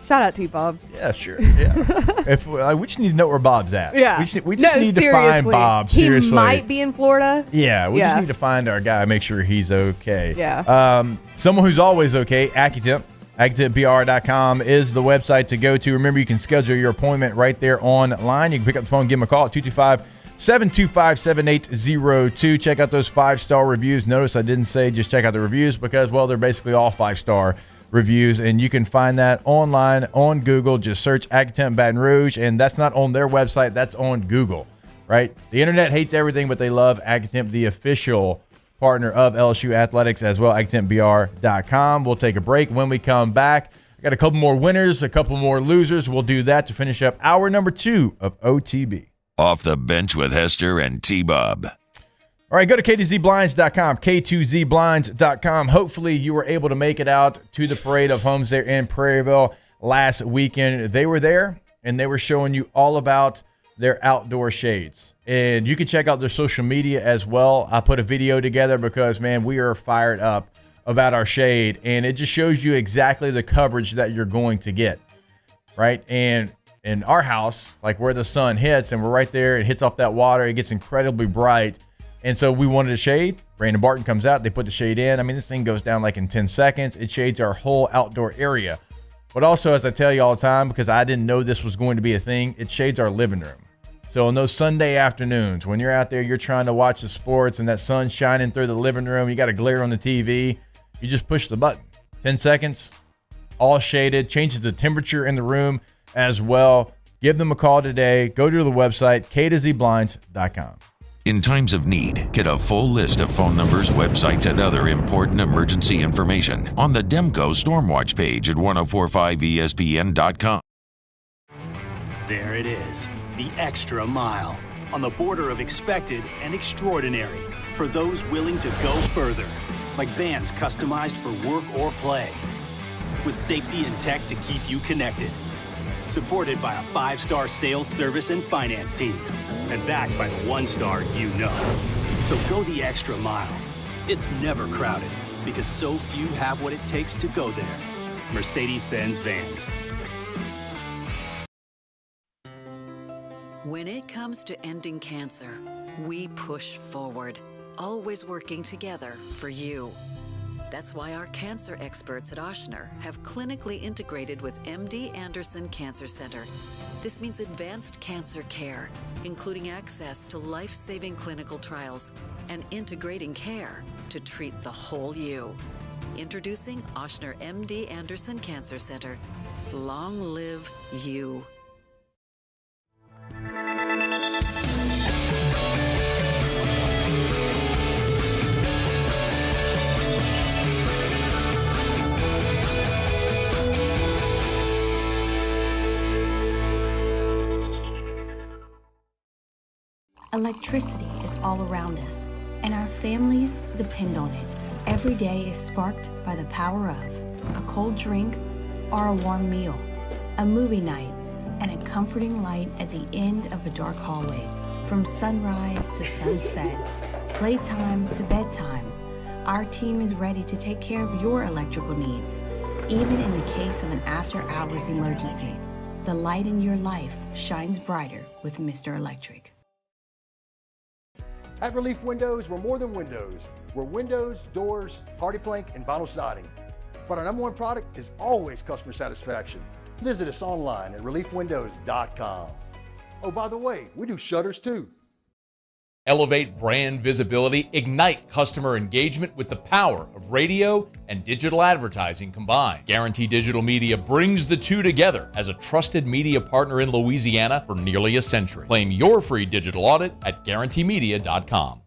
Shout out T-Bob. Yeah, sure. Yeah. We just need to know where Bob's at. Yeah. We just need to find Bob. Seriously. He might be in Florida. Yeah, we just need to find our guy, make sure he's okay. Yeah. Someone who's always okay, AccuTemp. AccuTempBR.com is the website to go to. Remember, you can schedule your appointment right there online. You can pick up the phone, give them a call at 225-725-7802. Check out those 5-star reviews. Notice I didn't say just check out the reviews because, well, they're basically all 5-star reviews, and you can find that online on Google. Just search AccuTemp Baton Rouge, and that's not on their website. That's on Google, right? The internet hates everything, but they love AccuTemp, the official partner of LSU Athletics as well, AccuTempBR.com. We'll take a break. When we come back, I got a couple more winners, a couple more losers. We'll do that to finish up hour number 2 of OTB. Off the Bench with Hester and T-Bob. All right, go to K2ZBlinds.com, K2ZBlinds.com. Hopefully you were able to make it out to the Parade of Homes there in Prairieville last weekend. They were there, and they were showing you all about their outdoor shades. And you can check out their social media as well. I put a video together because, man, we are fired up about our shade, and it just shows you exactly the coverage that you're going to get, right? And in our house, like where the sun hits, and we're right there, it hits off that water, it gets incredibly bright. And so we wanted a shade. Brandon Barton comes out. They put the shade in. I mean, this thing goes down like in 10 seconds. It shades our whole outdoor area. But also, as I tell you all the time, because I didn't know this was going to be a thing, it shades our living room. So on those Sunday afternoons, when you're out there, you're trying to watch the sports and that sun's shining through the living room, you got a glare on the TV, you just push the button. 10 seconds, all shaded, changes the temperature in the room as well. Give them a call today. Go to the website, K2ZBlinds.com. In times of need, get a full list of phone numbers, websites, and other important emergency information on the Demco Stormwatch page at 1045ESPN.com. There it is, the extra mile, on the border of expected and extraordinary for those willing to go further, like vans customized for work or play, with safety and tech to keep you connected. Supported by a 5-star sales, service, and finance team, and backed by the 1-star you know. So go the extra mile. It's never crowded because so few have what it takes to go there. Mercedes-Benz Vans. When it comes to ending cancer, we push forward, always working together for you. That's why our cancer experts at Ochsner have clinically integrated with MD Anderson Cancer Center. This means advanced cancer care, including access to life-saving clinical trials and integrating care to treat the whole you. Introducing Ochsner MD Anderson Cancer Center. Long live you. Electricity is all around us, and our families depend on it. Every day is sparked by the power of a cold drink or a warm meal, a movie night, and a comforting light at the end of a dark hallway. From sunrise to sunset, playtime to bedtime, our team is ready to take care of your electrical needs. Even in the case of an after-hours emergency, the light in your life shines brighter with Mr. Electric. At Relief Windows, we're more than windows. We're windows, doors, hardy plank, and vinyl siding. But our number one product is always customer satisfaction. Visit us online at reliefwindows.com. Oh, by the way, we do shutters too. Elevate brand visibility, ignite customer engagement with the power of radio and digital advertising combined. Guarantee Digital Media brings the two together as a trusted media partner in Louisiana for nearly a century. Claim your free digital audit at guaranteemedia.com.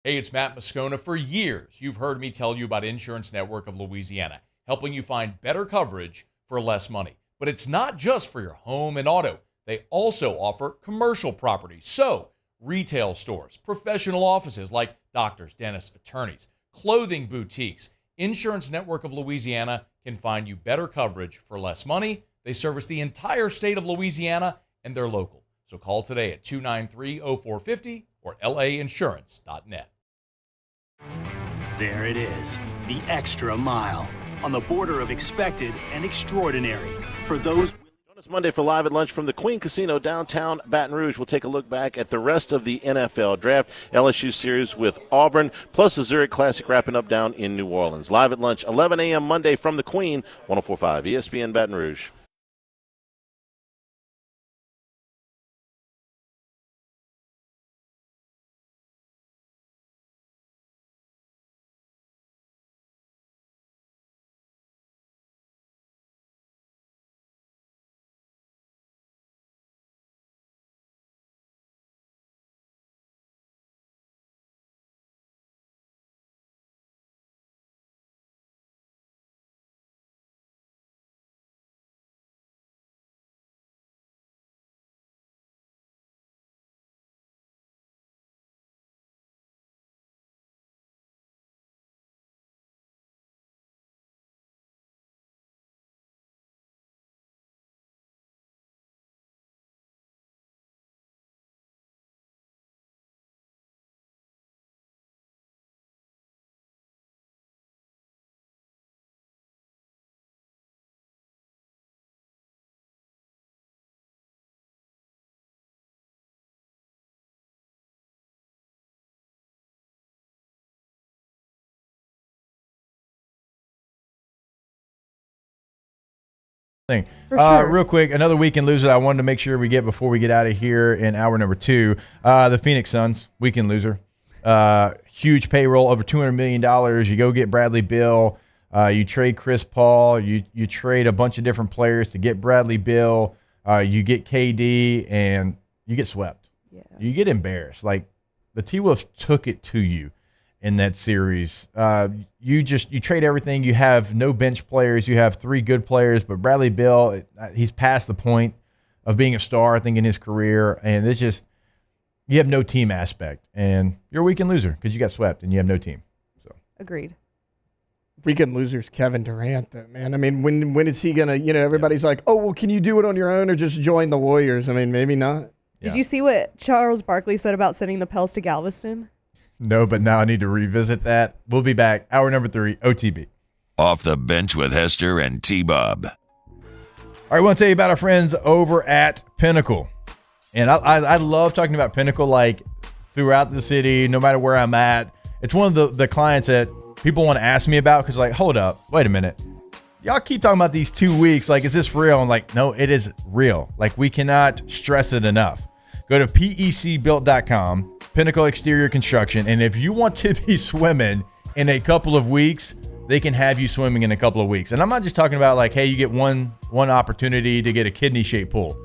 Hey, it's Matt Moscona. For years, you've heard me tell you about Insurance Network of Louisiana, helping you find better coverage for less money. But it's not just for your home and auto. They also offer commercial property. So, retail stores, professional offices like doctors, dentists, attorneys, clothing boutiques. Insurance Network of Louisiana can find you better coverage for less money. They service the entire state of Louisiana, and they're local. So call today at 293-0450 or lainsurance.net. There it is, the extra mile, on the border of expected and extraordinary. For those It's Monday for Live at Lunch from the Queen Casino downtown Baton Rouge. We'll take a look back at the rest of the NFL draft, LSU series with Auburn, plus the Zurich Classic wrapping up down in New Orleans. Live at Lunch, 11 a.m. Monday from the Queen, 104.5 ESPN Baton Rouge. Thing. For sure. Real quick, another weekend loser I wanted to make sure we get before we get out of here in hour number 2. The Phoenix Suns, weekend loser. Huge payroll, over $200 million. You go get Bradley Beal. You trade Chris Paul. You trade a bunch of different players to get Bradley Beal. You get KD, and you get swept. Yeah. You get embarrassed. Like, the T-Wolves took it to you in that series. You trade everything. You have no bench players. You have 3 good players, but Bradley Beal, he's past the point of being a star, I think, in his career, and it's just, you have no team aspect, and you're a weekend loser because you got swept and you have no team. So Agreed. Weekend losers, Kevin Durant, though, man. I mean, when is he gonna? Everybody's like, oh, well, can you do it on your own or just join the Warriors? I mean, maybe not. Did you see what Charles Barkley said about sending the Pels to Galveston? No, but now I need to revisit that. We'll be back. Hour number 3, OTB. Off the Bench with Hester and T-Bob. All right, I want to tell you about our friends over at Pinnacle. And I love talking about Pinnacle, like, throughout the city, no matter where I'm at. It's one of the clients that people want to ask me about because, like, hold up, wait a minute. Y'all keep talking about these 2 weeks. Like, is this real? I'm like, no, it is real. Like, we cannot stress it enough. Go to PECbuilt.com, Pinnacle Exterior Construction, and if you want to be swimming in a couple of weeks, they can have you swimming in a couple of weeks. And I'm not just talking about, like, hey, you get one opportunity to get a kidney-shaped pool.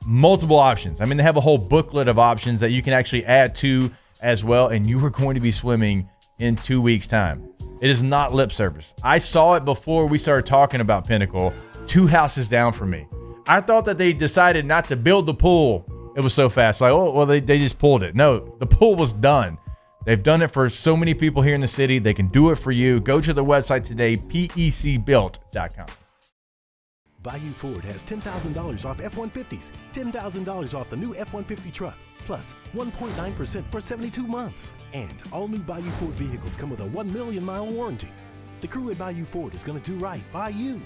Multiple options. I mean, they have a whole booklet of options that you can actually add to as well, and you are going to be swimming in 2 weeks' time. It is not lip service. I saw it before we started talking about Pinnacle, 2 houses down from me. I thought that they decided not to build the pool. It was so fast. Like, oh, well, they just pulled it. No, the pool was done. They've done it for so many people here in the city. They can do it for you. Go to their website today, pecbuilt.com. Bayou Ford has $10,000 off F-150s, $10,000 off the new F-150 truck, plus 1.9% for 72 months. And all new Bayou Ford vehicles come with a 1 million mile warranty. The crew at Bayou Ford is going to do right by you.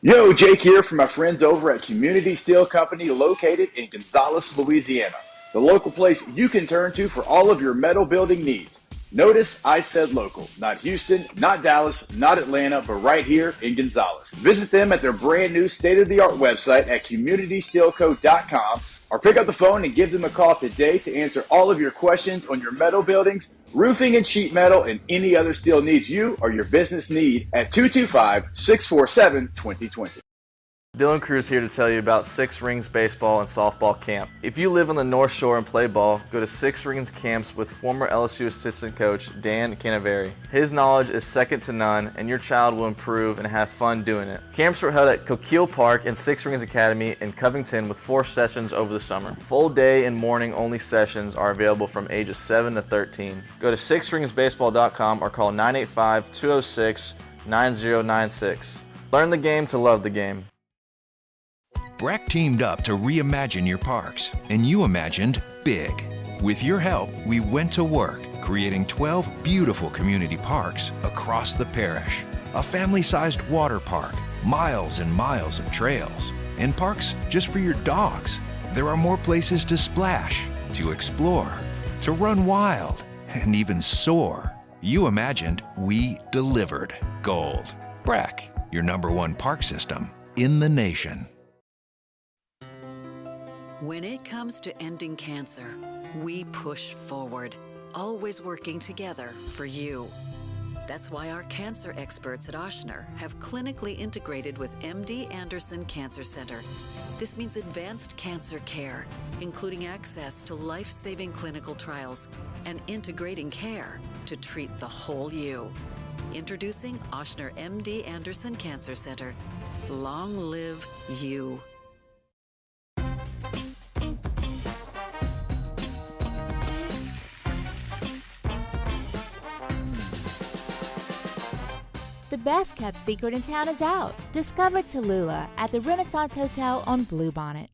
Yo, Jake here from my friends over at Community Steel Company located in Gonzales, Louisiana. The local place you can turn to for all of your metal building needs. Notice I said local, not Houston, not Dallas, not Atlanta, but right here in Gonzales. Visit them at their brand new state-of-the-art website at communitysteelco.com or pick up the phone and give them a call today to answer all of your questions on your metal buildings, roofing and sheet metal, and any other steel needs you or your business need at 225-647-2020. Dylan Cruz here to tell you about Six Rings Baseball and Softball Camp. If you live on the North Shore and play ball, go to Six Rings Camps with former LSU assistant coach Dan Canaveri. His knowledge is second to none, and your child will improve and have fun doing it. Camps were held at Coquille Park and Six Rings Academy in Covington with 4 sessions over the summer. Full day and morning only sessions are available from ages 7 to 13. Go to sixringsbaseball.com or call 985-206-9096. Learn the game to love the game. Breck teamed up to reimagine your parks, and you imagined big. With your help, we went to work, creating 12 beautiful community parks across the parish. A family-sized water park, miles and miles of trails, and parks just for your dogs. There are more places to splash, to explore, to run wild, and even soar. You imagined, we delivered gold. Breck, your #1 park system in the nation. When it comes to ending cancer, we push forward, always working together for you. That's why our cancer experts at Oshner have clinically integrated with MD Anderson Cancer Center. This means advanced cancer care, including access to life-saving clinical trials and integrating care to treat the whole you. Introducing Oshner MD Anderson Cancer Center. Long live you. The best kept secret in town is out. Discover Tallulah at the Renaissance Hotel on Bluebonnet.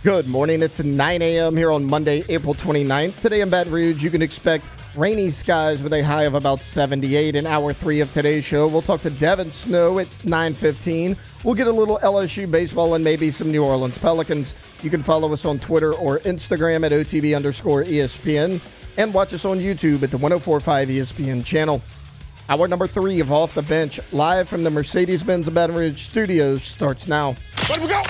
Good morning. It's 9 a.m. here on Monday, April 29th. Today in Baton Rouge, you can expect rainy skies with a high of about 78. In hour 3 of today's show, we'll talk to Devin Snow. It's 9:15. We'll get a little LSU baseball and maybe some New Orleans Pelicans. You can follow us on Twitter or Instagram at OTB_ESPN and watch us on YouTube at the 104.5 ESPN channel. Hour number 3 of Off the Bench, live from the Mercedes-Benz Baton Rouge studios, starts now. Let we go!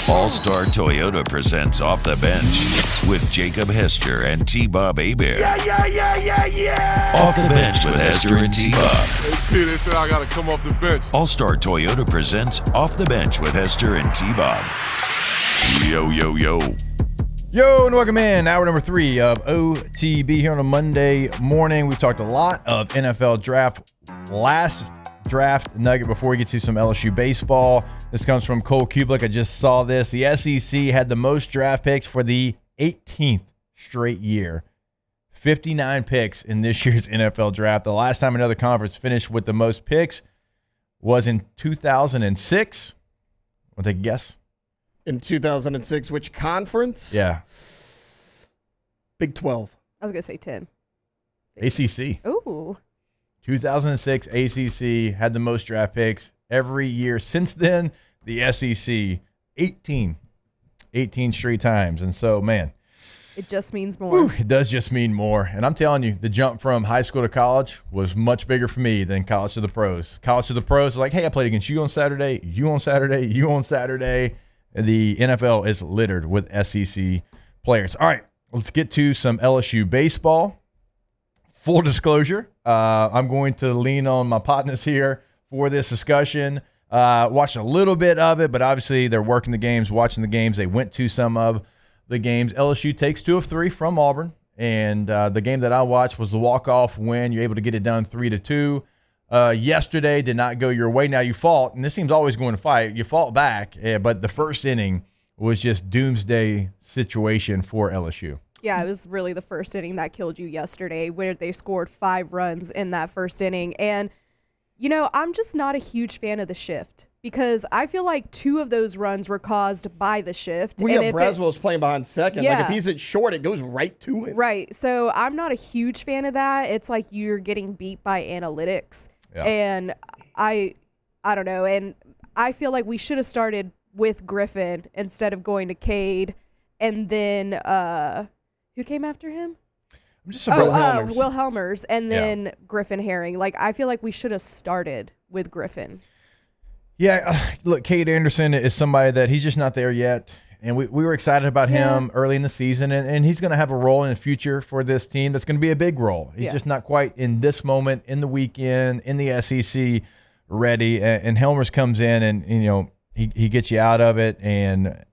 All-Star Toyota presents Off the Bench with Jacob Hester and T-Bob Hebert. Yeah! Off the Bench with Hester and T-Bob. Hey, P, they said I got to come off the bench. All-Star Toyota presents Off the Bench with Hester and T-Bob. Yo, yo, yo. Yo, and welcome in. Hour number 3 of OTB here on a Monday morning. We've talked a lot of NFL draft. Last draft nugget before we get to some LSU baseball. This comes from Cole Kublik. I just saw this. The SEC had the most draft picks for the 18th straight year. 59 picks in this year's NFL draft. The last time another conference finished with the most picks was in 2006. Want to take a guess? In 2006, which conference? Yeah. Big 12. I was going to say 10. ACC. Ooh. 2006 ACC had the most draft picks every year since then. The SEC 18 straight times. And so, man, it just means more. It does just mean more. And I'm telling you, the jump from high school to college was much bigger for me than college to the pros. College to the pros is like, hey, I played against you on Saturday, you on Saturday, you on Saturday. The NFL is littered with SEC players. All right, let's get to some LSU baseball. Full disclosure, I'm going to lean on my partners here for this discussion. Watched a little bit of it, but obviously they're working the games, watching the games. They went to some of the games. LSU takes 2 of 3 from Auburn, and the game that I watched was the walk-off win. You're able to get it done 3-2. Yesterday did not go your way. Now you fought, and this team's always going to fight. You fought back, but the first inning was just doomsday situation for LSU. Yeah, it was really the first inning that killed you yesterday, where they scored 5 runs in that first inning. And, I'm just not a huge fan of the shift because I feel like 2 of those runs were caused by the shift. Braswell's playing behind second. Yeah. Like, if he's at short, it goes right to him. Right. So I'm not a huge fan of that. It's like you're getting beat by analytics. Yeah. And I don't know. And I feel like we should have started with Griffin instead of going to Cade. And then who came after him? Will Helmers. And then Griffin Herring. Like, I feel like we should have started with Griffin. Yeah, look, Cade Anderson is somebody that he's just not there yet. And we were excited about him early in the season. And he's going to have a role in the future for this team that's going to be a big role. He's just not quite in this moment, in the weekend, in the SEC ready. And Helmers comes in and, he gets you out of it.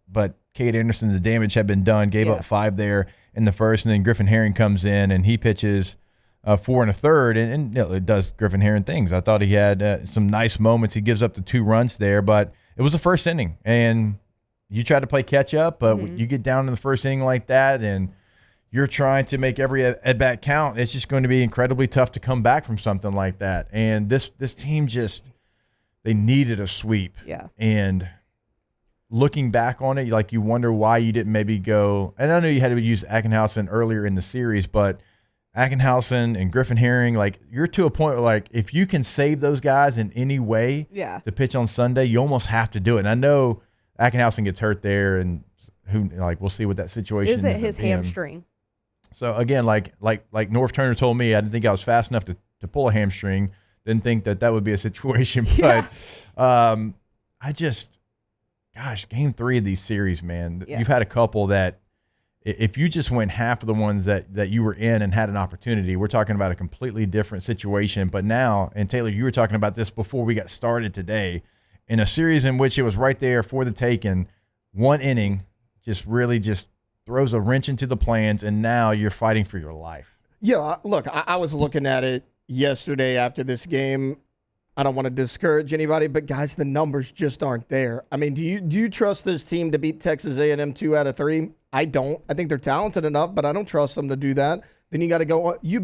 But Cade Anderson, the damage had been done, gave up 5 there in the first. And then Griffin Herring comes in and he pitches 4 1/3, and it does Griffin Herring things. I thought he had some nice moments. He gives up the 2 runs there, but it was the first inning, and you try to play catch up, but you get down in the first inning like that, and you're trying to make every at bat count. It's just going to be incredibly tough to come back from something like that. And this team they needed a sweep. Yeah. And looking back on it, like you wonder why you didn't maybe go. And I know you had to use Ackenhausen earlier in the series, but Ackenhausen and Griffin Herring, like you're to a point where like if you can save those guys in any way to pitch on Sunday, you almost have to do it. And I know Ackenhausen gets hurt there, and we'll see what that situation is. Is it his hamstring? So again, like North Turner told me, I didn't think I was fast enough to pull a hamstring. Didn't think that would be a situation, but game 3 of these series, man, you've had a couple that. If you just went half of the ones that you were in and had an opportunity, we're talking about a completely different situation. But now, and Taylor, you were talking about this before we got started today, in a series in which it was right there for the taking, 1 inning just throws a wrench into the plans, and now you're fighting for your life. Yeah, look, I was looking at it yesterday after this game. I don't want to discourage anybody, but guys, the numbers just aren't there. I mean, do you trust this team to beat Texas A&M 2 out of 3? I don't. I think they're talented enough, but I don't trust them to do that. Then you got to go on. You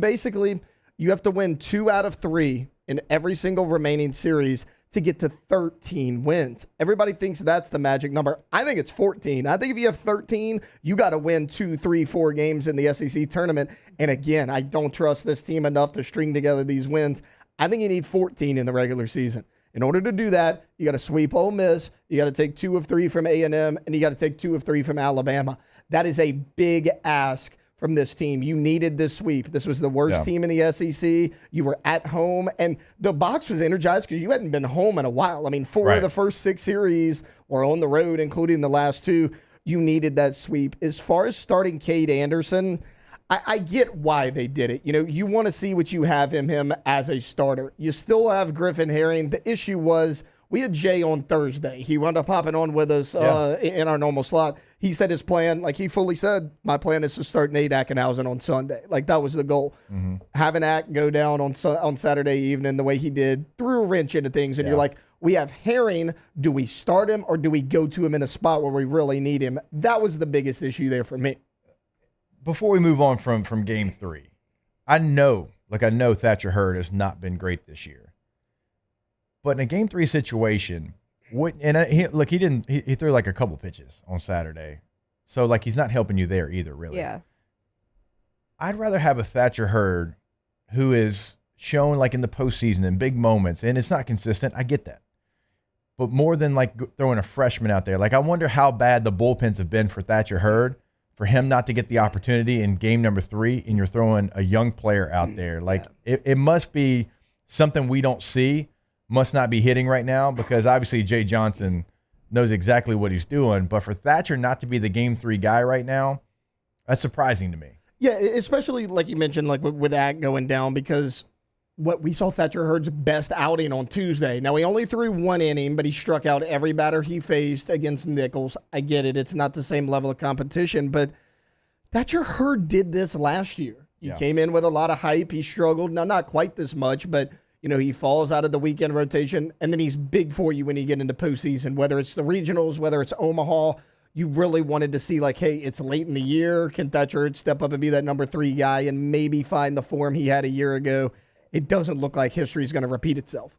have to win 2 out of 3 in every single remaining series to get to 13 wins. Everybody thinks that's the magic number. I think it's 14. I think if you have 13, you got to win 2, 3, 4 games in the SEC tournament. And again, I don't trust this team enough to string together these wins. I think you need 14 in the regular season. In order to do that, you got to sweep Ole Miss, you got to take 2 of 3 from A&M, and you got to take 2 of 3 from Alabama. That is a big ask from this team. You needed this sweep. This was the worst team in the SEC. You were at home, and the box was energized because you hadn't been home in a while. I mean, 4 of the first 6 series were on the road, including the last 2. You needed that sweep. As far as starting Cade Anderson, I get why they did it. You want to see what you have in him as a starter. You still have Griffin Herring. The issue was we had Jay on Thursday. He wound up hopping on with us in our normal slot. He said his plan, like he fully said, my plan is to start Nate Ackenhausen on Sunday. Like that was the goal. Mm-hmm. Having Ack go down on Saturday evening the way he did threw a wrench into things. And you're like, we have Herring. Do we start him or do we go to him in a spot where we really need him? That was the biggest issue there for me. Before we move on from game 3, I know Thatcher Hurd has not been great this year. But in a game 3 situation, he threw like a couple pitches on Saturday. So like he's not helping you there either, really. Yeah. I'd rather have a Thatcher Hurd who is shown like in the postseason in big moments, and it's not consistent. I get that. But more than like throwing a freshman out there, like I wonder how bad the bullpens have been for Thatcher Hurd, for him not to get the opportunity in game number 3, and you're throwing a young player out there. Like it must be something we don't see, must not be hitting right now, because obviously Jay Johnson knows exactly what he's doing. But for Thatcher not to be the game 3 guy right now, that's surprising to me. Yeah, especially like you mentioned, like with that going down, because what we saw Thatcher Hurd's best outing on Tuesday. Now, he only threw 1 inning, but he struck out every batter he faced against Nichols. I get it. It's not the same level of competition, but Thatcher Hurd did this last year. He came in with a lot of hype. He struggled. Now, not quite this much, but, he falls out of the weekend rotation, and then he's big for you when you get into postseason, whether it's the regionals, whether it's Omaha. you really wanted to see, like, hey, it's late in the year. Can Thatcher Hurd step up and be that number 3 guy and maybe find the form he had a year ago? It doesn't look like history is going to repeat itself.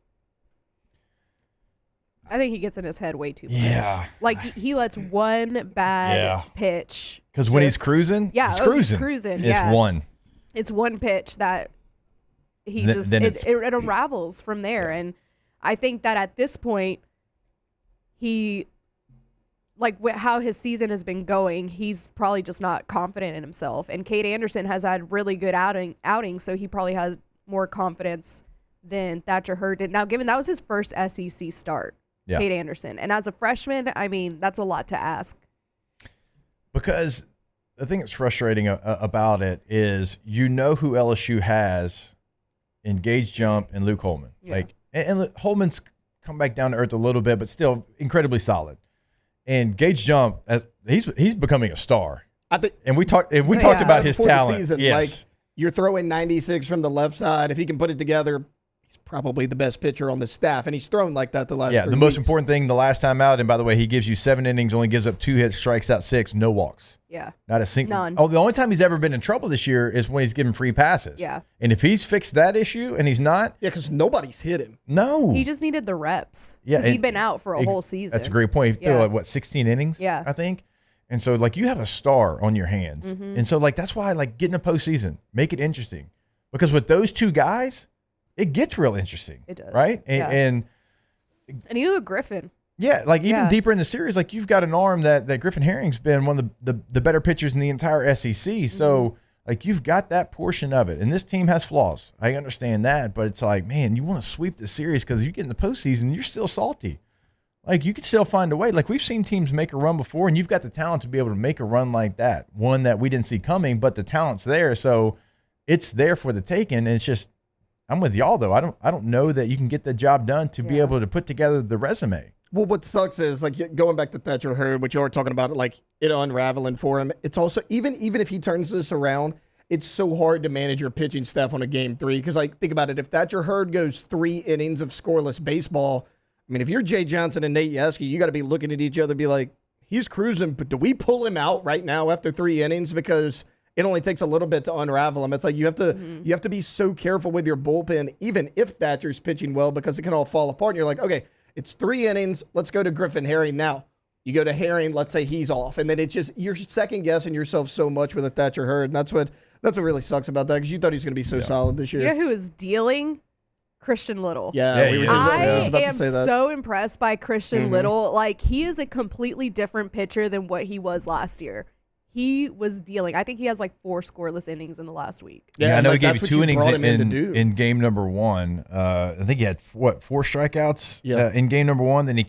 I think he gets in his head way too much. Yeah. Like, he lets one bad pitch. Because when he's cruising, yeah, he's cruising. He's cruising. It's one. It's one pitch that he it unravels from there. And I think that at this point, he, like how his season has been going, he's probably just not confident in himself. And Cade Anderson has had really good outings, so he probably has more confidence than Thatcher Hurd did. Now, given that was his first SEC start, Cade Anderson. And as a freshman, I mean, that's a lot to ask. Because the thing that's frustrating about it is who LSU has in Gage Jump and Luke Holman. Yeah. And Holman's come back down to earth a little bit, but still incredibly solid. And Gage Jump, he's becoming a star. I think, and we talked about his talent. The season, like, you're throwing 96 from the left side. If he can put it together, he's probably the best pitcher on the staff, and he's thrown like that the last 3 weeks. The most important thing the last time out, and by the way, he gives you 7 innings, only gives up 2 hits, strikes out 6, no walks. Yeah. Not a single. None. Oh, the only time he's ever been in trouble this year is when he's given free passes. Yeah. And if he's fixed that issue and he's not. Yeah, because nobody's hit him. No. He just needed the reps. Yeah. Because he'd been out for a whole season. That's a great point. He threw, 16 innings? Yeah. I think. And so, you have a star on your hands. Mm-hmm. And so, that's why, get in the postseason. Make it interesting. Because with those 2 guys, it gets real interesting. It does. Right? And you have Griffin. Yeah, even deeper in the series, you've got an arm that Griffin Herring's been one of the better pitchers in the entire SEC. Mm-hmm. So, you've got that portion of it. And this team has flaws. I understand that. But it's man, you want to sweep the series because you get in the postseason, you're still salty. You can still find a way. We've seen teams make a run before, and you've got the talent to be able to make a run like that. One that we didn't see coming, but the talent's there. So, it's there for the taking. And it's just, I'm with y'all, though. I don't know that you can get the job done to be able to put together the resume. Well, what sucks is, going back to Thatcher Hurd, which you were talking about, it unraveling for him. It's also, even if he turns this around, it's so hard to manage your pitching staff on a game 3. Because, think about it. If Thatcher Hurd goes 3 innings of scoreless baseball, I mean, if you're Jay Johnson and Nate Yeskie, you got to be looking at each other and be like, he's cruising, but do we pull him out right now after 3 innings? Because it only takes a little bit to unravel him. It's you have to be so careful with your bullpen, even if Thatcher's pitching well, because it can all fall apart. And you're like, okay, it's 3 innings. Let's go to Griffin Herring now. You go to Herring, let's say he's off. And then it's just, you're second guessing yourself so much with a Thatcher Hurd. And that's what really sucks about that, because you thought he was going to be so solid this year. You know who is dealing? Christian Little. Yeah, I was about to say that. So impressed by Christian Little. He is a completely different pitcher than what he was last year. He was dealing. I think he has 4 scoreless innings in the last week. Yeah, I know he gave you 2 innings in game number 1. I think he had 4 strikeouts in game number 1. Then he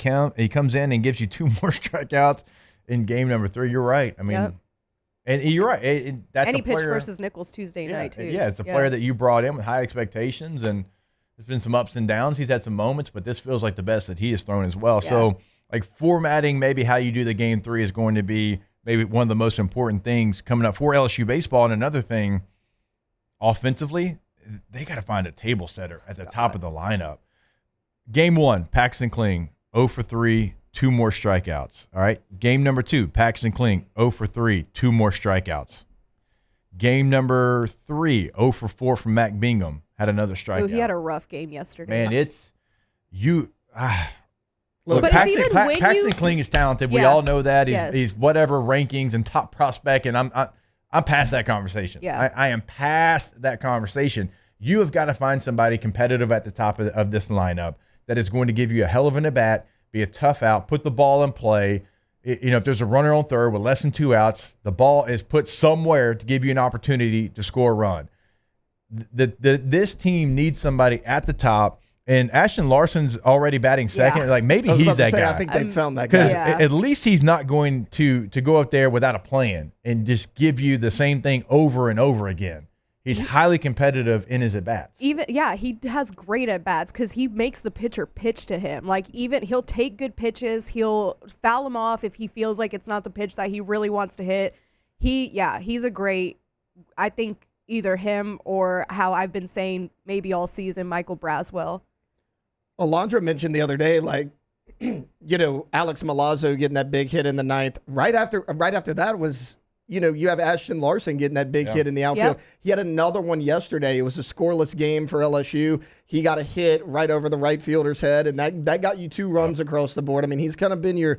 comes in and gives you 2 more strikeouts in game number 3. You're right. I mean, and you're right. And he pitched versus Nichols Tuesday night too. Yeah, it's a player that you brought in with high expectations, and there's been some ups and downs. He's had some moments, but this feels like the best that he has thrown as well. Yeah. So, formatting maybe how you do the game 3 is going to be maybe one of the most important things coming up for LSU baseball. And another thing, offensively, they got to find a table setter at the top of the lineup. Game 1, Paxton Kling, 0 for 3, 2 more strikeouts. All right. Game number 2, Paxton Kling, 0 for 3, 2 more strikeouts. Game number 3, 0 for 4 from Mac Bingham. Had another strikeout. Oh, he had a rough game yesterday. Man, it's you. Look, Paxton Kling is talented. We all know that. He's whatever rankings and top prospect, and I'm past that conversation. Yeah. I am past that conversation. You have got to find somebody competitive at the top of this lineup that is going to give you a hell of an at-bat, be a tough out, put the ball in play. If there's a runner on third with less than 2 outs, the ball is put somewhere to give you an opportunity to score a run. This team needs somebody at the top, and Ashton Larson's already batting second. Maybe he's that guy. I think they found that guy. Because at least he's not going to go up there without a plan and just give you the same thing over and over again. He's highly competitive in his at-bats. He has great at-bats because he makes the pitcher pitch to him. He'll take good pitches. He'll foul him off if he feels like it's not the pitch that he really wants to hit. He's a great, I think, either him or how I've been saying maybe all season, Michael Braswell. Alondra mentioned the other day, Alex Milazzo getting that big hit in the ninth. Right after that was, you have Ashton Larson getting that big hit in the outfield. Yep. He had another one yesterday. It was a scoreless game for LSU. He got a hit right over the right fielder's head, and that got you 2 runs across the board. I mean, he's kind of been your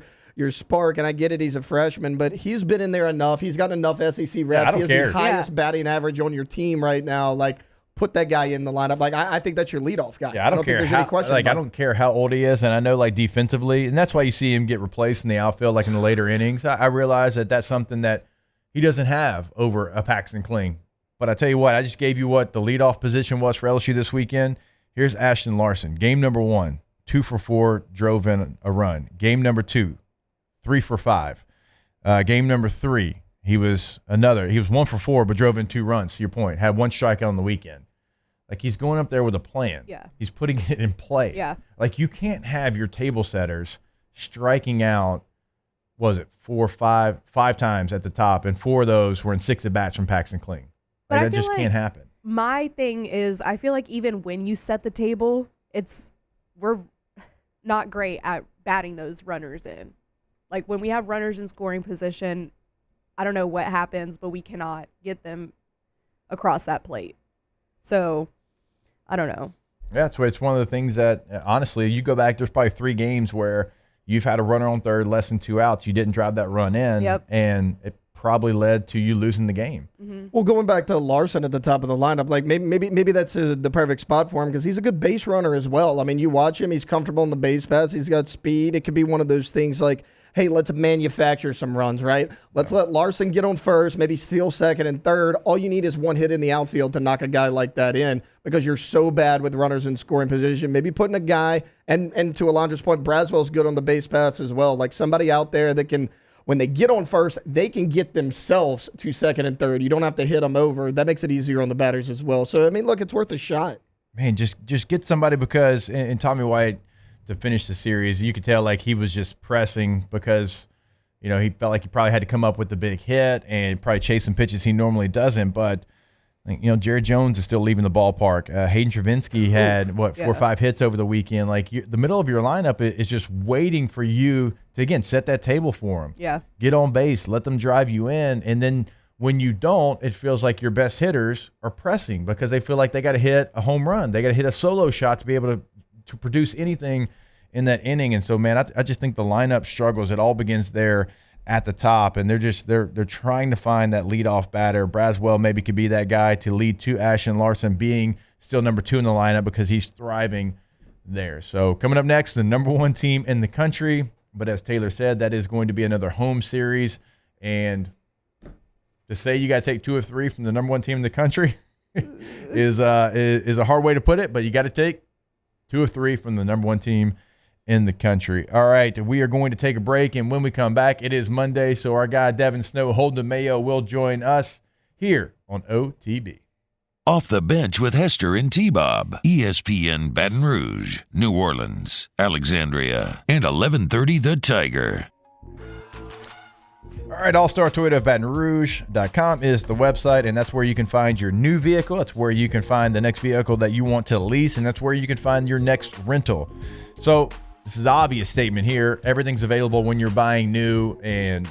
spark, and I get it, he's a freshman, but he's been in there enough. He's got enough SEC reps. He has the highest batting average on your team right now. Like, put that guy in the lineup. Like, I think that's your leadoff guy. Yeah, I don't care think there's any question. I don't care how old he is, and I know, like, defensively, and that's why you see him get replaced in the outfield, like in the later innings. I realize that that's something that he doesn't have over a Paxton Kling. But I tell you what, I just gave you what the leadoff position was for LSU this weekend. Here's Ashton Larson. Game number 1, 2 for 4, drove in a run. Game number 2, 3 for 5. Game number 3, he was 1 for 4, but drove in 2 runs, to your point. Had 1 strikeout on the weekend. Like, he's going up there with a plan. Yeah. He's putting it in play. Yeah. Like, you can't have your table setters striking out, five times at the top, and 4 of those were in 6 at-bats from Paxton Kling. But that just can't happen. My thing is, I feel like even when you set the table, we're not great at batting those runners in. Like, when we have runners in scoring position, I don't know what happens, but we cannot get them across that plate. So, I don't know. Yeah, it's one of the things that, honestly, you go back, there's probably 3 games where you've had a runner on third, less than 2 outs. You didn't drive that run in, and it probably led to you losing the game. Mm-hmm. Well, going back to Larson at the top of the lineup, like maybe that's the perfect spot for him because he's a good base runner as well. I mean, you watch him; he's comfortable in the base paths. He's got speed. It could be one of those things like, hey, let's manufacture some runs, right? Let's let Larson get on first, maybe steal second and third. All you need is 1 hit in the outfield to knock a guy like that in because you're so bad with runners in scoring position. Maybe putting a guy, and to Alondra's point, Braswell's good on the base paths as well. Like somebody out there that can, when they get on first, they can get themselves to second and third. You don't have to hit them over. That makes it easier on the batters as well. So, I mean, look, it's worth a shot. Man, just get somebody because, and Tommy White, to finish the series, you could tell like he was just pressing because, he felt like he probably had to come up with the big hit and probably chase some pitches he normally doesn't. But, Jared Jones is still leaving the ballpark. Hayden Travinski had, 4 or 5 hits over the weekend. Like, the middle of your lineup is just waiting for you to, again, set that table for them. Yeah. Get on base, let them drive you in. And then when you don't, it feels like your best hitters are pressing because they feel like they got to hit a home run. They got to hit a solo shot to be able to produce anything in that inning. And so, man, I just think the lineup struggles. It all begins there at the top, and they're trying to find that leadoff batter. Braswell maybe could be that guy to lead to Ashton Larson being still number 2 in the lineup because he's thriving there. So coming up next, the number 1 team in the country, but as Taylor said, that is going to be another home series. And to say you got to take 2 of 3 from the number 1 team in the country is a hard way to put it, but you got to take 2 of 3 from the number 1 team in the country. All right, we are going to take a break, and when we come back, it is Monday, so our guy Devin Snow, Hold the Mayo, will join us here on OTB. Off the Bench with Hester and T-Bob. ESPN Baton Rouge, New Orleans, Alexandria, and 1130 The Tiger. All right, All-Star Toyota of Baton Rouge.com is the website, and that's where you can find your new vehicle. That's where you can find the next vehicle that you want to lease, and that's where you can find your next rental. So this is the obvious statement here. Everything's available when you're buying new, and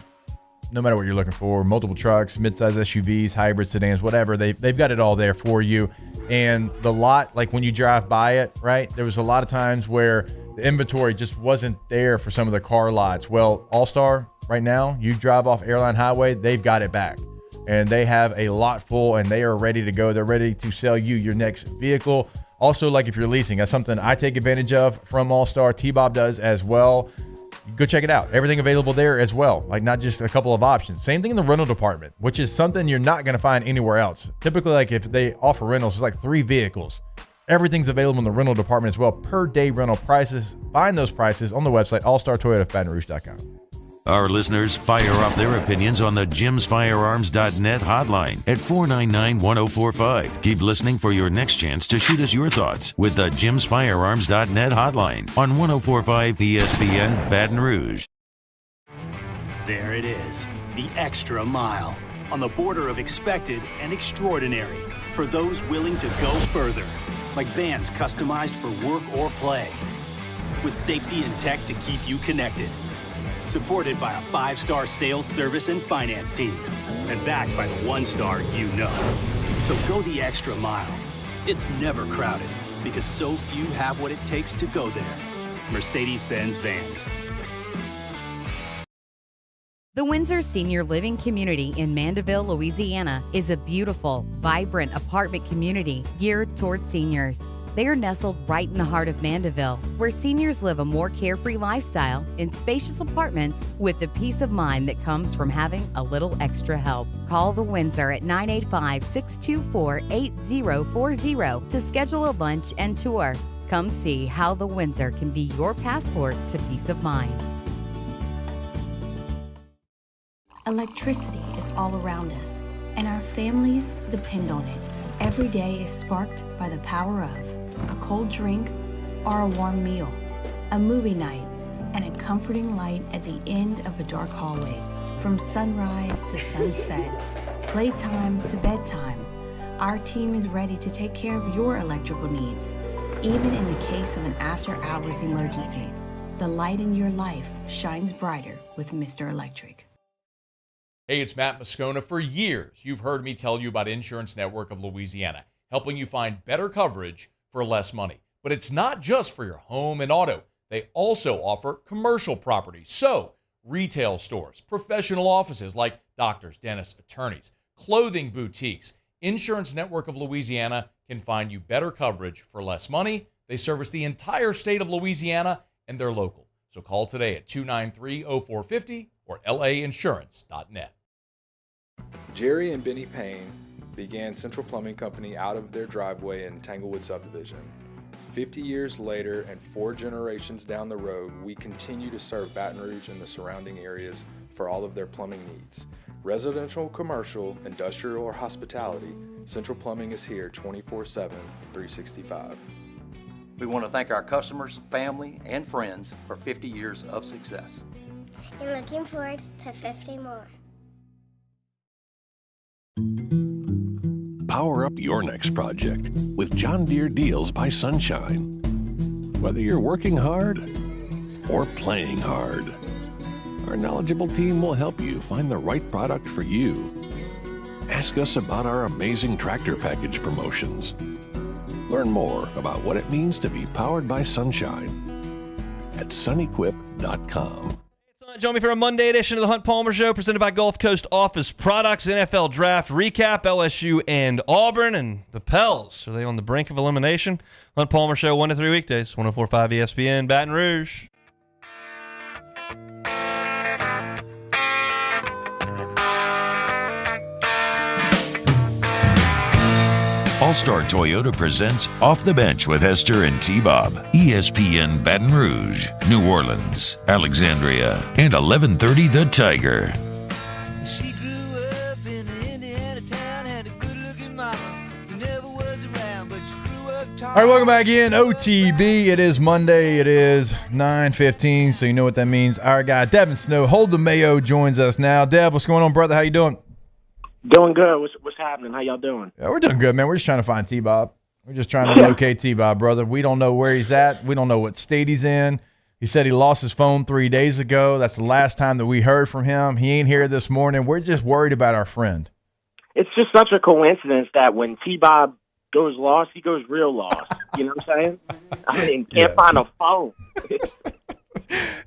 no matter what you're looking for, multiple trucks, midsize SUVs, hybrid sedans, whatever, they've got it all there for you. And the lot, like when you drive by it, right, there was a lot of times where the inventory just wasn't there for some of the car lots. Well, All-Star, right now, you drive off Airline Highway, they've got it back. And they have a lot full, and they are ready to go. They're ready to sell you your next vehicle. Also, like if you're leasing, that's something I take advantage of from All-Star. T-Bob does as well. Go check it out. Everything available there as well. Like not just a couple of options. Same thing in the rental department, which is something you're not going to find anywhere else. Typically, like if they offer rentals, it's like 3 vehicles. Everything's available in the rental department as well. Per day rental prices. Find those prices on the website, allstartoyotabatonrouge.com. Our listeners fire off their opinions on the jimsfirearms.net hotline at 499-1045. Keep listening for your next chance to shoot us your thoughts with the jimsfirearms.net hotline on 1045 ESPN Baton Rouge. There it is, the extra mile, on the border of expected and extraordinary for those willing to go further, like vans customized for work or play. with safety and tech to keep you connected. Supported by a 5-star sales, service, and finance team. And backed by the 1-star you know. So go the extra mile. It's never crowded because so few have what it takes to go there. Mercedes-Benz Vans. The Windsor Senior Living Community in Mandeville, Louisiana is a beautiful, vibrant apartment community geared towards seniors. They are nestled right in the heart of Mandeville, where seniors live a more carefree lifestyle in spacious apartments with the peace of mind that comes from having a little extra help. Call the Windsor at 985-624-8040 to schedule a lunch and tour. Come see how the Windsor can be your passport to peace of mind. Electricity is all around us, and our families depend on it. Every day is sparked by the power of a cold drink or a warm meal, a movie night, and a comforting light at the end of a dark hallway. From sunrise to sunset, playtime to bedtime, our team is ready to take care of your electrical needs. Even in the case of an after-hours emergency, the light in your life shines brighter with Mr. Electric. Hey, it's Matt Moscona. For years, you've heard me tell you about Insurance Network of Louisiana, helping you find better coverage for less money. But it's not just for your home and auto. They also offer commercial property. So, retail stores, professional offices like doctors, dentists, attorneys, clothing boutiques. Insurance Network of Louisiana can find you better coverage for less money. They service the entire state of Louisiana, and they're local. So call today at 293-0450 or lainsurance.net. Jerry and Benny Payne began Central Plumbing Company out of their driveway in Tanglewood Subdivision. 50 years later and 4 generations down the road, we continue to serve Baton Rouge and the surrounding areas for all of their plumbing needs. Residential, commercial, industrial, or hospitality, Central Plumbing is here 24/7, 365. We want to thank our customers, family, and friends for 50 years of success. And looking forward to 50 more. Power up your next project with John Deere Deals by Sunshine. Whether you're working hard or playing hard, our knowledgeable team will help you find the right product for you. Ask us about our amazing tractor package promotions. Learn more about what it means to be powered by sunshine at sunequip.com. Join me for a Monday edition of the Hunt Palmer Show, presented by Gulf Coast Office Products. NFL Draft Recap, LSU and Auburn, and the Pels. Are they on the brink of elimination? Hunt Palmer Show, 1 to 3 weekdays, 104.5 ESPN, Baton Rouge. All-Star Toyota presents Off the Bench with Hester and T-Bob. ESPN Baton Rouge, New Orleans, Alexandria, and 1130 The Tiger. She grew up in an Indiana town, had a good-looking mama who never was around, but she grew up All right, welcome back in. OTB. It is Monday. It is 9:15, so you know what that means. Our guy, Devin Snow, Hold the Mayo, joins us now. Dev, what's going on, brother? How you doing? Doing good. What's happening? How y'all doing? Yeah, we're doing good, man. We're just trying to find T-Bob. We're just trying to locate T-Bob, brother. We don't know where he's at. We don't know what state he's in. He said he lost his phone 3 days ago. That's the last time that we heard from him. He ain't here this morning. We're just worried about our friend. It's just such a coincidence that when T-Bob goes lost, he goes real lost. You know what I'm saying? I mean, can't find a phone.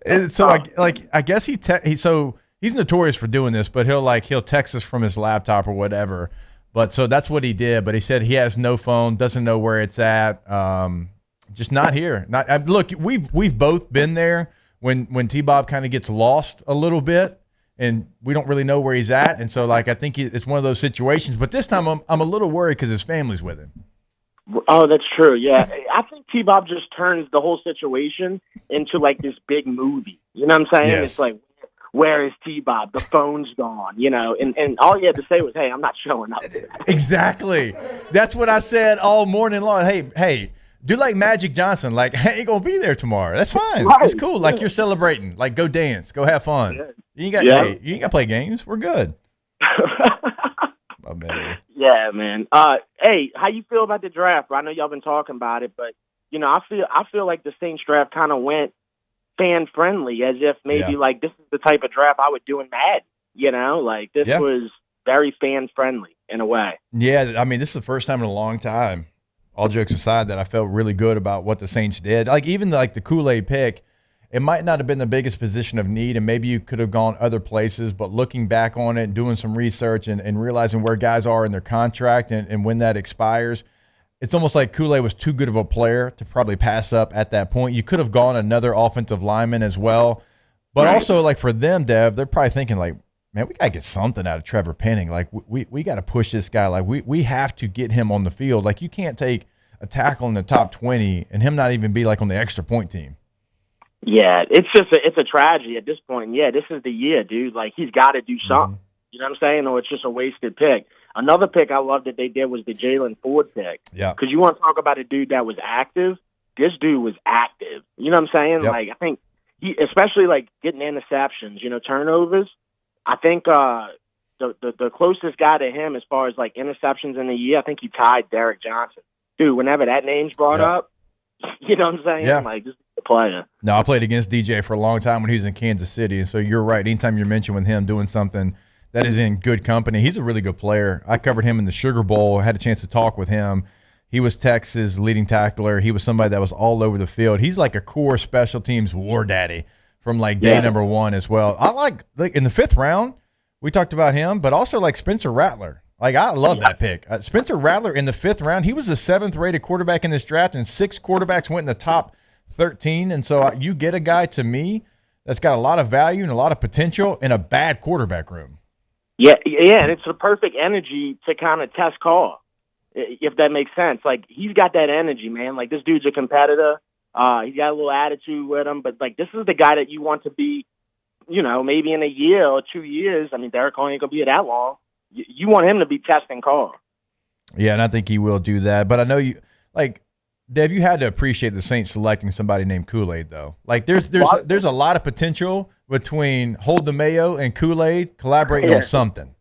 And so, I guess he's notorious for doing this, but he'll text us from his laptop or whatever. But so that's what he did. But he said he has no phone, doesn't know where it's at. Just not here. Look, we've both been there when T-Bob kind of gets lost a little bit, and we don't really know where he's at. And so I think it's one of those situations. But this time I'm a little worried because his family's with him. Oh, that's true. Yeah, I think T-Bob just turns the whole situation into this big movie. You know what I'm saying? Yes. It's like, where is T-Bob? The phone's gone, and all you had to say was, hey, I'm not showing up. Exactly. That's what I said all morning long. Hey, do like Magic Johnson. I ain't going to be there tomorrow. That's fine. Right. It's cool. You're celebrating. Go dance. Go have fun. Yeah. You ain't got to play games. We're good. Oh, man. Yeah, man. Hey, how you feel about the draft? I know y'all been talking about it, but, I feel like the Saints draft kind of went fan friendly, as if maybe like this is the type of draft I would do in Madden. Like this was very fan friendly in a way. Yeah, I mean, this is the first time in a long time, all jokes aside, that I felt really good about what the Saints did. Like even the Kool-Aid pick, it might not have been the biggest position of need, and maybe you could have gone other places, but looking back on it, doing some research and realizing where guys are in their contract and when that expires, it's almost like Kool-Aid was too good of a player to probably pass up at that point. You could have gone another offensive lineman as well. But also, like, for them, Dev, they're probably thinking, like, man, we got to get something out of Trevor Penning. Like, we got to push this guy. Like, we have to get him on the field. Like, you can't take a tackle in the top 20 and him not even be, like, on the extra point team. Yeah, it's a tragedy at this point. Yeah, this is the year, dude. Like, he's got to do something. You know what I'm saying? Or it's just a wasted pick. Another pick I love that they did was the Jalen Ford pick. Yeah. Because you want to talk about a dude that was active. This dude was active. You know what I'm saying? Yep. Like, I think he, especially like getting interceptions, turnovers. I think the closest guy to him as far as like interceptions in the year, I think he tied Derek Johnson. Dude, whenever that name's brought up, you know what I'm saying? Yeah. Like, this is the player. No, I played against DJ for a long time when he was in Kansas City, and so you're right. Anytime you're mentioned with him doing something that is in good company, he's a really good player. I covered him in the Sugar Bowl. I had a chance to talk with him. He was Texas' leading tackler. He was somebody that was all over the field. He's like a core special teams war daddy from like day number one as well. I like in the 5th round, we talked about him, but also like Spencer Rattler. Like, I love that pick. Spencer Rattler in the 5th round, he was the 7th rated quarterback in this draft, and 6 quarterbacks went in the top 13. And so you get a guy, to me, that's got a lot of value and a lot of potential in a bad quarterback room. Yeah, and it's the perfect energy to kind of test Carr, if that makes sense. Like, he's got that energy, man. Like, this dude's a competitor. He's got a little attitude with him, but, like, this is the guy that you want to be, maybe in a year or 2 years. I mean, Derek Carr ain't going to be here that long. You want him to be testing Carr. Yeah, and I think he will do that. But I know you, like, Dev, you had to appreciate the Saints selecting somebody named Kool-Aid, though. Like, there's a lot of potential between Hold the Mayo and Kool-Aid collaborating on something.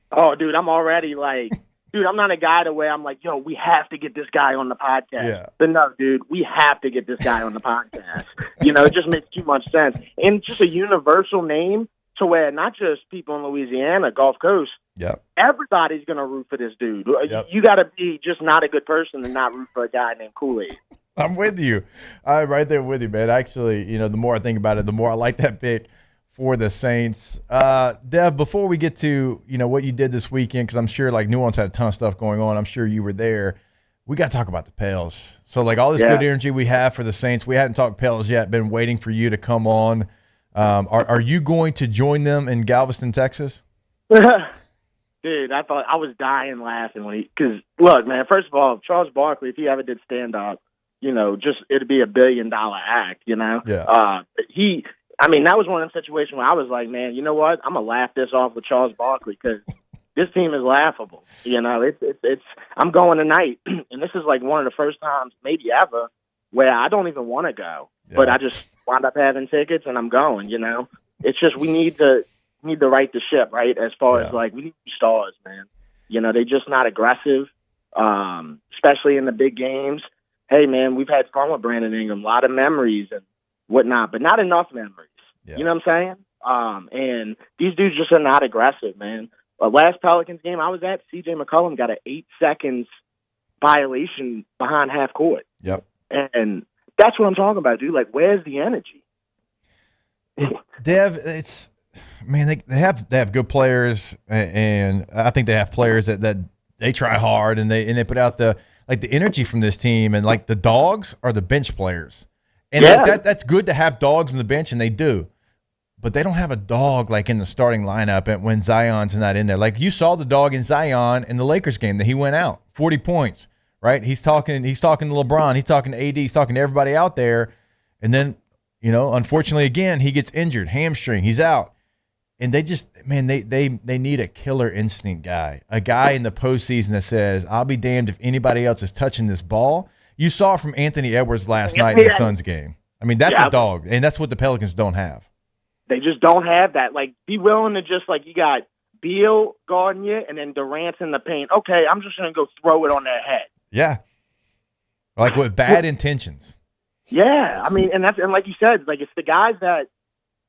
Oh, dude, I'm already like, I'm not a guy to where I'm like, yo, we have to get this guy on the podcast. Yeah. But no, dude, we have to get this guy on the podcast. It just makes too much sense. And just a universal name to where not just people in Louisiana, Gulf Coast, everybody's going to root for this dude. Yep. You got to be just not a good person and not root for a guy named Kool-Aid. I'm with you. I'm right there with you, man. Actually, the more I think about it, the more I like that pick for the Saints. Dev, before we get to, what you did this weekend, because I'm sure, like, New Orleans had a ton of stuff going on. I'm sure you were there. We got to talk about the Pels. So, like, all this good energy we have for the Saints, we hadn't talked Pels yet. Been waiting for you to come on. Are you going to join them in Galveston, Texas? Dude, I thought I was dying laughing because look, man. First of all, Charles Barkley, if he ever did stand up, it'd be $1 billion act. Yeah. That was one of them situations where I was like, man, you know what? I'm gonna laugh this off with Charles Barkley because this team is laughable. It's. I'm going tonight, and this is like one of the first times, maybe ever, where I don't even want to go, but I just wound up having tickets and I'm going. It's just we need to right the ship, right? As far as like we need stars, man. They're just not aggressive, especially in the big games. Hey, man, we've had fun with Brandon Ingram, a lot of memories and whatnot, but not enough memories. Yeah. You know what I'm saying? And these dudes just are not aggressive, man. Last Pelicans game I was at, C.J. McCollum got an 8 seconds violation behind half court. Yep. And that's what I'm talking about, dude. Like, where's the energy? Dev, they have good players, and I think they have players that they try hard and they put out the energy from this team, and like the dogs are the bench players, and that's good to have dogs on the bench, and they do, but they don't have a dog like in the starting lineup and when Zion's not in there. Like you saw the dog in Zion in the Lakers game that he went out 40 points, right? He's talking to LeBron, he's talking to AD, he's talking to everybody out there, and then unfortunately again he gets injured, hamstring, he's out. And they just, man, they need a killer instinct guy, a guy in the postseason that says, I'll be damned if anybody else is touching this ball. You saw from Anthony Edwards last night in the Suns game. I mean, that's a dog, and that's what the Pelicans don't have. They just don't have that. Like, be willing to just, like, you got Beal guarding you and then Durant's in the paint. Okay, I'm just going to go throw it on their head. Yeah. Like with bad intentions. Yeah, I mean, and like you said, like it's the guys that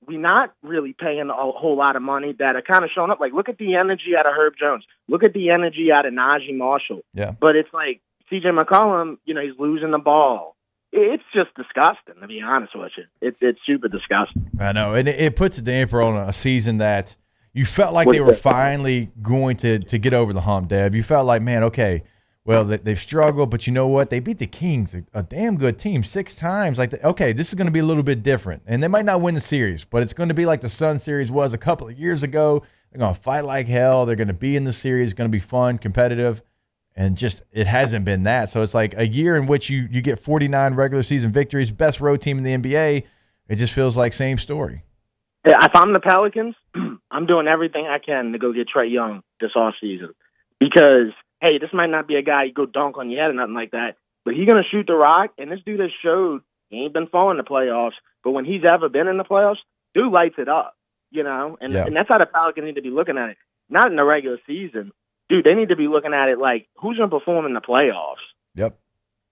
we not really paying a whole lot of money that are kind of showing up. Like, look at the energy out of Herb Jones. Look at the energy out of Najee Marshall. Yeah. But it's like C.J. McCollum, you know, he's losing the ball. It's just disgusting, to be honest with you. It's super disgusting. I know, and it puts a damper on a season that you felt like they were finally going to get over the hump, Deb. You felt like, man, okay, well, they've struggled, but you know what? They beat the Kings, a damn good team, 6 times. Like, okay, this is going to be a little bit different. And they might not win the series, but it's going to be like the Sun series was a couple of years ago. They're going to fight like hell. They're going to be in the series. It's going to be fun, competitive. And just it hasn't been that. So it's like a year in which you get 49 regular season victories, best road team in the NBA. It just feels like same story. If I'm the Pelicans, I'm doing everything I can to go get Trae Young this offseason because – hey, this might not be a guy you go dunk on your head or nothing like that, but he's going to shoot the rock, and this dude has showed he ain't been falling in the playoffs, but when he's ever been in the playoffs, dude lights it up, you know? And that's how the Pelicans need to be looking at it. Not in the regular season. Dude, they need to be looking at it like, who's going to perform in the playoffs? Yep.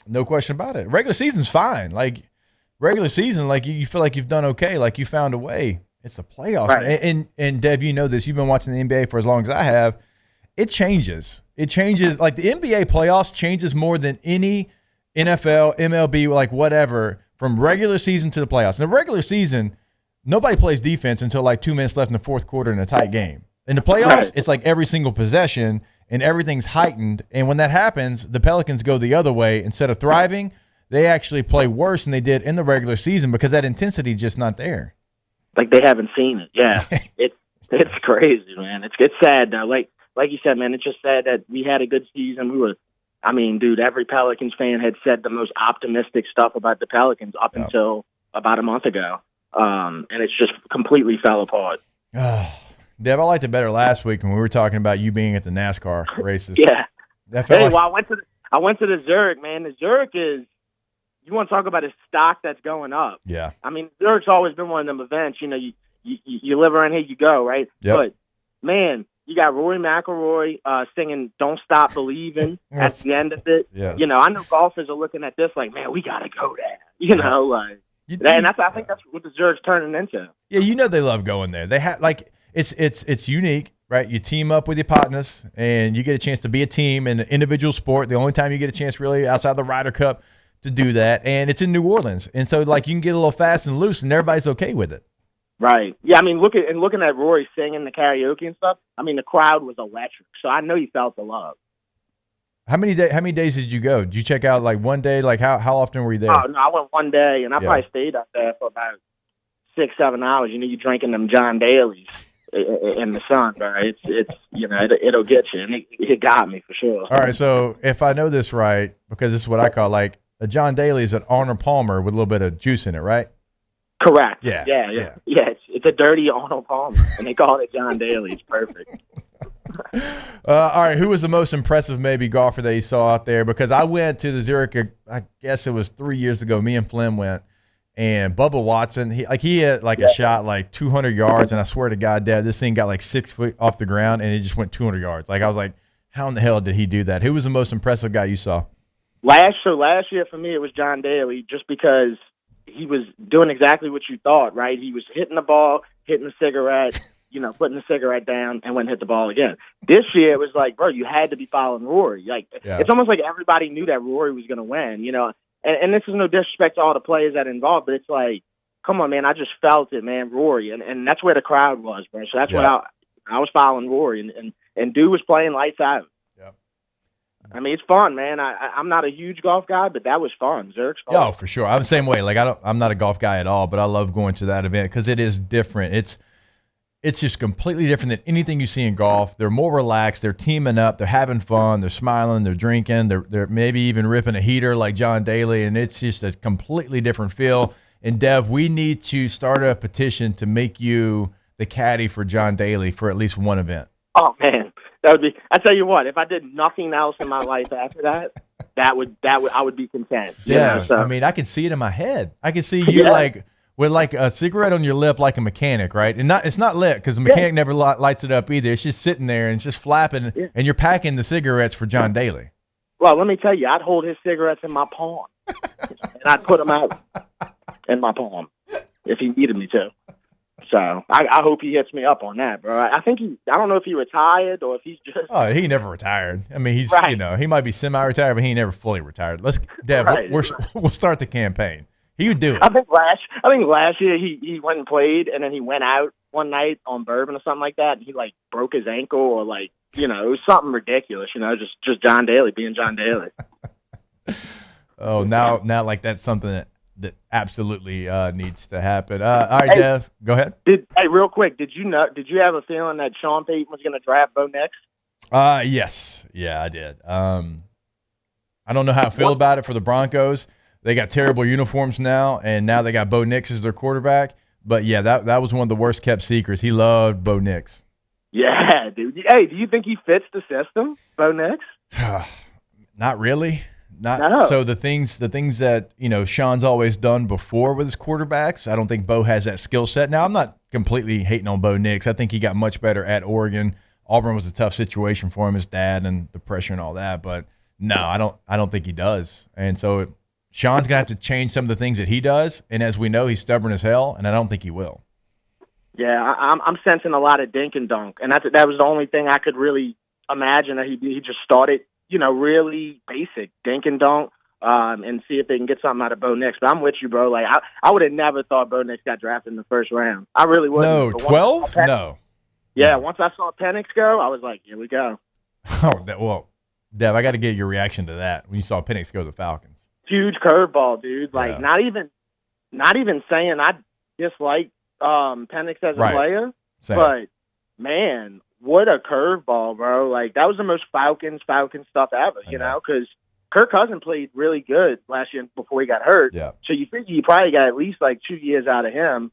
No question about it. Regular season's fine. Like, regular season, like, you feel like you've done okay, like you found a way. It's the playoffs. Right. And Dev, you know this. You've been watching the NBA for as long as I have. It changes. It changes. Like the NBA playoffs changes more than any NFL, MLB, like whatever, from regular season to the playoffs. In the regular season, nobody plays defense until like 2 minutes left in the fourth quarter in a tight game. In the playoffs, it's like every single possession and everything's heightened. And when that happens, the Pelicans go the other way. Instead of thriving, they actually play worse than they did in the regular season because that intensity is just not there. Like they haven't seen it. Yeah. It's crazy, man. It's sad though. Like you said, man, it's just sad that we had a good season. Dude, every Pelicans fan had said the most optimistic stuff about the Pelicans up until about a month ago. And it's just completely fell apart. Dev, I liked it better last week when we were talking about you being at the NASCAR races. Yeah. I went to the Zurich, man. The Zurich is, you want to talk about a stock that's going up. Yeah. I mean, Zurich's always been one of them events. You know, you live around here, you go, right? Yep. But, man, you got Rory McIlroy singing "Don't Stop Believing" at the end of it. Yes. You know, I know golfers are looking at this like, man, we got to go there. You know, like, and I think that's what the Zurich's turning into. Yeah, you know they love going there. They have like it's unique, right? You team up with your partners, and you get a chance to be a team in an individual sport. The only time you get a chance really outside the Ryder Cup to do that, and it's in New Orleans, and so like you can get a little fast and loose, and everybody's okay with it. Right. Yeah, I mean, looking at Rory singing the karaoke and stuff, I mean, the crowd was electric. So I know he felt the love. How many days did you go? Did you check out like one day? Like how often were you there? Oh, no, I went one day, and I probably stayed up there for about 6-7 hours. You know, you're drinking them John Daly's in the sun, right? It's you know, it'll get you, and it got me for sure. All right, so if I know this right, because this is what I call like a John Daly is an Arnold Palmer with a little bit of juice in it, right? Correct. Yeah. It's a dirty Arnold Palmer, and they call it John Daly. It's perfect. All right, who was the most impressive maybe golfer that you saw out there? Because I went to the Zurich, I guess it was 3 years ago. Me and Flynn went, and Bubba Watson, he had like a shot like 200 yards, and I swear to God, Dad, this thing got like 6 feet off the ground, and it just went 200 yards. Like I was like, how in the hell did he do that? Who was the most impressive guy you saw? Last year for me, it was John Daly, just because he was doing exactly what you thought, right? He was hitting the ball, hitting the cigarette, you know, putting the cigarette down, and went and hit the ball again. This year, it was like, bro, you had to be following Rory. Like, It's almost like everybody knew that Rory was going to win, you know. And this is no disrespect to all the players that are involved, but it's like, come on, man, I just felt it, man, Rory. And that's where the crowd was, bro. So that's what I was following Rory, and dude was playing lights out. I mean, it's fun, man. I'm not a huge golf guy, but that was fun. Zurich's fun. Oh, for sure. I'm the same way. Like I'm not a golf guy at all, but I love going to that event because it is different. It's just completely different than anything you see in golf. They're more relaxed. They're teaming up. They're having fun. They're smiling. They're drinking. They're maybe even ripping a heater like John Daly, and it's just a completely different feel. And Dev, we need to start a petition to make you the caddy for John Daly for at least one event. Oh man. That would be. I tell you what. If I did nothing else in my life after that, I would be content. Yeah, you know, so. I mean, I can see it in my head. I can see you like with like a cigarette on your lip, like a mechanic, right? And it's not lit because the mechanic never lights it up either. It's just sitting there and it's just flapping, and you're packing the cigarettes for John Daly. Well, let me tell you, I'd hold his cigarettes in my palm, and I'd put them out in my palm if he needed me to. So I hope he hits me up on that, bro. I think I don't know if he retired or if he's just. Oh, he never retired. I mean, he's Right. you know, he might be semi-retired, but he never fully retired. Dev, Right. we'll start the campaign. He would do it. I think last year he went and played, and then he went out one night on bourbon or something like that, and he like broke his ankle or like it was something ridiculous, just John Daly being John Daly. Oh, now like that's something that absolutely needs to happen. All right, Hey, Dev, go ahead. Real quick, did you have a feeling that Sean Payton was going to draft Bo Nix? Yes. Yeah, I did. I don't know how I feel about it for the Broncos. They got terrible uniforms now, and now they got Bo Nix as their quarterback. But, yeah, that was one of the worst-kept secrets. He loved Bo Nix. Yeah, dude. Hey, do you think he fits the system, Bo Nix? Not really. No. So the things that, Sean's always done before with his quarterbacks, I don't think Bo has that skill set. Now, I'm not completely hating on Bo Nix. I think he got much better at Oregon. Auburn was a tough situation for him, his dad, and the pressure and all that. But, no, I don't think he does. And so Sean's going to have to change some of the things that he does, and as we know, he's stubborn as hell, and I don't think he will. Yeah, I'm sensing a lot of dink and dunk, and that was the only thing I could really imagine that he just started, really basic dink and dunk, and see if they can get something out of Bo Nix. But I'm with you, bro. Like I would have never thought Bo Nix got drafted in the first round. I really wouldn't. No, 12? No. Yeah, once I saw Penix go, I was like, here we go. Well, Dev, I got to get your reaction to that when you saw Penix go to the Falcons. Huge curveball, dude. Like Yeah. not even saying I dislike Penix as a Right. player, Same. but man, what a curveball, bro! Like that was the most Falcons stuff ever, because Kirk Cousins played really good last year before he got hurt. Yeah. So you figure you probably got at least like 2 years out of him.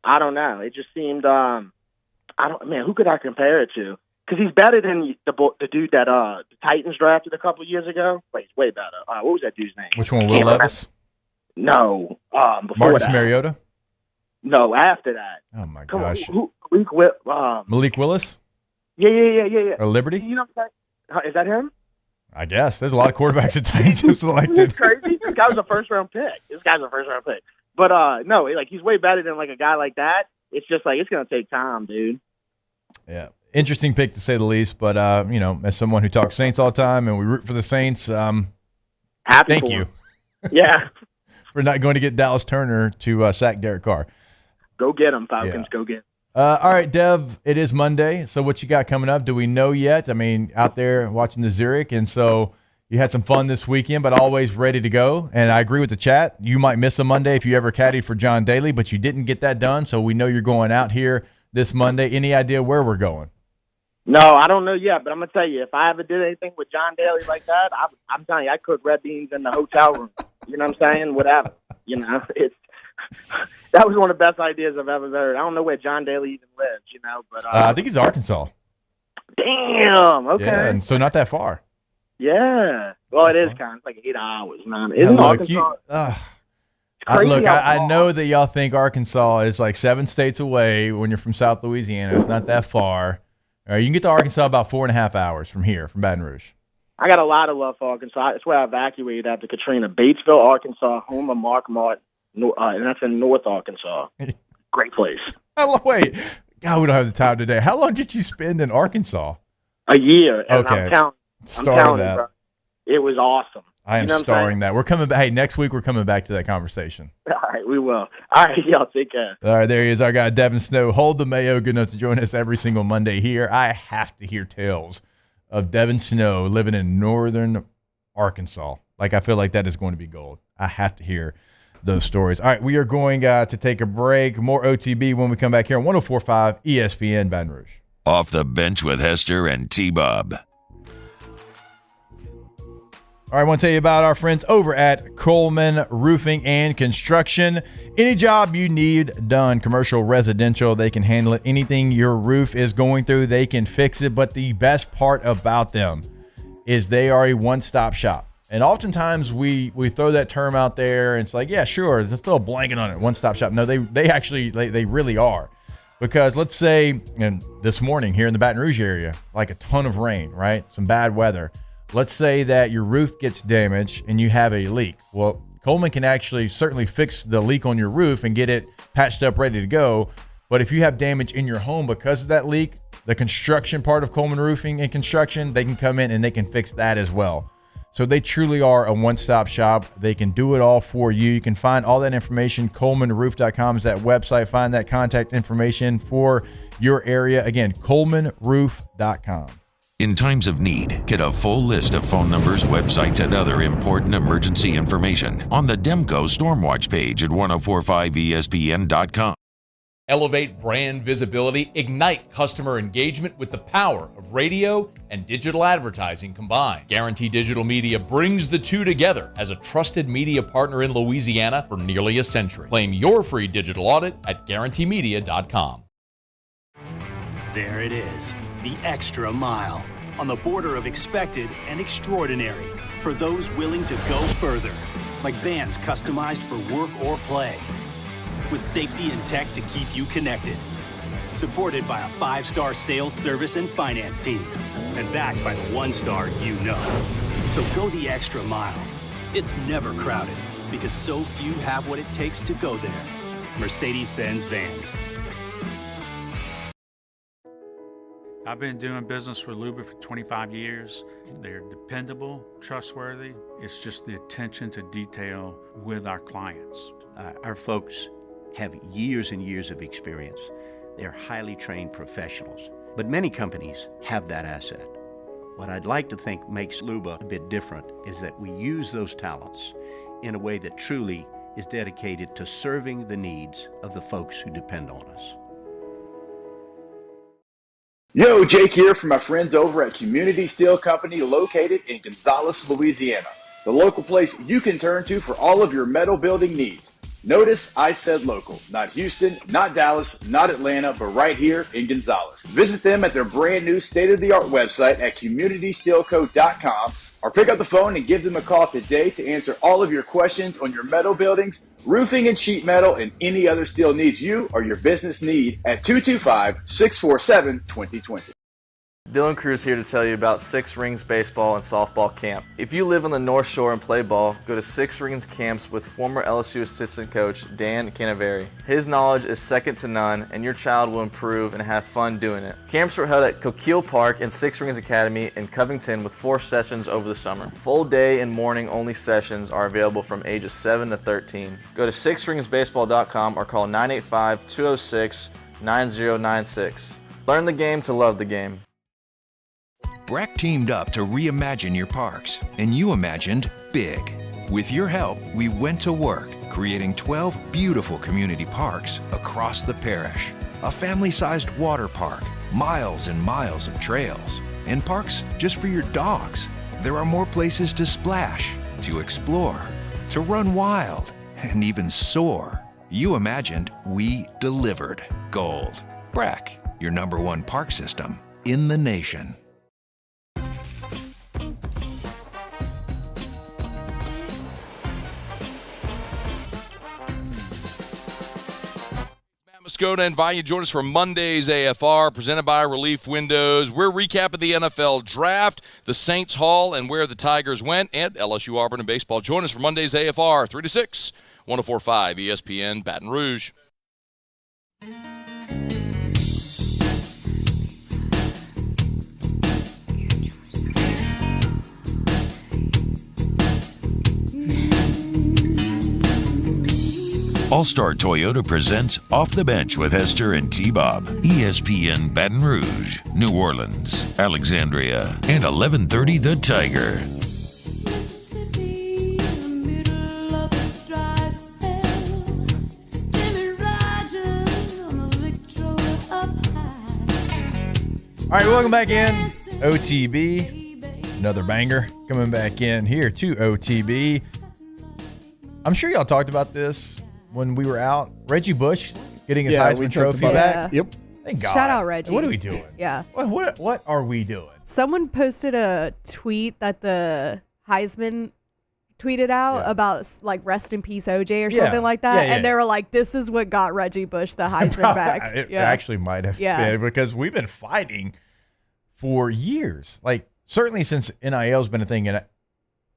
I don't know. It just seemed who could I compare it to? Because he's better than the dude that the Titans drafted a couple years ago. Wait, he's way better. What was that dude's name? Which one, Will Levis? No. Before Marcus that. Mariota? No, after that. Oh, my Come gosh. on. Malik Willis? Yeah. Or Liberty? You know what I'm saying? Is that him? I guess. There's a lot of quarterbacks at Titans who He's selected. crazy. This guy was a first-round pick. But, no, like he's way better than like a guy like that. It's just like it's going to take time, dude. Yeah. Interesting pick to say the least, but as someone who talks Saints all the time and we root for the Saints, Happy thank for you. him. Yeah. For not going to get Dallas Turner to sack Derek Carr. Go get him, Falcons. Yeah. Go get him. All right, Dev, it is Monday, so what you got coming up? Do we know yet? I mean, out there watching the Zurich, and so you had some fun this weekend, but always ready to go. And I agree with the chat. You might miss a Monday if you ever caddied for John Daly, but you didn't get that done, so we know you're going out here this Monday. Any idea where we're going? No, I don't know yet, but I'm gonna tell you, if I ever did anything with John Daly like that, I'm telling you, I cook red beans in the hotel room. You know what I'm saying? Whatever. That was one of the best ideas I've ever heard. I don't know where John Daly even lives, but I think he's Arkansas. Damn. Okay. Yeah, and so not that far. Yeah. Well, it is kind of it's like 8 hours, man. Isn't Arkansas? Crazy I know that y'all think Arkansas is like 7 states away when you're from South Louisiana. It's not that far. You can get to Arkansas about 4.5 hours from here, from Baton Rouge. I got a lot of love for Arkansas. It's where I evacuated after Katrina. Batesville, Arkansas, home of Mark Martin, and that's in North Arkansas. Great place. Wait, God, we don't have the time today. How long did you spend in Arkansas? A year. And Okay. I'm telling you, bro, it was awesome. I am You know what I'm starring that. We're coming back. Hey, next week we're coming back to that conversation. All right, we will. All right, y'all take care. All right, there he is, our guy Devin Snow. Hold the Mayo, good enough to join us every single Monday here. I have to hear tales of Devin Snow living in northern Arkansas. Like, I feel like that is going to be gold. I have to hear those stories. All right, we are going to take a break. More OTB when we come back here on 104.5 ESPN Baton Rouge. Off the Bench with Hester and T-Bob. All right, I want to tell you about our friends over at Coleman Roofing and Construction. Any job you need done, commercial, residential, they can handle it. Anything your roof is going through, they can fix it. But the best part about them is they are a one-stop shop. And oftentimes we throw that term out there, and it's like, yeah, sure, just throw a blanket on it, one-stop shop. No, they actually really are. Because let's say, and this morning here in the Baton Rouge area, like a ton of rain, right? Some bad weather. let's say that your roof gets damaged and you have a leak. Well, Coleman can actually certainly fix the leak on your roof and get it patched up, ready to go. But if you have damage in your home because of that leak, the construction part of Coleman Roofing and Construction, they can come in and they can fix that as well. So they truly are a one-stop shop. They can do it all for you. You can find all that information. ColemanRoof.com is that website. Find that contact information for your area. Again, ColemanRoof.com. In times of need, get a full list of phone numbers, websites, and other important emergency information on the Demco Stormwatch page at 1045ESPN.com. Elevate brand visibility, ignite customer engagement with the power of radio and digital advertising combined. Guarantee Digital Media brings the two together as a trusted media partner in Louisiana for nearly a century. Claim your free digital audit at guaranteemedia.com. There it is, the extra mile, on the border of expected and extraordinary for those willing to go further, like vans customized for work or play, with safety and tech to keep you connected. Supported by a 5-star sales, service, and finance team. And backed by the 1-star you know. So go the extra mile. It's never crowded because so few have what it takes to go there. Mercedes-Benz Vans. I've been doing business with Luba for 25 years. They're dependable, trustworthy. It's just the attention to detail with our clients. Our folks have years and years of experience. They're highly trained professionals, but many companies have that asset. What I'd like to think makes Luba a bit different is that we use those talents in a way that truly is dedicated to serving the needs of the folks who depend on us. Yo, Jake here from my friends over at Community Steel Company located in Gonzales, Louisiana. The local place you can turn to for all of your metal building needs. Notice I said local, not Houston, not Dallas, not Atlanta, but right here in Gonzales. Visit them at their brand new state-of-the-art website at communitysteelco.com or pick up the phone and give them a call today to answer all of your questions on your metal buildings, roofing and sheet metal, and any other steel needs you or your business need at 225-647-2020. Dylan Cruz here to tell you about Six Rings Baseball and Softball Camp. If you live on the North Shore and play ball, go to Six Rings Camps with former LSU assistant coach Dan Canaveri. His knowledge is second to none, and your child will improve and have fun doing it. Camps were held at Coquille Park and Six Rings Academy in Covington with 4 sessions over the summer. Full day and morning only sessions are available from ages 7 to 13. Go to sixringsbaseball.com or call 985-206-9096. Learn the game to love the game. Breck teamed up to reimagine your parks, and you imagined big. With your help, we went to work, creating 12 beautiful community parks across the parish. A family-sized water park, miles and miles of trails, and parks just for your dogs. There are more places to splash, to explore, to run wild, and even soar. You imagined, we delivered gold. Breck, your #1 park system in the nation. Muscota invite you to join us for Monday's AFR, presented by Relief Windows. We're recapping the NFL Draft, the Saints Haul, and where the Tigers went, and LSU, Auburn, and baseball. Join us for Monday's AFR, 3 to 6, 104.5 ESPN, Baton Rouge. All-Star Toyota presents Off the Bench with Hester and T-Bob. ESPN Baton Rouge, New Orleans, Alexandria, and 1130 The Tiger. All right, welcome back in. OTB, another banger coming back in here to OTB. I'm sure y'all talked about this when we were out. Reggie Bush getting his Heisman Trophy back. Yeah. Yep. Thank God. Shout out Reggie. What are we doing? Yeah. What are we doing? Someone posted a tweet that the Heisman tweeted out about like rest in peace OJ or something like that. And they were like, this is what got Reggie Bush the Heisman back. It actually might have been, because we've been fighting for years. Like certainly since NIL's been a thing, and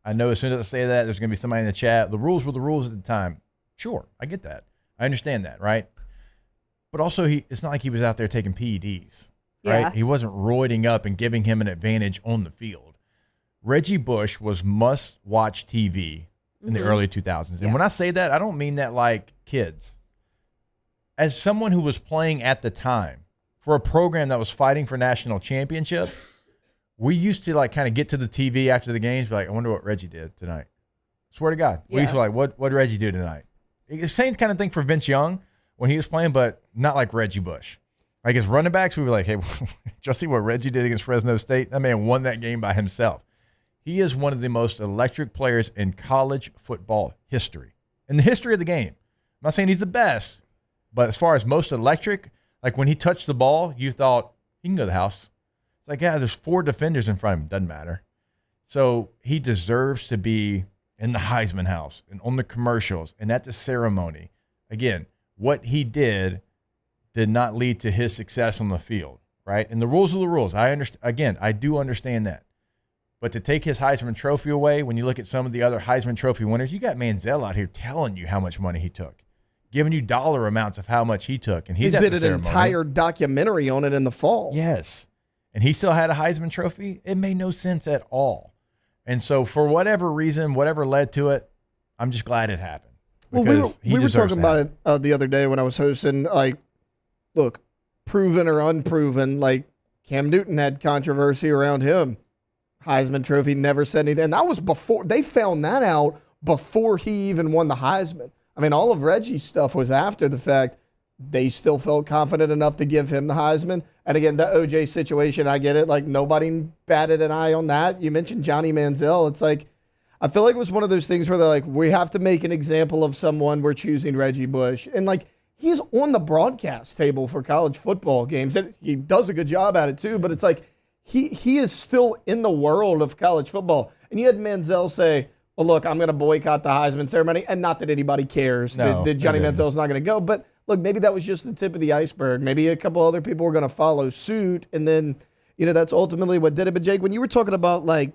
I know as soon as I say that, there's going to be somebody in the chat. The rules were the rules at the time. Sure, I get that. I understand that, right? But also, it's not like he was out there taking PEDs, right? Yeah. He wasn't roiding up and giving him an advantage on the field. Reggie Bush was must-watch TV in the early 2000s. And when I say that, I don't mean that like kids. As someone who was playing at the time for a program that was fighting for national championships, we used to like kind of get to the TV after the games, be like, I wonder what Reggie did tonight. Swear to God. We used to like, what did Reggie do tonight? It's the same kind of thing for Vince Young when he was playing, but not like Reggie Bush. Like his running backs, we were like, hey, did you see what Reggie did against Fresno State? That man won that game by himself. He is one of the most electric players in college football history, in the history of the game. I'm not saying he's the best, but as far as most electric, like when he touched the ball, you thought, he can go to the house. It's like, yeah, there's 4 defenders in front of him. Doesn't matter. So he deserves to be in the Heisman house and on the commercials and at the ceremony. Again, what he did not lead to his success on the field, right? And the rules are the rules. I understand. Again, I do understand that. But to take his Heisman Trophy away, when you look at some of the other Heisman Trophy winners, you got Manziel out here telling you how much money he took, giving you dollar amounts of how much he took. And he did an entire documentary on it in the fall. Yes. And he still had a Heisman Trophy. It made no sense at all. And so for whatever reason, whatever led to it, I'm just glad it happened. Well, we were talking about it the other day when I was hosting. Like, look, proven or unproven, like Cam Newton had controversy around him. Heisman Trophy, never said anything. And that was before they found that out, before he even won the Heisman. I mean, all of Reggie's stuff was after the fact. They still felt confident enough to give him the Heisman. And again, the OJ situation, I get it. Like, nobody batted an eye on that. You mentioned Johnny Manziel. It's like, I feel like it was one of those things where they're like, we have to make an example of someone. We're choosing Reggie Bush. And like, he's on the broadcast table for college football games. And he does a good job at it too, but it's like, he is still in the world of college football. And you had Manziel say, well, look, I'm going to boycott the Heisman ceremony. And not that anybody cares that Johnny Manziel's not going to go. But look, maybe that was just the tip of the iceberg. Maybe a couple other people were going to follow suit. And then, that's ultimately what did it. But Jake, when you were talking about, like,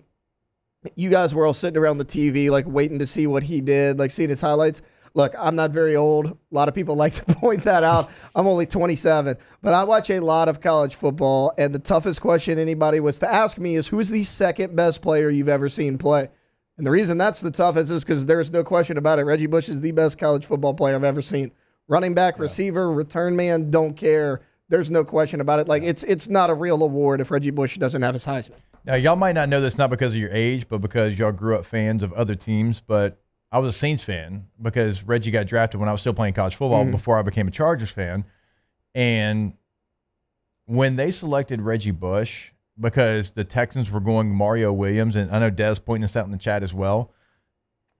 you guys were all sitting around the TV, like, waiting to see what he did, like, seeing his highlights. Look, I'm not very old. A lot of people like to point that out. I'm only 27. But I watch a lot of college football, and the toughest question anybody was to ask me is, who is the second best player you've ever seen play? And the reason that's the toughest is because there's no question about it. Reggie Bush is the best college football player I've ever seen. Running back, receiver, return man, don't care. There's no question about it. Like, it's not a real award if Reggie Bush doesn't have his Heisman. Now, y'all might not know this, not because of your age, but because y'all grew up fans of other teams. But I was a Saints fan because Reggie got drafted when I was still playing college football before I became a Chargers fan. And when they selected Reggie Bush, because the Texans were going Mario Williams, and I know Des pointing this out in the chat as well,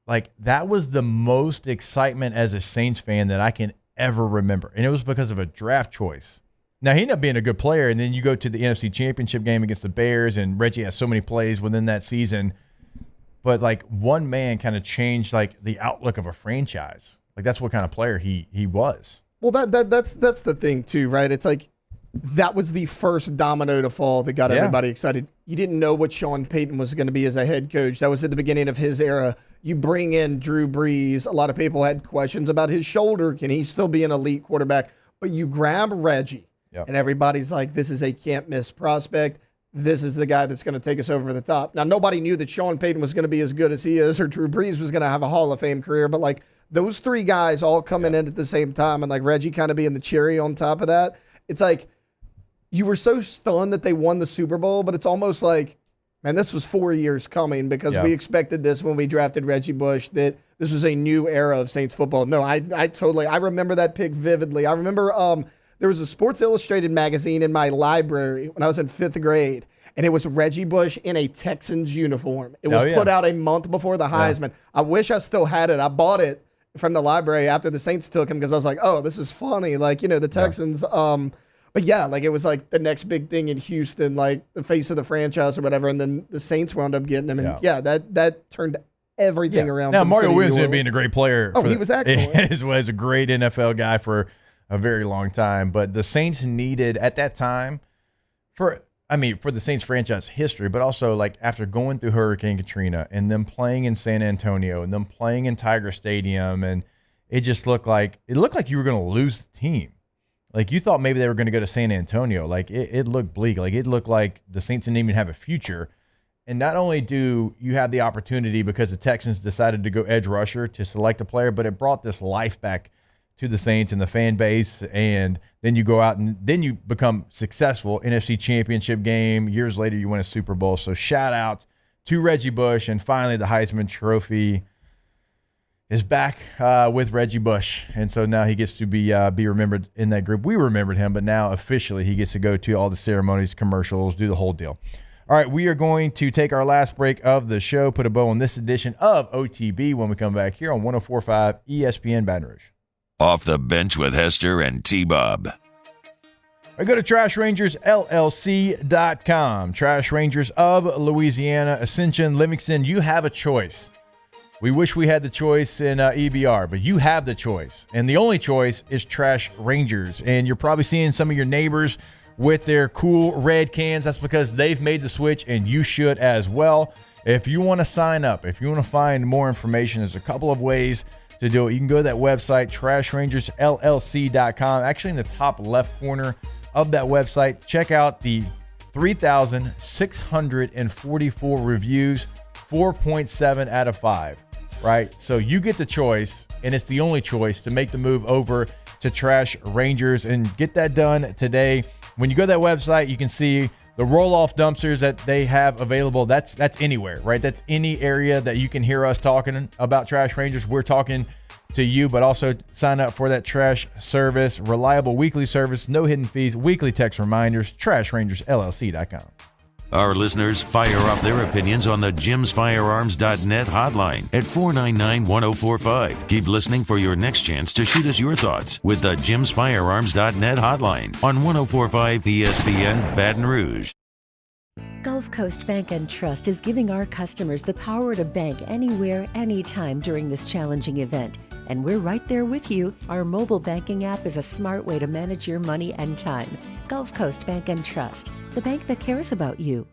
like, that was the most excitement as a Saints fan that I can ever remember. And it was because of a draft choice. Now, he ended up being a good player, and then you go to the NFC Championship game against the Bears, and Reggie has so many plays within that season. But, like, one man kind of changed, like, the outlook of a franchise. Like, that's what kind of player he was. Well, that's the thing, too, right? It's like, that was the first domino to fall that got everybody excited. You didn't know what Sean Payton was going to be as a head coach. That was at the beginning of his era. You bring in Drew Brees. A lot of people had questions about his shoulder. Can he still be an elite quarterback? But you grab Reggie, and everybody's like, this is a can't-miss prospect. This is the guy that's going to take us over the top. Now, nobody knew that Sean Payton was going to be as good as he is, or Drew Brees was going to have a Hall of Fame career. But, like, those three guys all coming in at the same time, and, like, Reggie kind of being the cherry on top of that. It's like, you were so stunned that they won the Super Bowl, but it's almost like, man, this was 4 years coming because we expected this when we drafted Reggie Bush, that this was a new era of Saints football. No, I remember that pick vividly. I remember there was a Sports Illustrated magazine in my library when I was in 5th grade, and it was Reggie Bush in a Texans uniform. It was put out a month before the Heisman. I wish I still had it. I bought it from the library after the Saints took him because I was like, oh, this is funny. Like, the Texans But yeah, like, it was like the next big thing in Houston, like the face of the franchise or whatever, and then the Saints wound up getting him, and that turned everything around. Now, Mario Williams ended up being a great player. He was excellent. He was a great NFL guy for a very long time. But the Saints needed, at that time, I mean, for the Saints franchise history, but also like after going through Hurricane Katrina and them playing in San Antonio and them playing in Tiger Stadium, and it just looked like you were going to lose the team. Like you thought maybe they were going to go to San Antonio. Like it looked bleak. Like it looked like the Saints didn't even have a future. And not only do you have the opportunity because the Texans decided to go edge rusher to select a player, but it brought this life back to the Saints and the fan base. And then you go out and then you become successful. NFC Championship game. Years later, you win a Super Bowl. So shout out to Reggie Bush. And finally, the Heisman Trophy is back with Reggie Bush. And so now he gets to be remembered in that group. We remembered him, but now officially he gets to go to all the ceremonies, commercials, do the whole deal. All right, we are going to take our last break of the show, put a bow on this edition of OTB when we come back here on 104.5 ESPN Baton Rouge. Off the Bench with Hester and T-Bob. I go to TrashRangersLLC.com. Trash Rangers of Louisiana, Ascension, Livingston. You have a choice. We wish we had the choice in EBR, but you have the choice. And the only choice is Trash Rangers. And you're probably seeing some of your neighbors with their cool red cans. That's because they've made the switch, and you should as well. If you want to sign up, if you want to find more information, there's a couple of ways to do it. You can go to that website, TrashRangersLLC.com. Actually, in the top left corner of that website, check out the 3,644 reviews, 4.7 out of 5, right? So you get the choice, and it's the only choice to make the move over to Trash Rangers and get that done today. When you go to that website, you can see the roll-off dumpsters that they have available. That's anywhere, right? That's any area that you can hear us talking about Trash Rangers. We're talking to you, but also sign up for that trash service, reliable weekly service, no hidden fees, weekly text reminders, TrashRangersLLC.com. Our listeners fire off their opinions on the JimsFirearms.net hotline at 499-1045. Keep listening for your next chance to shoot us your thoughts with the JimsFirearms.net hotline on 104.5 ESPN Baton Rouge. Gulf Coast Bank and Trust is giving our customers the power to bank anywhere, anytime during this challenging event. And we're right there with you. Our mobile banking app is a smart way to manage your money and time. Gulf Coast Bank and Trust, the bank that cares about you.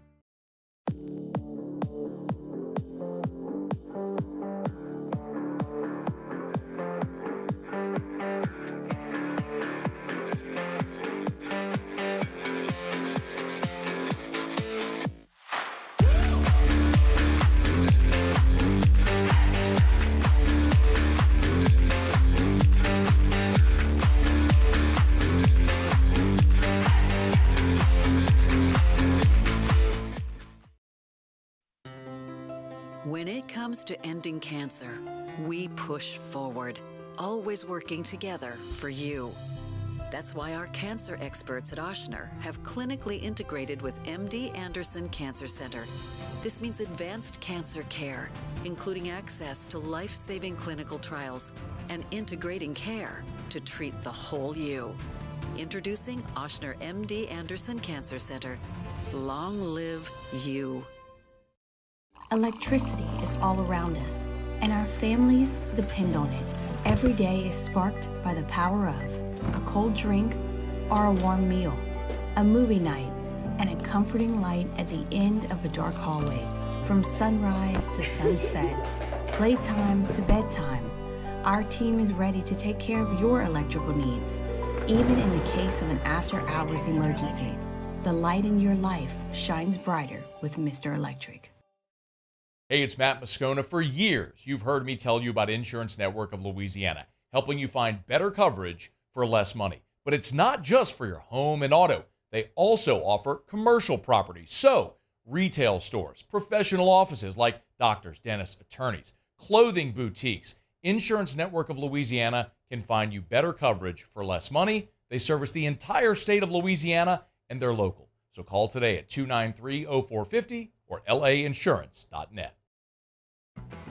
When it comes to ending cancer, we push forward, always working together for you. That's why our cancer experts at Ochsner have clinically integrated with MD Anderson Cancer Center. This means advanced cancer care, including access to life-saving clinical trials and integrating care to treat the whole you. Introducing Ochsner MD Anderson Cancer Center. Long live you. Electricity is all around us, and our families depend on it. Every day is sparked by the power of a cold drink or a warm meal, a movie night, and a comforting light at the end of a dark hallway. From sunrise to sunset, playtime to bedtime, our team is ready to take care of your electrical needs. Even in the case of an after-hours emergency, the light in your life shines brighter with Mr. Electric. Hey, it's Matt Moscona. For years, you've heard me tell you about Insurance Network of Louisiana, helping you find better coverage for less money. But it's not just for your home and auto. They also offer commercial property. So, retail stores, professional offices like doctors, dentists, attorneys, clothing boutiques. Insurance Network of Louisiana can find you better coverage for less money. They service the entire state of Louisiana, and they're local. So call today at 293-0450 or lainsurance.net.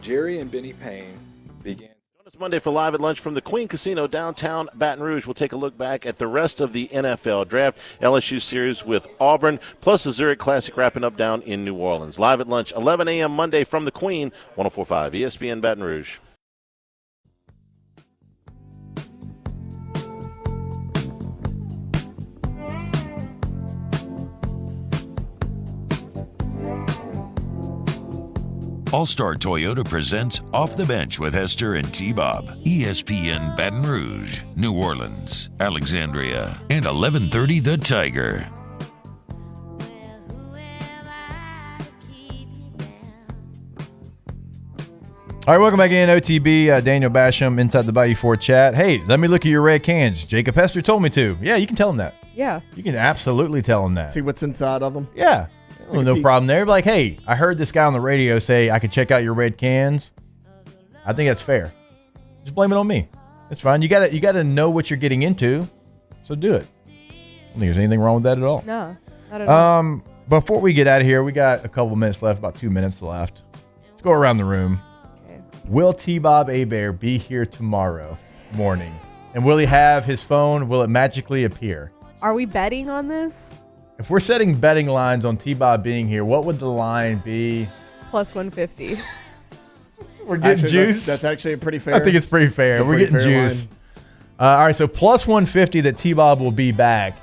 Jerry and Benny Payne began. Join us Monday for Live at Lunch from the Queen Casino downtown Baton Rouge. We'll take a look back at the rest of the NFL draft, LSU series with Auburn, plus the Zurich Classic wrapping up down in New Orleans. Live at Lunch, 11 a.m. Monday from the Queen, 104.5 ESPN Baton Rouge. All-Star Toyota presents Off the Bench with Hester and T-Bob. ESPN Baton Rouge, New Orleans, Alexandria, and 1130 The Tiger. All right, welcome back in, OTB. Daniel Basham inside the Bayou 4 chat. Hey, let me look at your red cans. Jacob Hester told me to. Yeah, you can tell him that. Yeah. You can absolutely tell him that. See what's inside of them? Yeah. Well, no problem there. Like, hey, I heard this guy on the radio say I could check out your red cans. I think that's fair. Just blame it on me. That's fine. You gotta know what you're getting into, so do it. I don't think there's anything wrong with that at all. No, not at all. Before we get out of here, we got a couple minutes left, about 2 minutes left. Let's go around the room. Okay. Will T-Bob Hebert be here tomorrow morning? And will he have his phone? Will it magically appear? Are we betting on this? If we're setting betting lines on T-Bob being here, what would the line be? Plus 150. We're getting juice. That's actually pretty fair. I think it's pretty fair. We're getting juice. All right, so plus 150 that T-Bob will be back.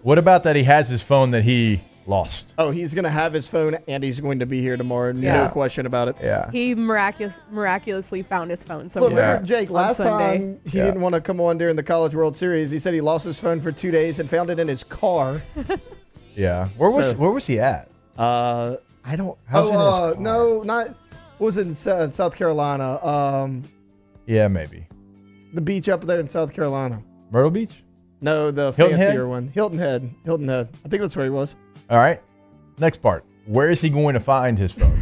What about that he has his phone that he lost? Oh, he's going to have his phone and he's going to be here tomorrow. No question about it. Yeah. He miraculously found his phone somewhere. Look, remember, Jake, last Sunday. time he didn't want to come on during the College World Series. He said he lost his phone for 2 days and found it in his car. Yeah. Where was he at? I don't. No, not. What was it in South Carolina? Yeah, maybe. The beach up there in South Carolina. Myrtle Beach? No, the Hilton fancier Head? one. Hilton Head. I think that's where he was. All right. Next part. Where is he going to find his phone?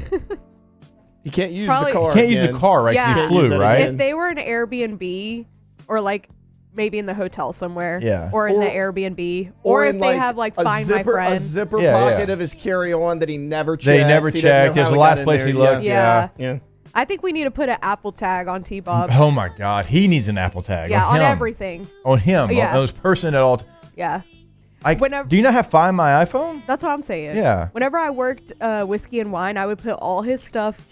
He can't use Probably- the car. He can't use the again. car, right? 'Cause Yeah. he Can't use flew, it right? again. If they were in Airbnb or like maybe in the hotel somewhere. Yeah. Or in Or- the Airbnb. Or if in, they have like a Find zipper, My a Friend. zipper Yeah, pocket yeah. of his carry-on that he never checked. They never He didn't know checked. It was how the he last got in place there. he looked. Yeah. Yeah. I think we need to put an Apple tag on T-Bob. Oh my God, he needs an Apple tag. Yeah, on on him. everything. On him. Yeah. On those person at all. Yeah. Do you not have Find My iPhone? That's what I'm saying. Yeah. Whenever I worked Whiskey and Wine, I would put all his stuff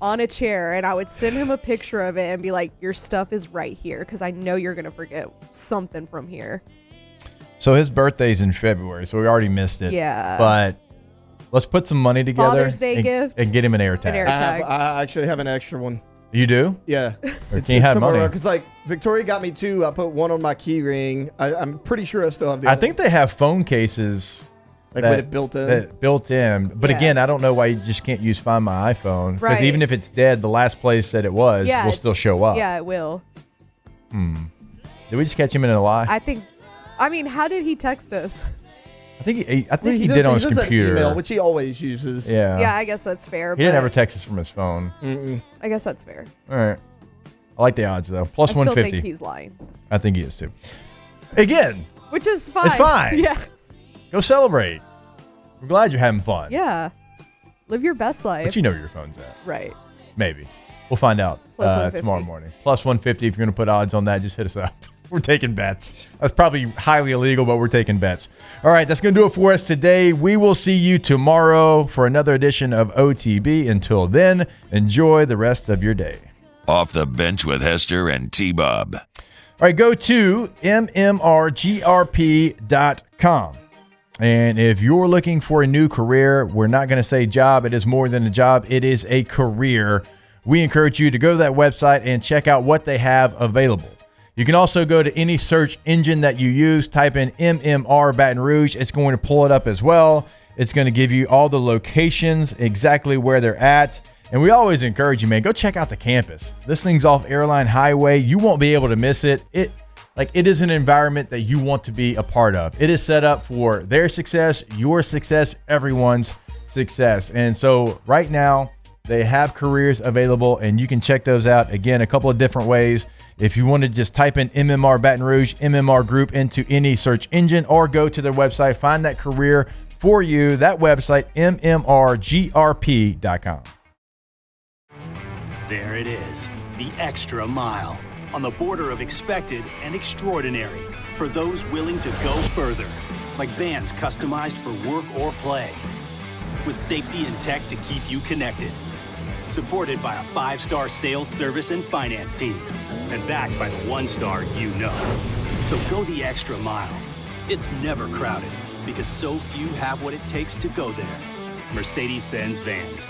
on a chair and I would send him a picture of it and be like, your stuff is right here because I know you're going to forget something from here. So his birthday's in February, so we already missed it. Yeah. But let's put some money together. Father's Day gift. And get him an AirTag. An AirTag. I actually have an extra one. You do? Yeah. Or can you have money? Because like Victoria got me two. I put one on my key ring. I'm pretty sure I still have the I other. think they have phone cases. Like with it built in? Built in. But Yeah. again, I don't know why you just can't use Find My iPhone. Because Right. even if it's dead, the last place that it was will still show up. Yeah, it will. Did we just catch him in a lie? I mean, how did he text us? I think he does- did on his does that computer. email, which he always uses. Yeah. Yeah, I guess that's fair. He didn't but ever text us from his phone. I guess that's fair. All right. I like the odds, though. Plus I still 150. think he's lying. I think he is, too. Again, Which is fine. it's fine. Yeah. Go celebrate. We're glad you're having fun. Yeah. Live your best life. But you know where your phone's at. Right. Maybe. We'll find out Plus 150. tomorrow morning. Plus 150. If you're going to put odds on that, just hit us up. We're taking bets. That's probably highly illegal, but we're taking bets. All right, that's going to do it for us today. We will see you tomorrow for another edition of OTB. Until then, enjoy the rest of your day. Off the Bench with Hester and T-Bob. All right, go to mmrgrp.com. And if you're looking for a new career, we're not going to say job. It is more than a job. It is a career. We encourage you to go to that website and check out what they have available. You can also go to any search engine that you use, type in MMR Baton Rouge. It's going to pull it up as well. It's going to give you all the locations, exactly where they're at. And we always encourage you, man, go check out the campus. This thing's off Airline Highway. You won't be able to miss it. It is an environment that you want to be a part of. It is set up for their success, your success, everyone's success. And so right now, they have careers available, and you can check those out, again, a couple of different ways. If you want to just type in MMR Baton Rouge, MMR Group into any search engine, or go to their website, find that career for you. That website, mmrgrp.com. There it is, the extra mile, on the border of expected and extraordinary, for those willing to go further, like vans customized for work or play, with safety and tech to keep you connected, supported by a 5-star sales, service, and finance team, and backed by the 1-star you know. So go the extra mile. It's never crowded, because so few have what it takes to go there. Mercedes-Benz Vans.